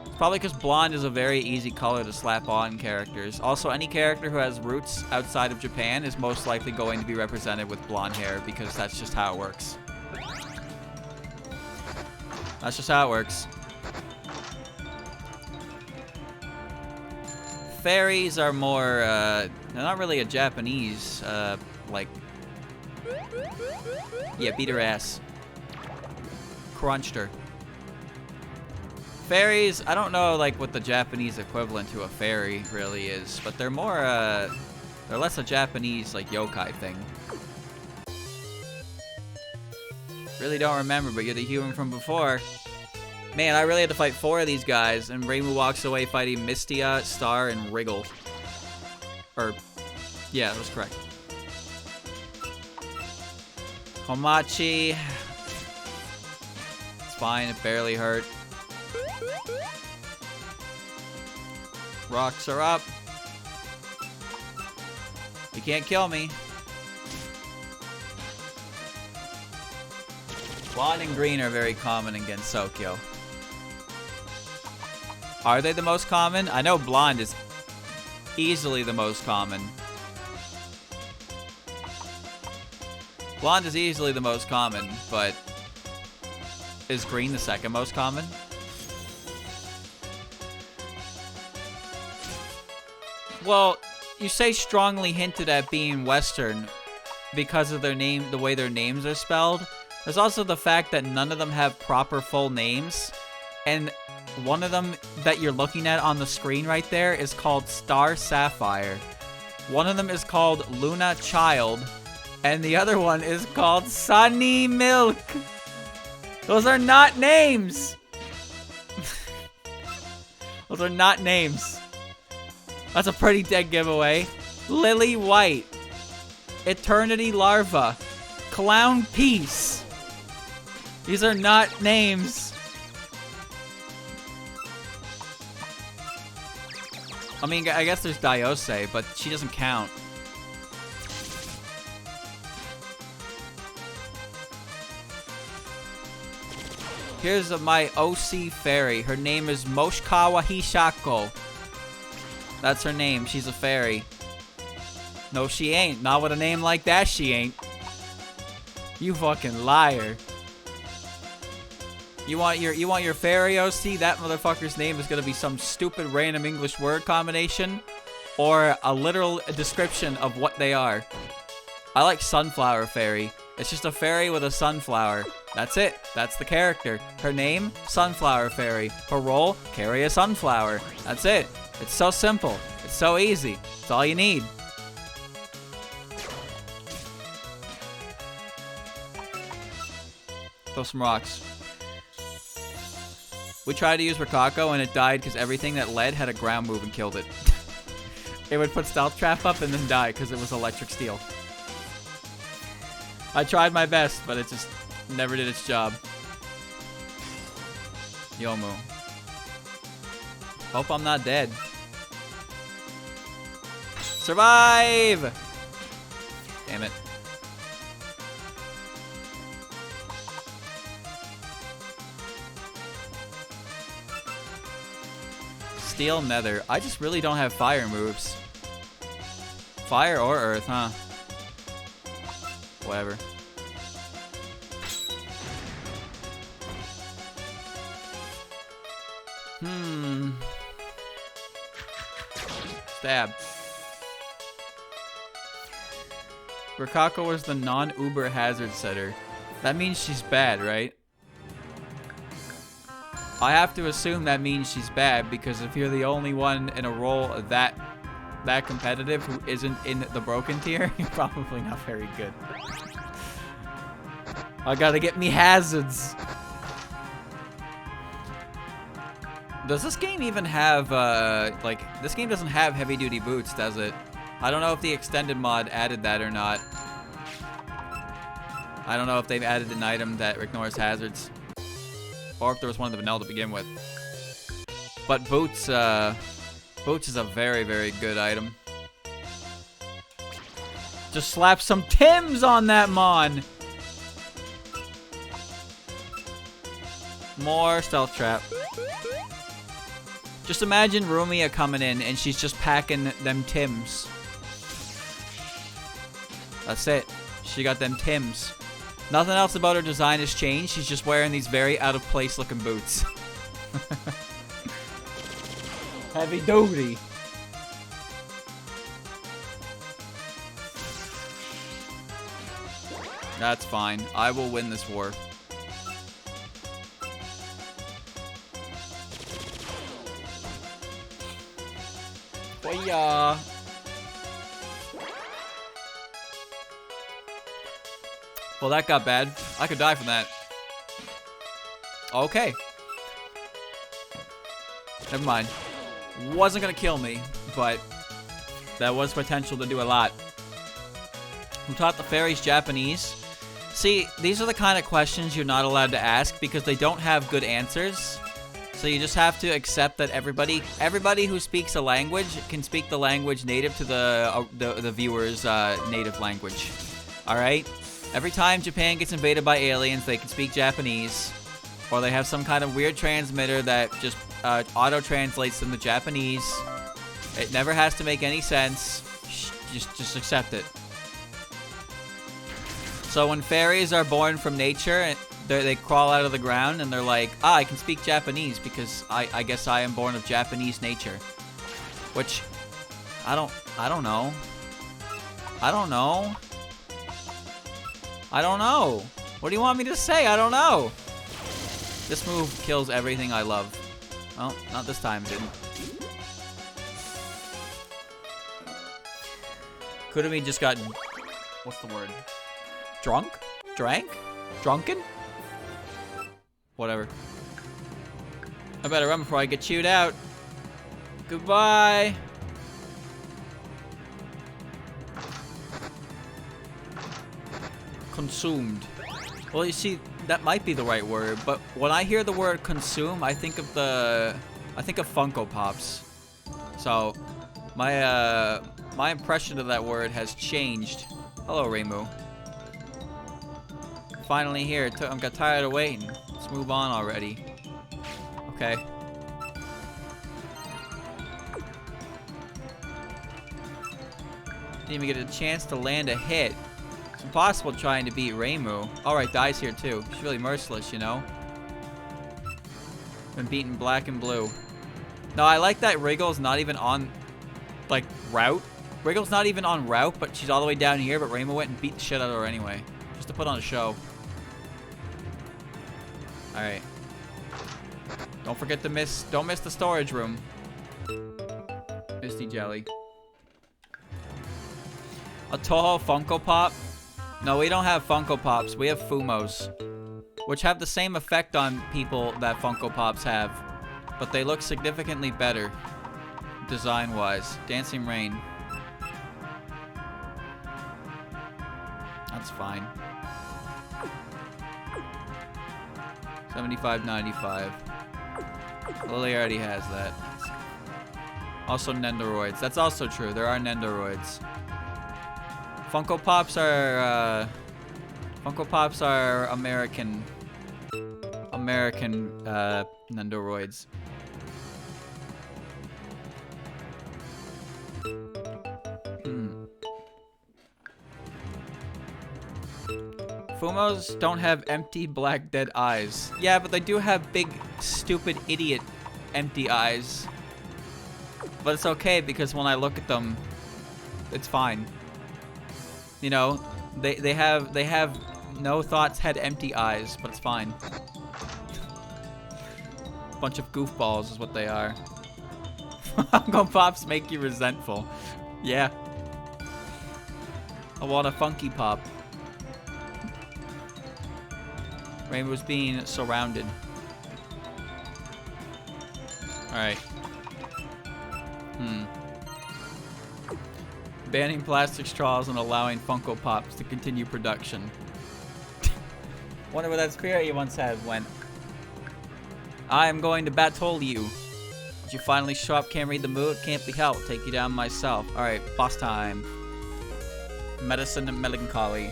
It's probably because blonde is a very easy color to slap on characters. Also, any character who has roots outside of Japan is most likely going to be represented with blonde hair because that's just how it works. That's just how it works. Fairies are more, they're not really a Japanese, like, yeah, beat her ass. Crunched her. Fairies, I don't know, like, what the Japanese equivalent to a fairy really is, but they're more, they're less a Japanese, like, yokai thing. Really don't remember, but you're the human from before. Man, I really had to fight 4 of these guys, and Reimu walks away fighting Mistia, Star, and Wriggle. Or, yeah, that was correct. Komachi. It's fine, it barely hurt. Rocks are up. You can't kill me. Blonde and green are very common against Sokyo. Are they the most common? I know blonde is easily the most common. Blonde is easily the most common, but is green the second most common? Well, you say strongly hinted at being Western because of their name, the way their names are spelled. There's also the fact that none of them have proper full names. And one of them that you're looking at on the screen right there is called Star Sapphire. One of them is called Luna Child. And the other one is called Sunny Milk. Those are not names. Those are not names. That's a pretty dead giveaway. Lily White. Eternity Larva. Clown Peace. These are not names. I mean, I guess there's Diose, but she doesn't count. Here's my OC fairy. Her name is Moshikawa Hishako. That's her name. She's a fairy. No, she ain't. Not with a name like that, she ain't. You fucking liar. You want your fairy OC? That motherfucker's name is gonna be some stupid random English word combination or a literal description of what they are. I like Sunflower Fairy. It's just a fairy with a sunflower. That's it. That's the character. Her name, Sunflower Fairy. Her role, carry a sunflower. That's it. It's so simple. It's so easy. It's all you need. Throw some rocks. We tried to use Rokako and it died because everything that led had a ground move and killed it. It would put Stealth Trap up and then die because it was electric steel. I tried my best, but it just never did its job. Yomu. Hope I'm not dead. Survive! Damn it. Steel Nether. I just really don't have fire moves. Fire or earth, huh? Whatever. Stab. Rokako was the non-Uber hazard setter. That means she's bad, right? I have to assume that means she's bad because if you're the only one in a role that competitive who isn't in the broken tier, you're probably not very good. I gotta get me hazards. Does this game even have, like, this game doesn't have heavy duty boots, does it? I don't know if the extended mod added that or not. I don't know if they've added an item that ignores hazards. Or if there was one in the vanilla to begin with. But boots, boots is a very, very good item. Just slap some Tims on that mon! More Stealth Trap. Just imagine Rumia coming in and she's just packing them Tims. That's it. She got them Tims. Nothing else about her design has changed. She's just wearing these very out of place looking boots. Heavy duty. That's fine. I will win this war. Hiya. Well, that got bad. I could die from that. Okay. Never mind. Wasn't gonna kill me, but that was potential to do a lot. Who taught the fairies Japanese? See, these are the kind of questions you're not allowed to ask because they don't have good answers. So you just have to accept that everybody who speaks a language can speak the language native to the viewer's native language. All right? Every time Japan gets invaded by aliens, they can speak Japanese, or they have some kind of weird transmitter that just auto-translates them to Japanese. It never has to make any sense. Just accept it. So when fairies are born from nature, they crawl out of the ground and they're like, I can speak Japanese because I guess I am born of Japanese nature. Which, I don't know. I don't know. I don't know. What do you want me to say? I don't know. This move kills everything I love. Well, not this time, didn't. Could have just gotten, what's the word? Drunk? Drank? Drunken? Whatever. I better run before I get chewed out. Goodbye. Consumed. Well, you see, that might be the right word, but when I hear the word consume, I think of Funko Pops. So, my impression of that word has changed. Hello, Reimu. Finally here. I got tired of waiting. Let's move on already. Okay. Didn't even get a chance to land a hit. It's impossible trying to beat Reimu. Alright, Dai's here too. She's really merciless, you know? Been beaten black and blue. No, I like that Wriggle's not even on, like, route. Wriggle's not even on route, but she's all the way down here, but Reimu went and beat the shit out of her anyway. Just to put on a show. Alright. Don't forget to don't miss the storage room. Misty Jelly. A Touhou Funko Pop? No, we don't have Funko Pops. We have Fumos. Which have the same effect on people that Funko Pops have. But they look significantly better. Design-wise. Dancing Rain. That's fine. $75.95. Lily already has that. Also Nendoroids. That's also true. There are Nendoroids. Funko Pops are American Nendoroids. Fumos don't have empty black dead eyes. Yeah, but they do have big, stupid, idiot empty eyes. But it's okay because when I look at them, it's fine. You know, they have no thoughts, had empty eyes, but it's fine. Bunch of goofballs is what they are. Funko Pops make you resentful. Yeah. I want a Funky Pop. Rainbow's being surrounded. Alright. Banning plastic straws and allowing Funko Pops to continue production. Wonder where that spirit you once had went. I am going to battle you. Did you finally show up? Can't read the mood? Can't be helped. Take you down myself. Alright, boss time. Medicine and melancholy.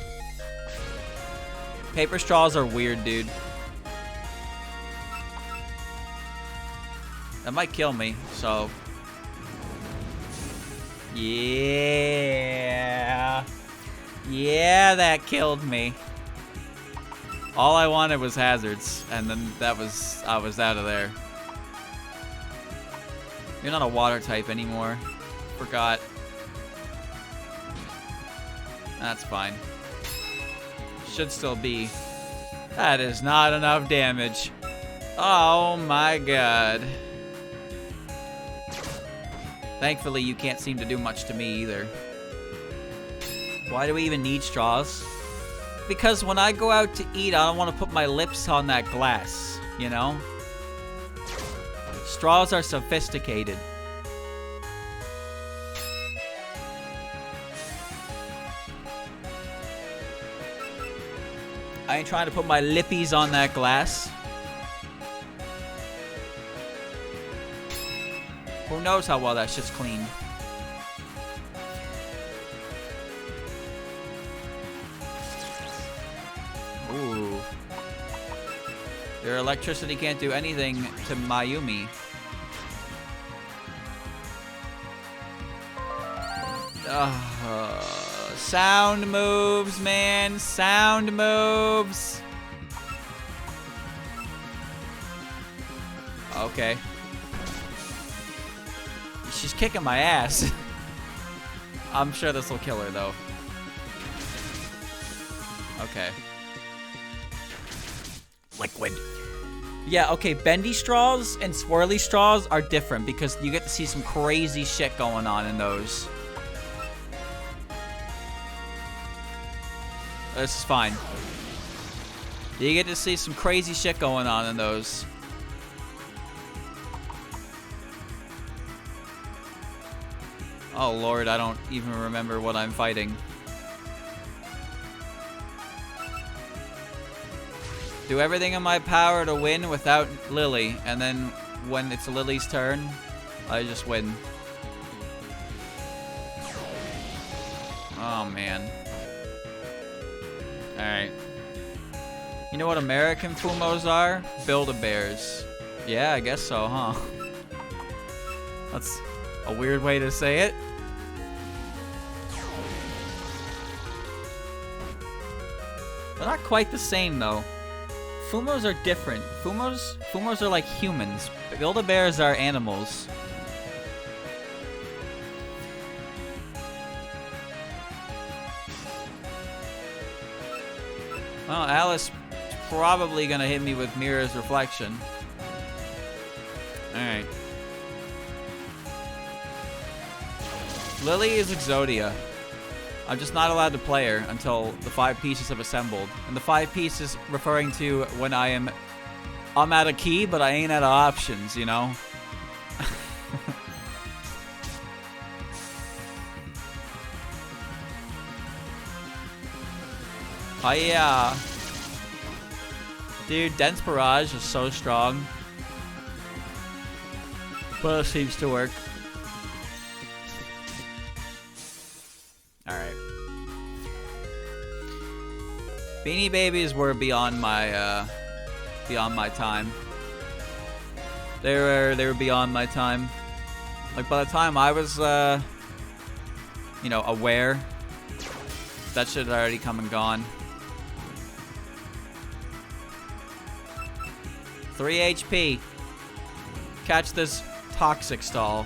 Paper straws are weird, dude. That might kill me, so... Yeah. Yeah, that killed me. All I wanted was hazards, and then I was out of there. You're not a water type anymore. Forgot. That's fine. Should still be. That is not enough damage. Oh my god. Thankfully, you can't seem to do much to me either. Why do we even need straws? Because when I go out to eat, I don't want to put my lips on that glass, you know? Straws are sophisticated. I ain't trying to put my lippies on that glass. Who knows how well that shit's cleaned. Ooh. Your electricity can't do anything to Mayumi. Sound moves, man. Sound moves. Okay. She's kicking my ass. I'm sure this will kill her, though. Okay. Liquid. Yeah, okay, bendy straws and swirly straws are different because you get to see some crazy shit going on in those. This is fine. You get to see some crazy shit going on in those. Oh lord, I don't even remember what I'm fighting. Do everything in my power to win without Lily, and then when it's Lily's turn, I just win. Oh man. Alright. You know what American Fumos are? Build-A-Bears. Yeah, I guess so, huh? That's a weird way to say it. They're not quite the same though. Fumos are different. Fumos are like humans. Build-A-Bears are animals. Well, Alice is probably gonna hit me with Mirror's Reflection. Alright. Lily is Exodia. I'm just not allowed to play her until the 5 pieces have assembled. And the 5 pieces referring to when I'm out of key, but I ain't out of options, you know? Oh yeah. Dude, Dense Barrage is so strong. But it seems to work. Alright. Beanie Babies were beyond my time. They were beyond my time. Like by the time I was you know, aware, that shit had already come and gone. 3 HP. Catch this toxic stall.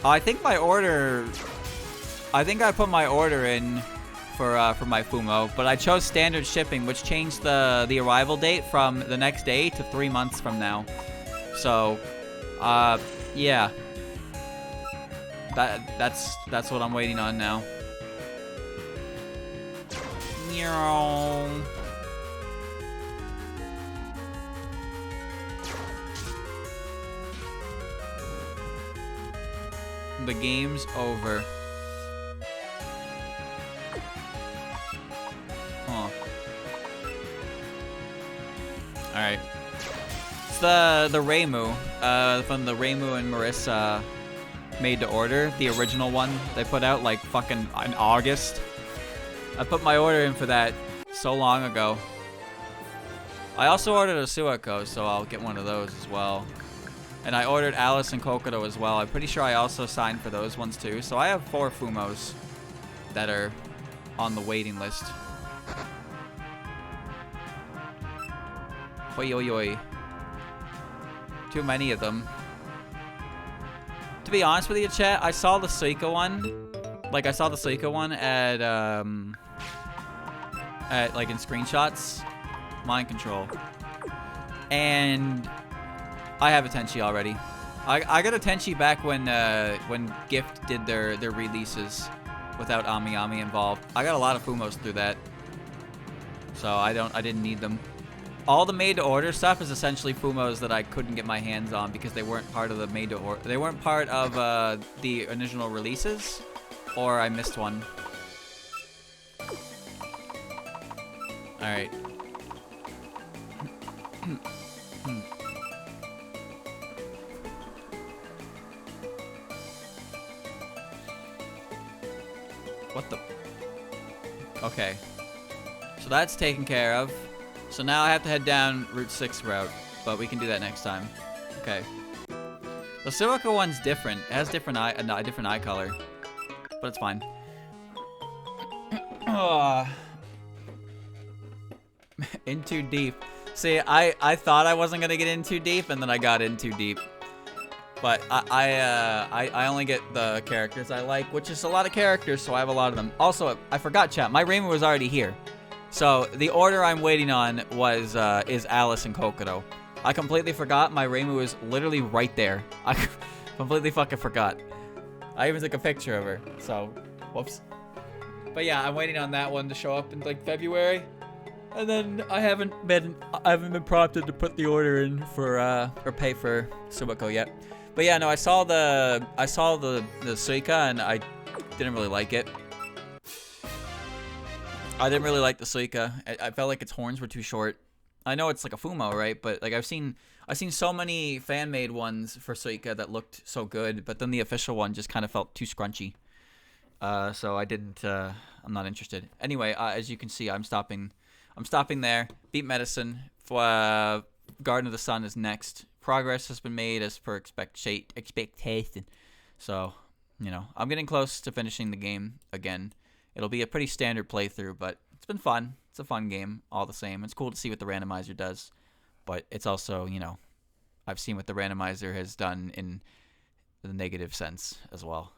Oh, I think my order. I think I put my order in for my Fumo, but I chose standard shipping, which changed the arrival date from the next day to 3 months from now. So, yeah. That's what I'm waiting on now. The game's over. Huh. Alright. It's the Reimu. From the Reimu and Marissa made to order. The original one they put out like fucking in August. I put my order in for that so long ago. I also ordered a Suako, so I'll get one of those as well. And I ordered Alice and Kokoto as well. I'm pretty sure I also signed for those ones too. So I have 4 Fumos that are on the waiting list. Oi, oi, oi. Too many of them. To be honest with you, chat, I saw the Suika one. Like, I saw the Suika one at like in screenshots. Mind control. And I have a Tenshi already. I got a Tenshi back when Gift did their releases without Ami Ami involved. I got a lot of Fumos through that, so I didn't need them. All the made to order stuff is essentially Fumos that I couldn't get my hands on because they weren't part of the made to order. They weren't part of the original releases, or I missed one. All right. What the? Okay. So that's taken care of. So now I have to head down Route 6 route, but we can do that next time. Okay. The Suako one's different. It has a different eye color, but it's fine. In too deep. See, I thought I wasn't gonna get in too deep, and then I got in too deep. But I only get the characters I like, which is a lot of characters, so I have a lot of them. Also, I forgot, chat. My Reimu was already here. So the order I'm waiting on is Alice and Kokoto. I completely forgot. My Reimu is literally right there. I completely fucking forgot. I even took a picture of her. So, whoops. But yeah, I'm waiting on that one to show up in like February. And then I haven't been prompted to put the order in for or pay for Subako yet. But yeah, no, I saw the Suika and I didn't really like it. I didn't really like the Suika. I felt like its horns were too short. I know it's like a Fumo, right? But like I've seen so many fan-made ones for Suika that looked so good, but then the official one just kind of felt too scrunchy. So I didn't. I'm not interested. Anyway, as you can see, I'm stopping there. Beat Medicine. Garden of the Sun is next. Progress has been made as per expectation. So, you know, I'm getting close to finishing the game again. It'll be a pretty standard playthrough, but it's been fun. It's a fun game all the same. It's cool to see what the randomizer does, but it's also, you know, I've seen what the randomizer has done in the negative sense as well.